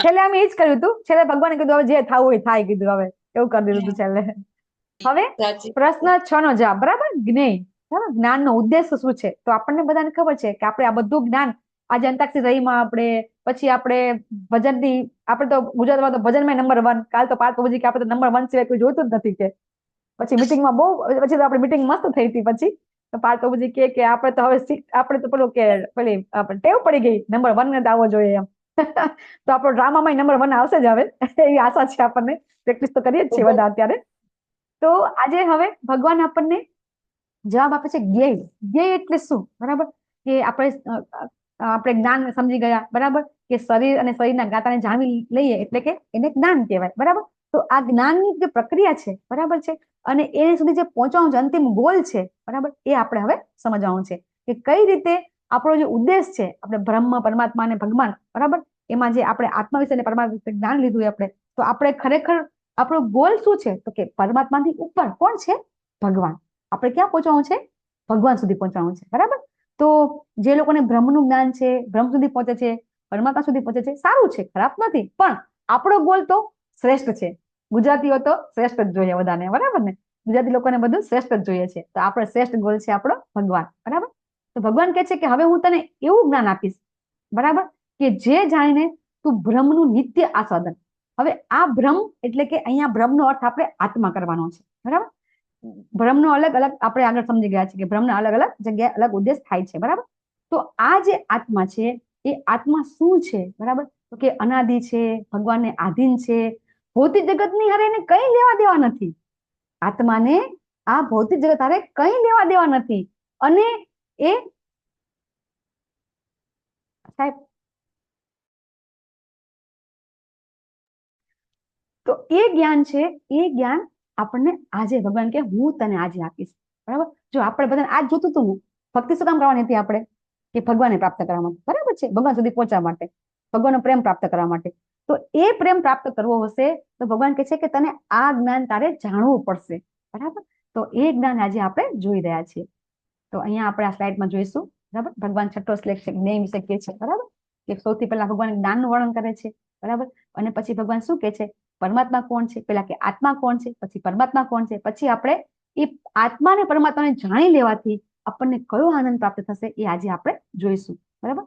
છેલ્લે અમે એ જ કર્યું હતું. છેલ્લે ભગવાને કીધું હવે જે થવું હોય થાય, કીધું હવે એવું કરી દીધું હતું છેલ્લે. હવે સાચી પ્રશ્ન 6 નો જવાબ, બરાબર? જ્ઞેય, બરાબર? જ્ઞાનનો ઉદ્દેશ શું છે? તો આપણને બધાને ખબર છે કે આપણે આ બધું જ્ઞાન આજે અંતાક્ષરી રહીમાં આપણે, પછી આપણે ભજનની, આપણે તો ગુજરાતમાં તો ભજનમાં નંબર 1, કાલ તો પાર્થ પ્રભુજી કે આપણે તો નંબર 1 સિવાય કોઈ જોતું જ નથી કે. પછી મીટિંગમાં બહુ, પછી તો આપણી મીટિંગ મસ્ત થઈ હતી. પછી તો પાર્થ પ્રભુજી કે આપણે તો હવે આપણે તો પેલું કે પેલી આપણે ટેવ પડી ગઈ, નંબર 1 ને જ આવવો જોઈએ એમ. તો આપણો ડ્રામામાં નંબર 1 આવશે જ હવે, એવી આશા છે આપણને. પ્રેક્ટિસ તો કરીએ જ છીએ બધા અત્યારે. તો આજે હવે ભગવાન આપણને જવાબ આપે છે જ્ઞેય. જ્ઞેય એટલે શું? બરાબર? કે આપણે જ્ઞાન સમજી ગયા, બરાબર? કે શરીર અને શરીરના ગાતાને જાણવી લઈએ એટલે કે એને જ્ઞાન કહેવાય, બરાબર? તો આ જ્ઞાનની જે પ્રક્રિયા છે, બરાબર છે, અને એ સુધી જે પહોંચવાનું છે, અંતિમ ગોલ છે, બરાબર, એ આપણે હવે સમજવાનું છે કે કઈ રીતે આપણો જે ઉદ્દેશ છે, આપણે બ્રહ્મ, પરમાત્મા અને ભગવાન, બરાબર, એમાં જે આપણે આત્મા વિશે અને પરમાત્મા વિશે જ્ઞાન લીધું આપણે, તો આપણે ખરેખર આપણો ગોલ શું છે? તો કે પરમાત્માથી ઉપર કોણ છે? ભગવાન. આપણે ક્યાં પહોંચવાનું છે? ભગવાન સુધી પહોંચવાનું છે, બરાબર? તો જે લોકોને બ્રહ્મનું જ્ઞાન છે, બ્રહ્મ સુધી પહોંચે છે, પરમાત્મા સુધી પહોંચે છે, સારું છે, ખરાબ નથી. પણ આપણો ગોલ તો શ્રેષ્ઠ છે. ગુજરાતીઓ તો શ્રેષ્ઠ જ જોઈએ બધાને, બરાબર ને? ગુજરાતી લોકોને બધું શ્રેષ્ઠ જ જોઈએ છે. તો આપણો શ્રેષ્ઠ ગોલ છે આપણો ભગવાન, બરાબર? તો ભગવાન કહે છે કે હવે હું તને એવું જ્ઞાન આપીશ, બરાબર, કે જે જાણીને તું બ્રહ્મનું નિત્ય આસ્વાદન. હવે આ બ્રહ્મ એટલે કે અહીંયા બ્રહ્મનો અર્થ આપણે આત્મા કરવાનો છે, બરાબર? બ્રહ્મનો અલગ અલગ આપણે આગળ સમજી ગયા છે કે બ્રહ્મના અલગ અલગ જગ્યાએ અલગ ઉદ્દેશ થાય છે, બરાબર? તો આ જે આત્મા છે એ આત્મા શું છે? બરાબર? તો કે અનાદિ છે, ભગવાનને આધીન છે, ભૌતિક જગતની હારે એને કઈ લેવા દેવા નથી. આત્માને આ ભૌતિક જગત હારે કઈ લેવા દેવા નથી. અને એ સાહેબ, તો એ જ્ઞાન છે, એ જ્ઞાન આપણને આજે ભગવાન કે હું તને આજે આપીશ, બરાબર? જો આપણે બધાને આજ જોતું હતું ને, ભક્તિ શું કામ કરવાની હતી આપણે? કે ભગવાનને પ્રાપ્ત કરવા માટે, બરાબર છે, ભગવાન સુધી પહોંચવા માટે, ભગવાનનો પ્રેમ પ્રાપ્ત કરવા માટે. તો એ પ્રેમ પ્રાપ્ત કરવો હશે તો ભગવાન કહે છે કે તને આ જ્ઞાન તારે જાણવું પડશે, બરાબર? તો એ જ્ઞાન આજે આપણે જોઈ રહ્યા છીએ. તો અહીંયા આપણે આ સ્લાઇડમાં જોઈશું, બરાબર? ભગવાન છઠ્ઠો શ્લોક છે, જ્ઞેય વિશે કહે છે, બરાબર? કે સૌથી પહેલા ભગવાન જ્ઞાનનું વર્ણન કરે છે, બરાબર? અને પછી ભગવાન શું કહે છે? પરમાત્મા કોણ છે? પેલા કે આત્મા કોણ છે, પછી પરમાત્મા કોણ છે, પછી આપણે એ આત્મા અને પરમાત્માને જાણી લેવાથી આપણને કયો આનંદ પ્રાપ્ત થશે એ આજે આપણે જોઈશું, બરાબર?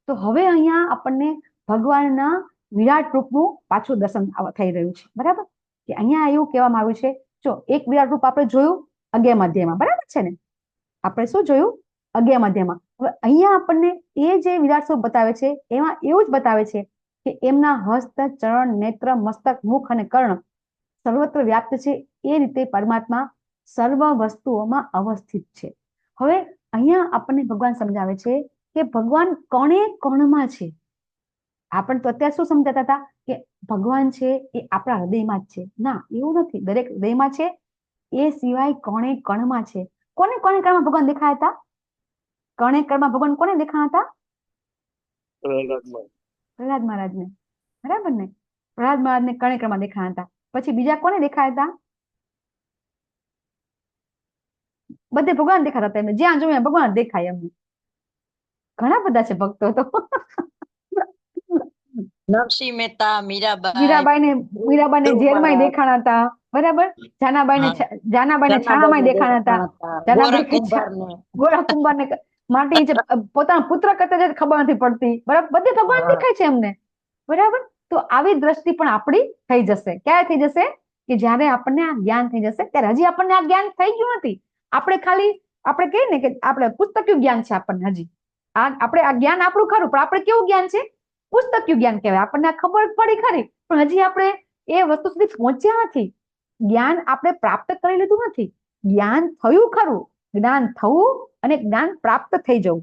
તો હવે અહીંયા આપણને ભગવાનના વિરાટ રૂપનું પાછું દર્શન થઈ રહ્યું છે, બરાબર? કે અહીંયા એવું કહેવામાં આવ્યું છે, જો એક વિરાટ રૂપ આપણે જોયું અગિયારમા અધ્યાયમાં, બરાબર છે ને? આપણે શું જોયું? અગિયારમા અધ્યાયમાં. હવે અહીંયા આપણને એ જે વિરાટ સ્વરૂપ બતાવે છે એમાં એવું જ બતાવે છે કે એમના હસ્ત, ચરણ, નેત્ર, મસ્તક, મુખ અને કર્ણ સર્વત્ર વ્યાપ્ત છે. એ રીતે પરમાત્મા સર્વ વસ્તુઓમાં અવસ્થિત છે. હવે અહીંયા આપણને ભગવાન સમજાવે છે કે ભગવાન કણે કણમાં છે. આપણે તો અત્યારે શું સમજાતા હતા કે ભગવાન છે એ આપણા હૃદયમાં જ છે. ના, એવું નથી. દરેક હૃદયમાં છે, એ સિવાય કણે કણમાં છે. કોને કણે કણમાં ભગવાન દેખાયા હતા? કણે કણમાં ભગવાન કોને દેખાયા હતા? પ્રહલાદ મહારાજને, બરાબર ને? પ્રહલાદ મહારાજને કણે કણમાં દેખાયા હતા. પછી બીજા કોને દેખાયા હતા? બધે ભગવાન દેખાતા હતા. એમને જ્યાં જોયું ભગવાન દેખાય. એમને ઘણા બધા છે ભક્તો તો નરસિંહ મહેતા, મીરાબાઈને જેલમાં દેખાણા હતા, બરાબર. જાનાબાઈને હા, જાનાબાઈને છાણામાં દેખાણા હતા. ગોરા જાનાબાઈ કુંભાર ને ગોરા કુંભારને માટે જે પોતાના પુત્ર કરતા જે ખબર નથી પડતી, બરાબર. બધે ભગવાન દેખાય છે એમને, બરાબર. તો આવી દ્રષ્ટિ પણ આપણી થઈ જશે. ક્યારે થઈ જશે? કે જ્યારે આપણને આ જ્ઞાન થઈ જશે. ત્યારે હજી આપણને આ જ્ઞાન થઈ ગયું નથી. આપણે ખાલી આપણે કહીએ ને કે આપણે પુસ્તકીય જ્ઞાન છે આપણને. હજી આપણે આ જ્ઞાન આપણું ખરું, પણ આપણે કેવું જ્ઞાન છે? પુસ્તકીય જ્ઞાન કહેવાય. આપણને આ ખબર પડી ખરી, પણ હજી આપણે એ વસ્તુ સુધી પહોંચ્યા નથી. જ્ઞાન આપણે પ્રાપ્ત કરી લીધું નથી. જ્ઞાન થયું ખરું, જ્ઞાન થવું અને જ્ઞાન પ્રાપ્ત થઈ જવું.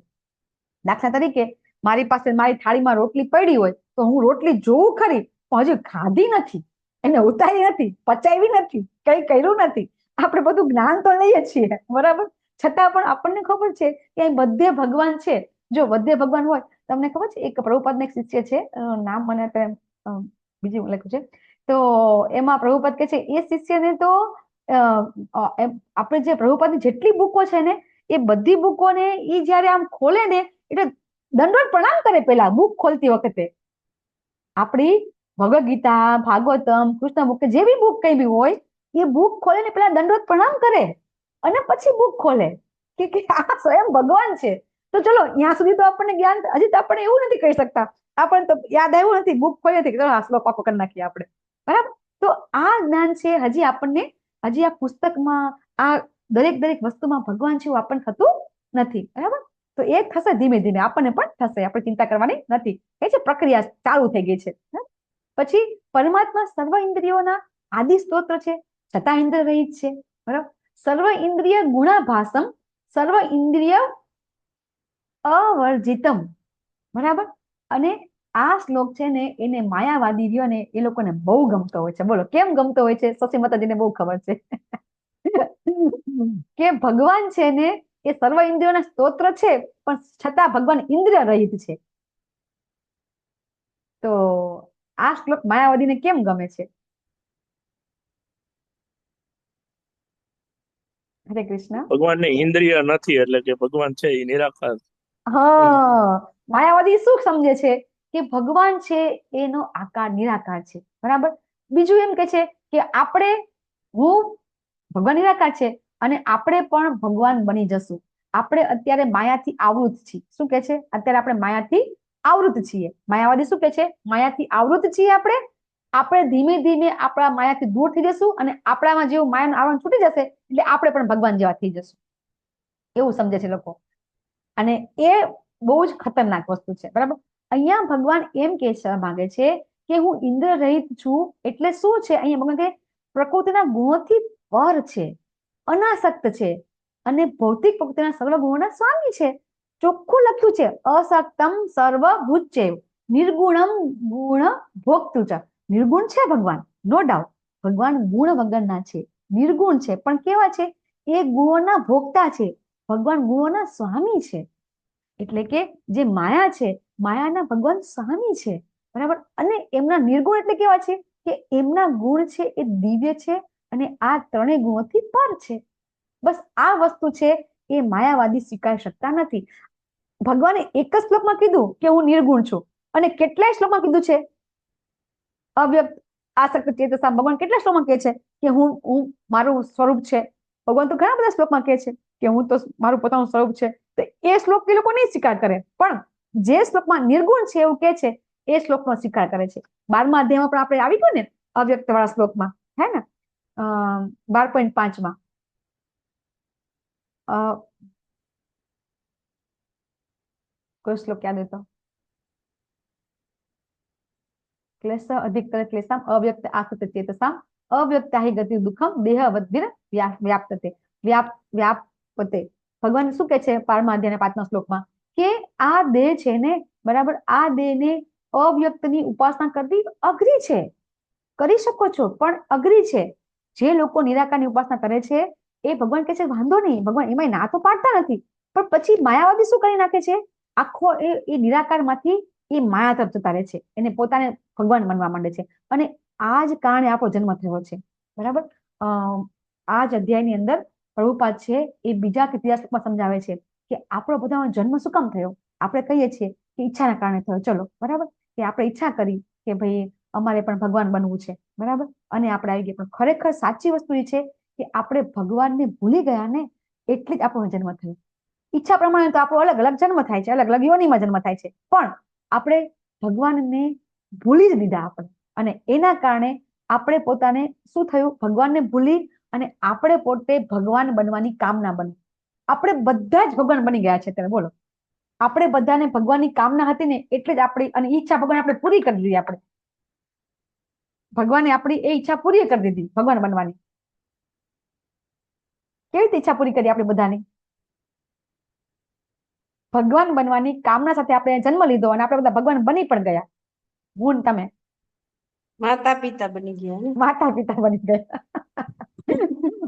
દાખલા તરીકે મારી પાસે મારી થાળીમાં રોટલી પડી હોય તો હું રોટલી જોઉં ખરી, પણ હજી ખાધી નથી, એને ઉતારી નથી, પચાવી નથી, કઈ કર્યું નથી. આપણે બધું જ્ઞાન તો લઈએ છીએ, બરાબર. છતાં પણ આપણને ખબર છે કે અહીં બધે ભગવાન છે. જો બધે ભગવાન હોય, તમને ખબર છે એક પ્રભુપાદના એક શિષ્ય છે, નામ મને બીજું લખ્યું છે, તો એમાં પ્રભુપાદ કે છે એ શિષ્યને તો આપણે જે પ્રભુપાદની જેટલી બુકો છે ને, એ બધી બુકોને એ જયારે આમ ખોલે ને એટલે દંડવત પ્રણામ કરે. પેલા બુક ખોલતી વખતે આપણી ભગવદ ગીતા, ભાગવતમ, કૃષ્ણ બુક જેવી બુક કઈ બી હોય, એ બુક ખોલે ને પેલા દંડવત પ્રણામ કરે અને પછી બુક ખોલે કે આ સ્વયં ભગવાન છે. તો ચલો ત્યાં સુધી તો આપણને જ્ઞાન, હજી તો આપણે એવું નથી કહી શકતા, આપણને તો યાદ આવ્યું નથી, બુક ખોલી નથી, ચલો આ શ્લોક પાકો કરી નાખીએ આપણે, બરાબર. તો આ જ્ઞાન છે હજી આપણને, હજી આ પુસ્તકમાં આ દરેક વસ્તુમાં ભગવાન છે એવું આપણને થતું નથી, બરાબર. તો એ થશે ધીમે ધીમે, આપણને પણ થશે, આપણે ચિંતા કરવાની નથી. એ છે પ્રક્રિયા ચાલુ થઈ ગઈ છે. પછી પરમાત્મા સર્વ ઇન્દ્રિયોના આદિ સ્તોત્ર છે, છતાં ઇન્દ્ર રહિત છે, બરાબર. સર્વ ઇન્દ્રિય ગુણાભાસમ, સર્વ ઇન્દ્રિય અવર્જિતમ, બરાબર. અને આ શ્લોક છે ને એને માયાવાદી રહ્યો ને એ લોકોને બહુ ગમતો હોય છે. બોલો કેમ ગમતો હોય છે? શશી માતાજીને બહુ ખબર છે કે ભગવાન છે ને એ સર્વ ઇન્દ્રિયોના સ્તોત્ર છે, પણ છતાં ભગવાન ઇન્દ્રિય રહિત છે. તો આ શ્લોક માયાવાદીને કેમ ગમે છે? હરે કૃષ્ણ. ભગવાનને ઇન્દ્રિય નથી એટલે કે ભગવાન છે એ નિરાકાર. હા, માયાવાદી શું સમજે છે કે ભગવાન છે એનો આકાર નિરાકાર છે, બરાબર. બીજું એમ કે છે કે આપણે, હું ભગવાન નિરાકાર છે અને આપણે પણ ભગવાન બની જશું. આપણે અત્યારે માયાથી આવૃત છીએ. શું કે છે? અત્યારે આપણે માયાથી આવૃત છીએ. માયાવાદી શું કે છે? માયાથી આવૃત છીએ આપણે ધીમે ધીમે આપણા માયાથી દૂર થઈ જશું અને આપણામાં જેવું માયાનું આવરણ છૂટી જશે એટલે આપણે પણ ભગવાન જેવા થઈ જશું, એવું સમજે છે લોકો. અને એ બહુ જ ખતરનાક વસ્તુ છે, બરાબર. અહીંયા ભગવાન એમ કહેવા માંગે છે કે હું ઇન્દ્ર રહિત છું. એટલે શું છે? અહીંયા ભગવાન કે પ્રકૃતિના ગુણોથી પર છે, અનાસક્ત છે અને ભૌતિક પ્રકૃતિના સર્વ ગુણોના સ્વામી છે. ચોખ્ખું લખ્યું છે, અસક્તમ સર્વભૂતચૈવ નિર્ગુણમ ગુણ ભોક્તૃ ચ. નિર્ગુણ છે ભગવાન, નો ડાઉટ. ભગવાન ગુણ વગરના છે, નિર્ગુણ છે, પણ કેવા છે? એ ગુણોના ભોગતા છે. ભગવાન ગુણોના સ્વામી છે. એટલે કે જે માયા છે, માયાના ભગવાન સ્વામી છે, બરાબર. અને એમના નિર્ગુણ એટલે કેવા છે? કે એમના ગુણ છે એ દિવ્ય છે અને આ ત્રણેય ગુણોથી પર છે. બસ આ વસ્તુ છે એ માયાવાદી સ્વીકારી શકતા નથી. ભગવાને એક જ શ્લોકમાં કીધું કે હું નિર્ગુણ છું, અને કેટલાય શ્લોકમાં કીધું છે અવ્યક્ત આસક્ત ચેતસા. ભગવાન કેટલા શ્લોકમાં કહે છે કે હું મારું સ્વરૂપ છે. ભગવાન તો ઘણા બધા શ્લોકમાં કહે છે કે હું તો મારું પોતાનું સ્વરૂપ છે. તો એ શ્લોક એ લોકો નહીં સ્વીકાર કરે, પણ જે શ્લોકમાં નિર્ગુણ છે એવું કે છે એ શ્લોકનો સ્વીકાર કરે છે. 12મા અધ્યાયમાં પણ આપણે આવી ગયું ને અવ્યક્ત વાળા શ્લોકમાં, હે ને 12.5માં કોઈ શ્લોક યાદ હોય તો? ક્લેશ અધિકતર ક્લેશામ અવ્યક્ત આસક્ત ચેતસામ અવ્યક્તા હિ ગતિ દુઃખમ દેહવદ્ભિર વ્યાપ્તતે વ્યાપતે. ભગવાન શું કે છે 12મા અધ્યાયના 5મા શ્લોકમાં કે આ દેહ છે ને, બરાબર, આ દેહને અવ્યક્તની ઉપાસના કરવી અઘરી છે. કરી શકો છો પણ અઘરી છે. જે લોકો નિરાકારની ઉપાસના કરે છે એ ભગવાન કે છે વાંધો નહીં, ભગવાન એમાં ના તો પાડતા નથી, પણ પછી માયાવાદી શું કરી નાખે છે? આખો એ નિરાકારમાંથી એ માયા તરફ જતા રહે છે, એને પોતાને ભગવાન માનવા માંડે છે. અને આ જ કારણે આપણો જન્મ થયો છે, બરાબર. આ જ અધ્યાયની અંદર પ્રભુપાદ છે એ બીજા કે ત્રીજા શ્લોકમાં સમજાવે છે કે આપણો બધાનો જન્મ શું કામ થયો? આપણે કહીએ છીએ કે ઈચ્છાના કારણે થયો, ચલો બરાબર, કે આપણે ઈચ્છા કરી કે ભાઈ અમારે પણ ભગવાન બનવું છે, બરાબર, અને આપણે આવી ગયા. પણ ખરેખર સાચી વસ્તુ એ છે કે આપણે ભગવાનને ભૂલી ગયા ને એટલે જ આપણો જન્મ થયો. ઈચ્છા પ્રમાણે તો આપણો અલગ અલગ જન્મ થાય છે, અલગ અલગ યોનિમાં જન્મ થાય છે, પણ આપણે ભગવાનને ભૂલી જ દીધા આપણે, અને એના કારણે આપણે પોતાને શું થયું, ભગવાનને ભૂલી અને આપણે પોતે ભગવાન બનવાની કામના બની. આપણે બધા જ ભગવાન બની ગયા છે અત્યારે, બોલો. આપણે બધાને ભગવાનની કામના હતી ને એટલે જ આપણી અને ઈચ્છા ભગવાન આપણે પૂરી કરી દીધી. આપણે ભગવાને આપણી એ ઈચ્છા પૂરી કરી દીધી ભગવાન બનવાની. કેવી રીતે ઈચ્છા પૂરી કરી આપણે બધાની? ભગવાન બનવાની કામના સાથે આપણે જન્મ લીધો અને આપણે બધા ભગવાન બની પણ ગયા. હું તમે માતા પિતા બની ગયા ને. માતા પિતા બની ગયા.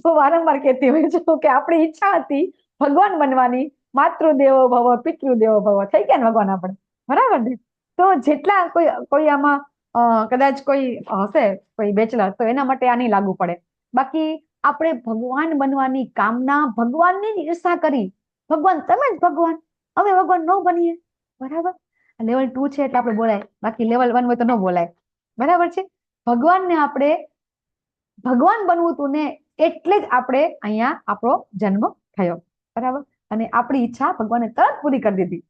હું વારંવાર કહેતી હોઉં છું કે આપણી ઈચ્છા હતી ભગવાન બનવાની, માતૃદેવો ભવ પિતૃદેવો ભવ, થઈ ગયા ને ભગવાન આપણે, બરાબર ને? તો જેટલા કોઈ આમાં કદાચ કોઈ હશે કોઈ બેચલર, તો એના માટે આ નહીં લાગુ પડે. બાકી આપણે ભગવાન બનવાની કામના, ભગવાનની જ ઈર્ષા કરી, ભગવાન તમે જ ભગવાન, અમે ભગવાન ન બનીએ, બરાબર? લેવલ 2 છે એટલે આપણે બોલાય, બાકી લેવલ 1 હોય તો ન બોલાય, બરાબર છે? ભગવાનને આપણે ભગવાન બનવું હતું ને એટલે જ આપણે અહીંયા આપણો જન્મ થયો, બરાબર? અને આપણી ઈચ્છા ભગવાને તરત પૂરી કરી દીધી.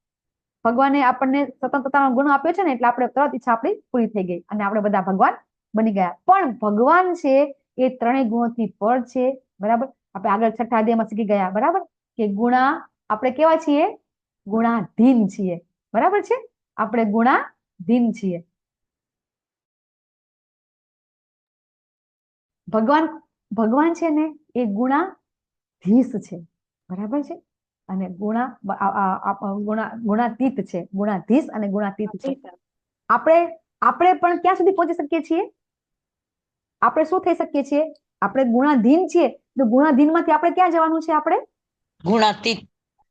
ભગવાને આપણને સ્વતંત્રતાનો ગુણ આપ્યો છે ને એટલે આપણે તરત ઈચ્છા આપણી પૂરી થઈ ગઈ અને આપણે બધા ભગવાન બની ગયા. પણ ભગવાન છે એ ત્રણેય ગુણોથી પર છે, બરાબર? આપણે આગળ 6ઠા અધ્યાયમાં શીખી ગયા, બરાબર, કે ગુણા આપણે કેવા છીએ? ગુણાધીન છીએ, બરાબર છે? આપણે ગુણાધીન છીએ. ભગવાન છે ને એ ગુણાધીશ છે, બરાબર છે? અને ગુણાતીત છે. ગુણાધીશ અને ગુણાતીત છે. આપણે પણ ક્યાં સુધી પહોંચી શકીએ છીએ? આપણે શું થઈ શકીએ છીએ? આપણે ગુણાધીન છીએ, તો ગુણાધીનમાંથી આપણે ક્યાં જવાનું છે? આપણે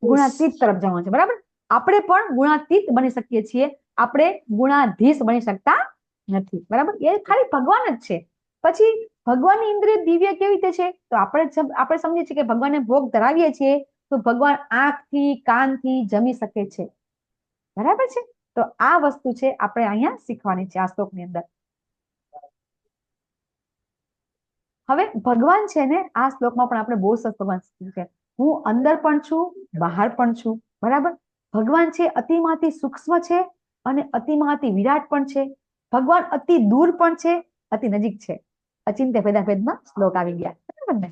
ગુણાતીત તરફ જવાનું છે, બરાબર? આપણે પણ ગુણાતીત બની શકીએ છીએ, આપણે ગુણાધીશ બની શકતા નથી, બરાબર? એ ખાલી ભગવાન જ છે. પછી ભગવાનની ઇન્દ્રિય દિવ્ય કેવી રીતે છે? તો આપણે સમજીએ છીએ કે ભગવાનને ભોગ ધરાવીએ છીએ તો ભગવાન આંખથી કાનથી જમી શકે છે, બરાબર છે? તો આ વસ્તુ છે આપણે અહીંયા શીખવાની છે આ શ્લોકની અંદર. હવે ભગવાન છે ને આ શ્લોકમાં પણ આપણે બહુ સરસ ભગવાન છે, હું અંદર પણ છું, બહાર પણ છું, બરાબર? ભગવાન છે અતિમાંથી સૂક્ષ્મ છે અને અતિમાંથી વિરાટ પણ છે. ભગવાન અતિ દૂર પણ છે, અતિ નજીક છે. અચિંત્ય ભેદાભેદમાં શ્લોક આવી ગયા, બરાબર ને?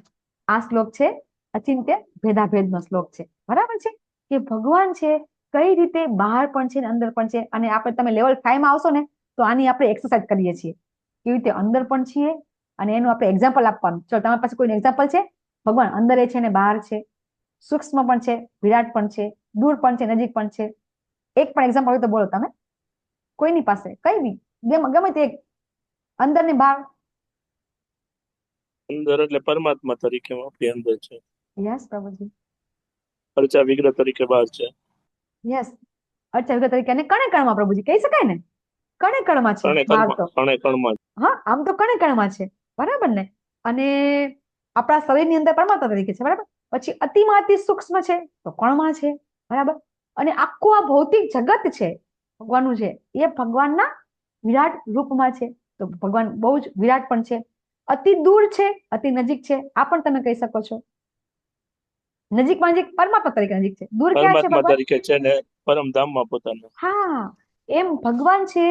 આ શ્લોક છે અચિંત્ય ભેદાભેદનો શ્લોક છે, બરાબર છે? કે ભગવાન છે કઈ રીતે બહાર પણ છે ને અંદર પણ છે. અને આપણે તમે લેવલ 5 માં આવશો ને તો આની આપણે એક્સરસાઇઝ કરીએ છીએ, કેવી રીતે અંદર પણ છીએ અને એનું આપણે એક્ઝામ્પલ આપવાનું. ચલો તમારી પાસે કોઈ એક્ઝામ્પલ છે? ભગવાન અંદર છે ને બહાર છે, સૂક્ષ્મ પણ છે, વિરાટ પણ છે, દૂર પણ છે, નજીક પણ છે. એક પણ એક્ઝામ્પલ હોય તો બોલો તમે, કોઈની પાસે કઈ બી ગમે તે એક, અંદર ને બહાર. અંદર એટલે પરમાત્મા તરીકે આપણી અંદર છે, યસ પ્રભુજી. અર્ચા વિગ્રહ તરીકે બહાર છે. યસ, અર્ચા વિગ્રહ તરીકે. અને કણે કણમાં પ્રભુજી કહી શકાય ને, કણે કણમાં છે બહાર તો. કણે કણમાં. હા, આમ તો કણે કણમાં છે, બરાબર ને? અને આપણા શરીરની અંદર પરમાત્મા તરીકે છે, બરાબર? પછી અતિમાં અતિ સૂક્ષ્મ છે તો કણમાં છે, બરાબર? અને આખું આ ભૌતિક જગત છે ભગવાનનું છે એ ભગવાનના વિરાટ રૂપમાં છે, તો ભગવાન બહુ જ વિરાટ પણ છે. અતિ દૂર છે, અતિ નજીક છે, આ પણ તમે કહી શકો છો. નજીકમાં નજીક પરમાત્મા તરીકે નજીક છે, દૂર ક્યાં છે? પરમાત્મા તરીકે છે ને પરમધામમાં પોતાનું. હા, એમ ભગવાન છે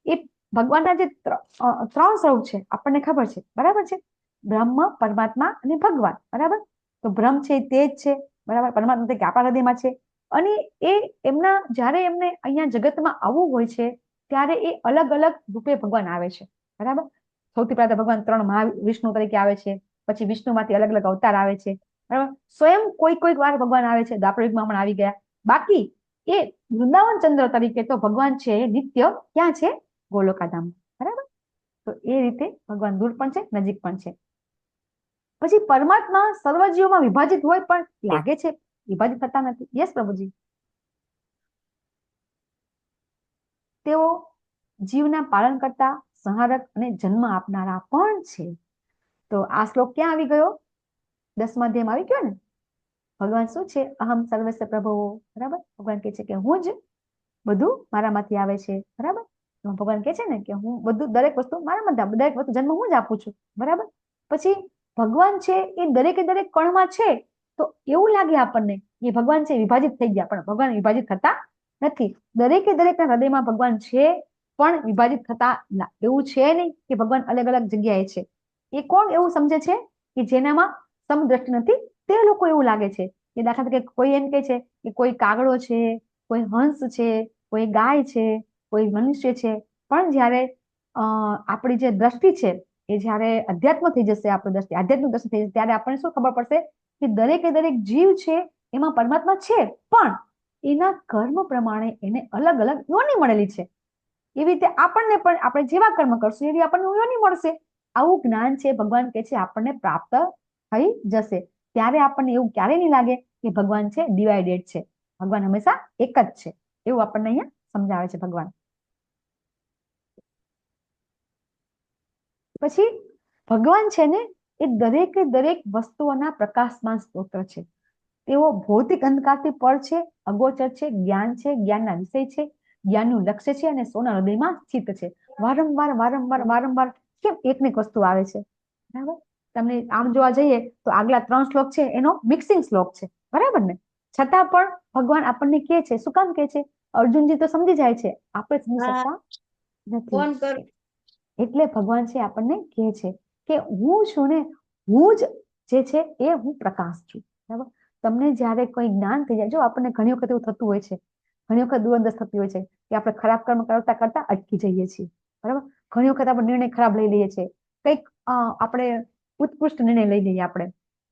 એ ભગવાનના જે 3 સ્વરૂપ છે આપણને ખબર છે, બરાબર છે? બ્રહ્મ, પરમાત્મા અને ભગવાન, બરાબર? તો બ્રહ્મ છે તે જ છે, બરાબર? પરમાત્મા તરીકે આપણા હૃદયમાં છે. અને એ એમના જ્યારે એમને અહીંયા જગતમાં આવવું હોય છે ત્યારે એ અલગ અલગ રૂપે ભગવાન આવે છે, બરાબર? સૌથી પહેલા ભગવાન 3 મહાવિષ્ણુ તરીકે આવે છે, પછી વિષ્ણુમાંથી અલગ અલગ અવતાર આવે છે, બરાબર? સ્વયં કોઈક વાર ભગવાન આવે છે, દ્વાપર યુગમાં પણ આવી ગયા. બાકી એ વૃંદાવન ચંદ્ર તરીકે તો ભગવાન છે નિત્ય ક્યાં છે? ગોલોકાધામ, બરાબર? તો એ રીતે ભગવાન દૂર પણ છે, નજીક પણ છે. પછી પરમાત્મા સર્વજીવોમાં વિભાજિત હોય પણ લાગે છે વિભાજિત થતા નથી. યસ પ્રભુજી. તેઓ જીવના પાલન કરતા, સંહારક અને જન્મ આપનારા પણ છે. તો આ શ્લોક ક્યાં આવી ગયો? 10મા અધ્યાયમાં આવી ગયો ને. ભગવાન શું છે? અહમ સર્વસ્ય પ્રભવો, બરાબર? ભગવાન કહે છે કે હું જ બધું મારામાંથી આવે છે, બરાબર? ભગવાન કહે છે ને કે હું બધું દરેક વસ્તુ મારા મધ્ય દરેક વસ્તુ જન્મ હું જ આપું છું, બરાબર. પછી ભગવાન છે એ દરેકે દરેક કણમાં છે, તો એવું લાગે આપણને કે ભગવાન છે વિભાજિત થઈ ગયા, પણ ભગવાન વિભાજિત થતા નથી. દરેકે દરેકના હૃદયમાં ભગવાન છે, પણ વિભાજિત થતા એવું છે નહીં કે ભગવાન અલગ અલગ જગ્યાએ છે. એ કોણ એવું સમજે છે કે જેનામાં સમદ્રષ્ટિ નથી, તે લોકો એવું લાગે છે કે દાખલા તરીકે કોઈ એમ કે છે કે કોઈ કાગડો છે, કોઈ હંસ છે, કોઈ ગાય છે, કોઈ મનુષ્ય છે. પણ જયારે આપણી જે દ્રષ્ટિ છે એ જયારે અધ્યાત્મ થઈ જશે, આપણી દ્રષ્ટિ આધ્યાત્મિક દ્રષ્ટિ થઈ જશે, ત્યારે આપણને શું ખબર પડશે કે દરેકે દરેક જીવ છે એમાં પરમાત્મા છે, પણ એના કર્મ પ્રમાણે એને અલગ અલગ યોની મળેલી છે. એવી રીતે આપણને પણ આપણે જેવા કર્મ કરશું એવી આપણને યોની મળશે. આવું જ્ઞાન છે ભગવાન કહે છે આપણને પ્રાપ્ત થઈ જશે. ત્યારે આપણને એવું ક્યારેય નહીં લાગે કે ભગવાન છે ડિવાઇડેડ છે. ભગવાન હંમેશા એક જ છે, એવું આપણને અહીંયા સમજાવે છે ભગવાન. પછી ભગવાન છે ને એ દરેકે દરેક વસ્તુઓના પ્રકાશમાન સ્ત્રોત છે. તેઓ ભૌતિક અંધકારથી પર છે, અગોચર છે, જ્ઞાન છે, જ્ઞાનના વિષય છે, જ્ઞાનનું લક્ષ્ય છે અને સોના હૃદયમાં સ્થિત છે. વારંવાર વારંવાર વારંવાર કેમ એકને એક વસ્તુ આવે છે, બરાબર. તમને આમ જોવા જઈએ તો આગલા 3 શ્લોક છે એનો મિક્સિંગ શ્લોક છે, બરાબર ને. છતાં પણ ભગવાન આપણને કહે છે, શું કામ કહે છે? અર્જુનજી તો સમજી જાય છે, આપણે સમજી શકતા નથી. એટલે ભગવાન છે આપણને કહે છે કે હું છું ને, હું જ જે છે એ હું પ્રકાશ છું, બરાબર. તમને જયારે કોઈ જ્ઞાન થઈ જાય, જો આપણને ઘણી વખત એવું થતું હોય છે, ઘણી વખત દુરંદેશ થતી હોય છે કે આપણે ખરાબ કર્મ કરતા કરતા અટકી જઈએ છીએ, બરાબર. ઘણી વખત આપણે નિર્ણય ખરાબ લઈ લઈએ છીએ, કંઈક આપણે ઉત્કૃષ્ટ નિર્ણય લઈ લઈએ, આપણે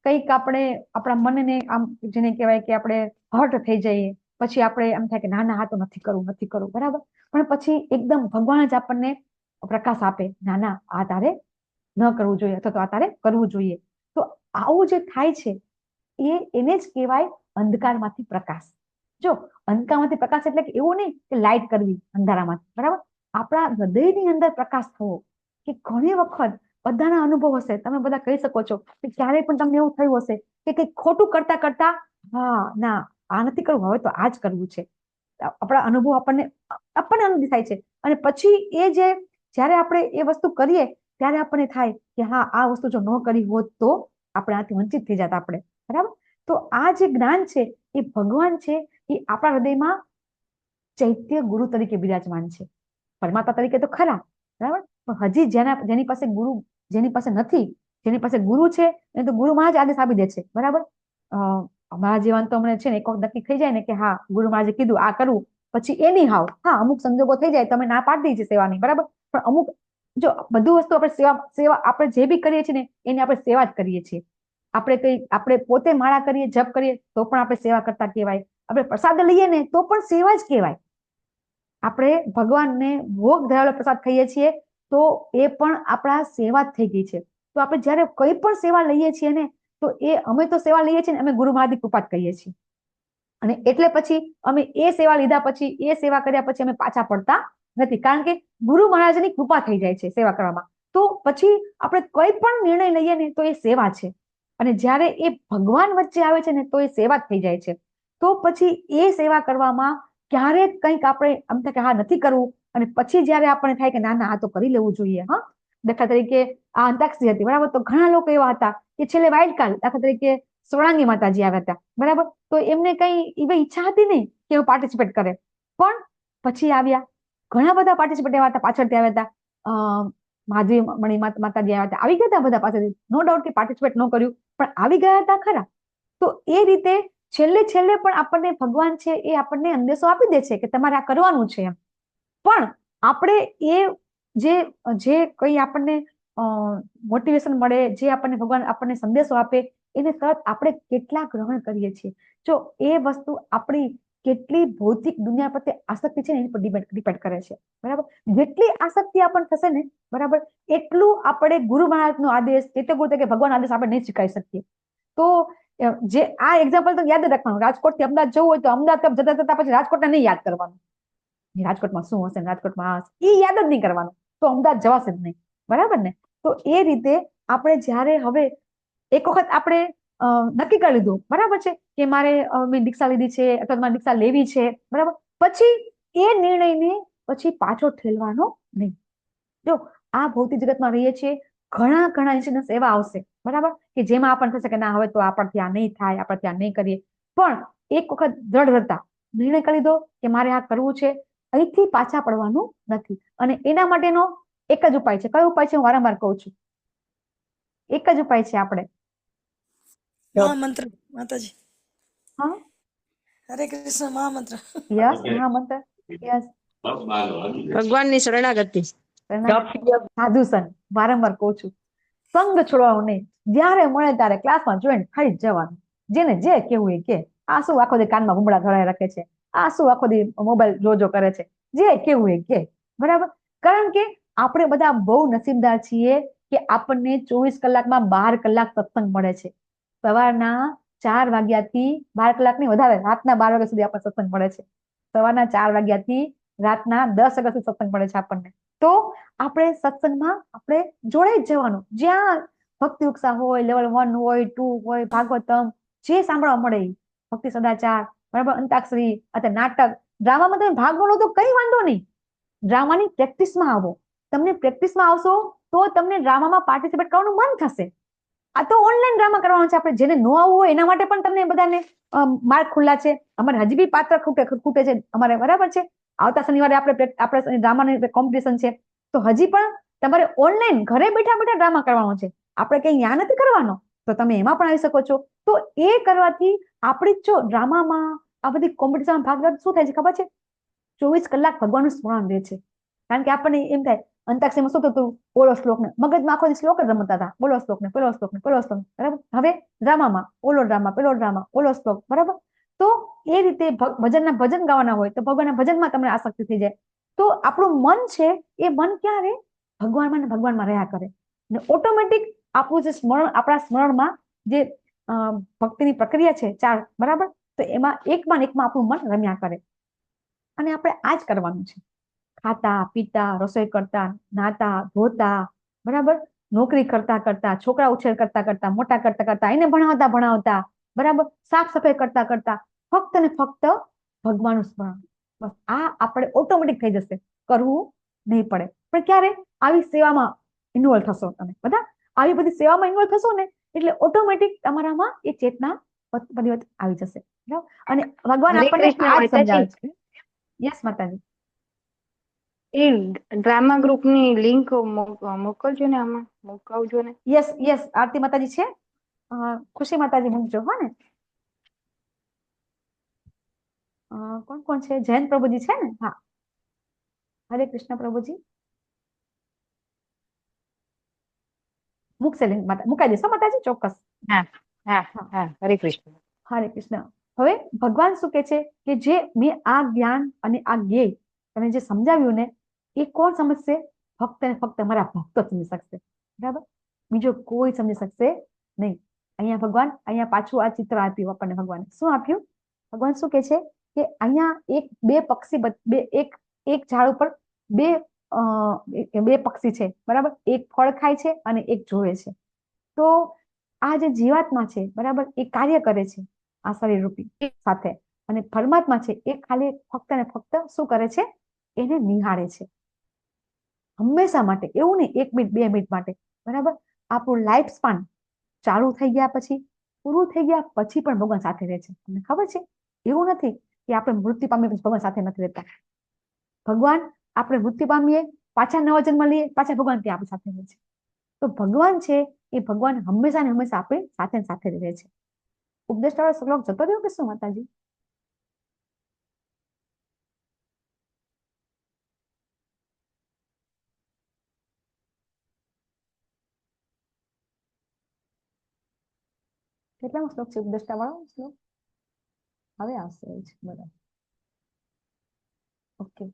કંઈક આપણે આપણા મનને આમ જેને કહેવાય કે આપણે હર્ટ થઈ જઈએ, પછી આપણે એમ થાય કે ના ના આ તો નથી કરવું, બરાબર. પણ પછી એકદમ ભગવાન જ આપણને પ્રકાશ આપે, ના ના આ તારે ન કરવું જોઈએ અથવા તો આ તારે કરવું જોઈએ. તો આવું જે થાય છે એને જ કહેવાય અંધકારમાંથી પ્રકાશ. જો અંધકારમાંથી પ્રકાશ એટલે કે એવું નહીં કે લાઇટ કરવી અંધારામાંથી, બરાબર. આપણા હૃદયની અંદર પ્રકાશ થવો. કે ઘણી વખત બધાના અનુભવ હશે, તમે બધા કહી શકો છો કે ક્યારેય પણ તમને એવું થયું હશે કે કંઈક ખોટું કરતા કરતા હા ના આ નથી કરવું, હવે તો આ જ કરવું છે. આપણા અનુભવ આપણને આનંદ થાય છે, અને પછી એ જે જયારે આપણે એ વસ્તુ કરીએ ત્યારે આપણને થાય કે હા આ વસ્તુ જો ન કરી હોત તો આપણે આથી વંચિત થઈ જતા આપણે, બરાબર. તો આ જે જ્ઞાન છે એ ભગવાન છે એ આપણા હૃદયમાં ચૈત્ય ગુરુ તરીકે બિરાજમાન છે. પરમાત્મા તરીકે તો ખરા, બરાબર. પણ હજી જેની પાસે ગુરુ જેની પાસે નથી, જેની પાસે ગુરુ છે એને તો ગુરુ મહારાજ આદેશ આપી દે છે, બરાબર. અમારા જીવન તો અમને છે ને એક વખત નક્કી થઈ જાય ને કે હા ગુરુ મહારાજે કીધું આ કરવું, પછી એની હાવ હા અમુક સંજોગો થઈ જાય તમે ના પાડી દઈએ સેવાની, બરાબર. પણ અમુક જો બધું વસ્તુ આપણે સેવા આપણે જે બી કરીએ છીએ ને એની આપણે સેવા જ કરીએ છીએ. આપણે પોતે માળા કરીએ, જપ કરીએ તો પણ આપણે સેવા કરતા કહેવાય. આપણે પ્રસાદ લઈએ ને તો પણ સેવા જ કહેવાય. આપણે ભગવાનને ભોગ ધરાવેલો પ્રસાદ ખાઈએ છીએ તો એ પણ આપણા સેવા જ થઈ ગઈ છે. તો આપણે જયારે કઈ પણ સેવા લઈએ છીએ ને તો અમે તો સેવા લઈએ છીએ ને અમે ગુરુ મહારાજની કૃપા જ કહીએ છીએ. અને એટલે પછી અમે એ સેવા લીધા પછી એ સેવા કર્યા પછી અમે પાછા પડતા નથી, કારણ કે ગુરુ મહારાજની કૃપા થઈ જાય છે સેવા કરવામાં. તો પછી આપણે કોઈ પણ નિર્ણય લઈએ ને તો એ સેવા છે, અને જ્યારે એ ભગવાન વચ્ચે આવે છે ને તો એ સેવા જ થઈ જાય છે. તો પછી એ સેવા કરવામાં ક્યારેક કંઈક આપણે એમ થાય કે હા નથી કરવું, અને પછી જયારે આપણને થાય કે ના ના આ તો કરી લેવું જોઈએ. હા, દાખલા તરીકે આ અંતાક્ષરી હતી, બરાબર. તો ઘણા લોકો એવા હતા કે છેલ્લે વાઇલ્ડ કાર્ડ, દાખલા તરીકે સોળાંગી માતાજી આવ્યા હતા, બરાબર. તો એમને કઈ એવી ઈચ્છા હતી નહીં કે હું પાર્ટિસિપેટ કરે, પણ પછી આવ્યા. ઘણા બધા પાર્ટિસિપેટ એવા હતા પાછળથી આવ્યા હતા, માધવી મણી માતાજી આવ્યા હતા, આવી ગયા હતા બધા પાછળથી. નો ડાઉટ કે પાર્ટિસિપેટ ન કર્યું પણ આવી ગયા હતા ખરા. તો એ રીતે છેલ્લે પણ આપણને ભગવાન છે એ આપણને અંદેશો આપી દે છે કે તમારે આ કરવાનું છે એમ. પણ આપણે એ જે કઈ આપણને મોટિવેશન મળે, જે આપણને ભગવાન આપણને સંદેશો આપે એને તરત આપણે કેટલા ગ્રહણ કરીએ છીએ. જો એ વસ્તુ આપણી કેટલી ભૌતિક દુનિયા પ્રત્યે આસક્તિ છે ને એની પર ડિપેન્ડ કરે છે, બરાબર. જેટલી આસક્તિ આપણને થશે ને, બરાબર, એટલું આપણે ગુરુ મહારાજનો આદેશ કે ભગવાન આદેશ આપણે નહીં સ્વીકારી શકીએ. તો જે આ એક્ઝામ્પલ તો યાદ રાખવાનું, રાજકોટથી અમદાવાદ જવું હોય તો અમદાવાદ જતા પછી રાજકોટને નહીં યાદ કરવાનું, રાજકોટમાં શું હશે, રાજકોટમાં એ યાદ જ નહીં કરવાનું, તો અમદાવાદ જવાશે જ નહીં, બરાબર ને. તો એ રીતે આપણે જયારે હવે એક વખત આપણે નક્કી કરી લીધું, બરાબર છે, કે મારે મેં દીક્ષા લીધી છે અથવા મારે દીક્ષા લેવી છે, બરાબર. પછી એ નિર્ણયને પછી પાછો ઠેલવાનો નહીં. જો આ ભૌતિક જગતમાં રહીએ છીએ, ઘણા ઇન્સિડન્સ એવા આવશે, બરાબર, કે જેમાં આપણને થશે કે ના હવે તો આપણથી આ નહીં થાય, આપણથી આ નહીં કરીએ. પણ એક વખત દ્રઢતા નિર્ણય કરી લીધો કે મારે આ કરવું છે, અહીંથી પાછા પડવાનું નથી. અને એના માટેનો એક જ ઉપાય છે. કયો ઉપાય છે? હું વારંવાર કહું છું, એક જ ઉપાય છે. આપણે મહામંત્ર માતાજી. હા, હરે કૃષ્ણ મહામંત્ર. યસ, મહામંત્ર, યસ. ભગવાનની શરણાગતિ. સાધુ સંત, વારંવાર કહું છું, સંગ છોડવાનું નહીં. જ્યારે મળે ત્યારે ક્લાસમાં જોઈન થઈ જવાનું. જેને જે કેવું એ કે. આ શું આખો દી કાનમાં ભૂમડા ધરાઈ રાખે છે, આ શું આખો દી મોબાઈલ જોજો કરે છે, જે કેવું એ કે, બરાબર. કારણ કે આપણે બધા બહુ નસીબદાર છીએ કે આપણને 24 કલાકમાં 12 કલાક સત્સંગ મળે છે. સવારના 4 વાગ્યાથી 12 કલાક નહીં, વધારે, રાતના 12 વાગ્યા સુધી આપણને સત્સંગ મળે છે. સવારના 4 વાગ્યાથી રાતના 10 વાગ્યા સુધી સત્સંગ મળે છે આપણને. તો આપણે સત્સંગમાં આપણે જોડે જ જવાનું. જ્યાં ભક્તિ ઉત્સાહ હોય, લેવલ 1 હોય, 2 હોય, ભાગવતમ, જે સાંભળવા મળે, ભક્તિ સદાચાર, બરાબર, અંતાક્ષરી, અથવા નાટક, ડ્રામામાં તમે ભાગ લો તો કઈ વાંધો નહીં. ડ્રામાની પ્રેક્ટિસમાં આવો. તમને પ્રેક્ટિસમાં આવશો તો તમને ડ્રામામાં પાર્ટિસિપેટ કરવાનું મન થશે. આ તો ઓનલાઈન ડ્રામા કરવાનો છે. આપણે જેને ન આવવું હોય એના માટે પણ તમને બધાને માર્ગ ખુલ્લા છે. અમારે હજી બી પાત્ર ખૂટે છે અમારે, બરાબર છે. આવતા શનિવારે આપણે ડ્રામાની કોમ્પિટિશન છે. તો હજી પણ તમારે ઓનલાઈન ઘરે બેઠા ડ્રામા કરવાનો છે. આપણે કઈ ન્યા નથી કરવાનો, તો તમે એમાં પણ આવી શકો છો. તો એ કરવાથી આપણે જો ડ્રામામાં આ બધી કોમ્પિટિશનમાં ભાગ લે શું થાય છે ખબર છે? 24 કલાક ભગવાનનું સ્મરણ રહે છે. કારણ કે આપણને એમ થાય અંતાક્ષરીમાં શું થતું, ઓલો શ્લોક ને મગજમાં આખો શ્લોક જ રમતા હતા, બોલો શ્લોક ને પેલો શ્લોક ને પેલો શ્લોક, બરાબર. હવે ડ્રામામાં ઓલો ડ્રામા, પેલો ડ્રામા, ઓલો શ્લોક, બરાબર. તો એ રીતે ભજન ગાવાના હોય તો ભગવાનના ભજનમાં તમને આસક્તિ થઈ જાય. તો આપણું મન છે એ મન ક્યાં રહે? ભગવાનમાં ને ભગવાનમાં રહ્યા કરે. ને ઓટોમેટિક આપણું જે સ્મરણ, આપણા સ્મરણમાં જે ભક્તિની પ્રક્રિયા છે 4, બરાબર, તો એમાં એકમાં આપણું મન રમ્યા કરે. અને આપણે આ જ કરવાનું છે. ખાતા પીતા, રસોઈ કરતા, નાતા ધોતા, બરાબર, નોકરી કરતા, છોકરા ઉછેર કરતા, મોટા કરતા, એને ભણાવતા, બરાબર, સાફ સફાઈ કરતા ફક્ત ને ફક્ત ભગવાનનું સ્મરણ. બસ આ આપણે ઓટોમેટિક થઈ જશે, કરવું નહીં પડે. પણ ક્યારે? આવી સેવામાં ઇન્વોલ્વ થશો તમે બધા, આવી બધી સેવામાં ઇન્વોલ્વ થશો ને એટલે ઓટોમેટિક તમારામાં એ ચેતના પરિવર્તન આવી જશે. બરાબર. અને ભગવાન આપણને આ જ સમજાવે છે. યસ માતાજી. એ ડ્રામા ગ્રુપની લિંક મોકલજો ને, આમાં મોકલજો ને. યસ આરતી માતાજી છે, ખુશી માતાજી મૂકજો. હા ને, કોણ છે? જયંત પ્રભુજી છે ને? હા, હરે કૃષ્ણ પ્રભુજી મૂકશે લિંક, મુકાઈ દેશો માતાજી, ચોક્કસ. હા, હરે કૃષ્ણ. હરે કૃષ્ણ. હવે ભગવાન શું કે છે કે જે મેં આ જ્ઞાન અને આ જ્ઞેય તમે જે સમજાવ્યું ને, એ કોણ સમજશે? ફક્ત ને ફક્ત મારા ભક્તો સમજી શકશે, બરાબર. બીજો કોઈ સમજી શકશે નહીં. અહીંયા ભગવાન, અહીંયા પાછું આ ચિત્ર આપ્યું આપણને. ભગવાન શું આપ્યું? ભગવાન શું કે છે કે અહીંયા બે પક્ષી, એક ઝાડ ઉપર બે પક્ષી છે, બરાબર. એક ફળ ખાય છે અને એક જોવે છે. તો આ જે જીવાત્મા છે, બરાબર, એ કાર્ય કરે છે આ શરીર રૂપી સાથે, અને પરમાત્મા છે એ ખાલી ફક્ત ને ફક્ત શું કરે છે? એને નિહાળે છે હંમેશા માટે. એવું નહીં 1 મિનિટ 2 મિનિટ માટે, બરાબર. આપણું લાઈફ સ્પાન ચાલુ થઈ ગયા પછી, પૂરું થઈ ગયા પછી પણ ભગવાન સાથે રહે છે. તમને ખબર છે? એવું નથી કે આપણે મૃત્યુ પામીએ પછી ભગવાન સાથે નથી રહેતા. ભગવાન, આપણે મૃત્યુ પામીએ, પાછા નવા જન્મ લઈએ, પાછા ભગવાન ત્યાં આપણી સાથે રહે છે. તો ભગવાન છે એ ભગવાન હંમેશા ને હંમેશા આપણી સાથે રહે છે. ઉપદેશ વાળો શ્લોક જતો રહ્યો કે શું માતાજી? કેટલામો શ્લોક છે ઉપદેષ્ટા વાળો શ્લોક? હવે આવશે. બરાબર, ઓકે.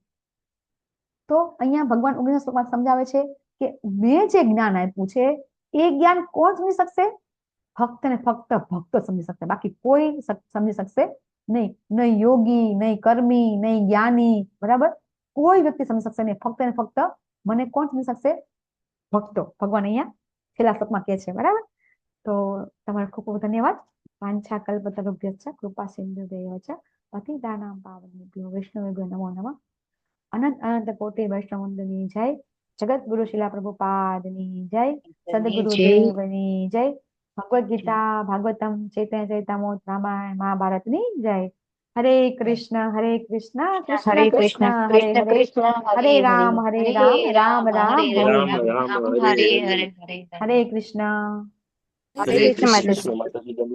તો અહીંયા ભગવાન 19 શ્લોકમાં સમજાવે છે કે મેં જે જ્ઞાન આપ્યું છે એ જ્ઞાન કોણ સમજી શકશે? ફક્ત ને ફક્ત ભક્તો સમજી શકશે, બાકી કોઈ સમજી શકશે નહીં. નહીં યોગી, નહીં કર્મી, નહીં જ્ઞાની, બરાબર, કોઈ વ્યક્તિ સમજી શકશે નહીં. ફક્ત ને ફક્ત મને કોણ સમજી શકશે? ભક્તો. ભગવાન અહીંયા છેલ્લા શ્લોકમાં કહે છે, બરાબર. તો તમારો ખૂબ ખૂબ ધન્યવાદ. વાંછા કલ્પતરુભ્યશ્ચ કૃપા સિંધુભ્યૈવ ચ પતિતાનાં પાવનેભ્યો વૈષ્ણવેભ્યો નમો નમઃ. અનંત અનંત કોટી વૈષ્ણવની જય. જગત ગુરુ શિલા પ્રભુપાદની જય. સદગુરુદેવની જય. ભગવદ ગીતા ભાગવતમ ચૈતન્ય ચરિતામૃત રામાયણ મહાભારતની જય. હરે કૃષ્ણ કૃષ્ણ કૃષ્ણ હરે હરે, હરે રામ રામ રામ હરે હરે. હરે કૃષ્ણ. હરે કૃષ્ણ માતાજી.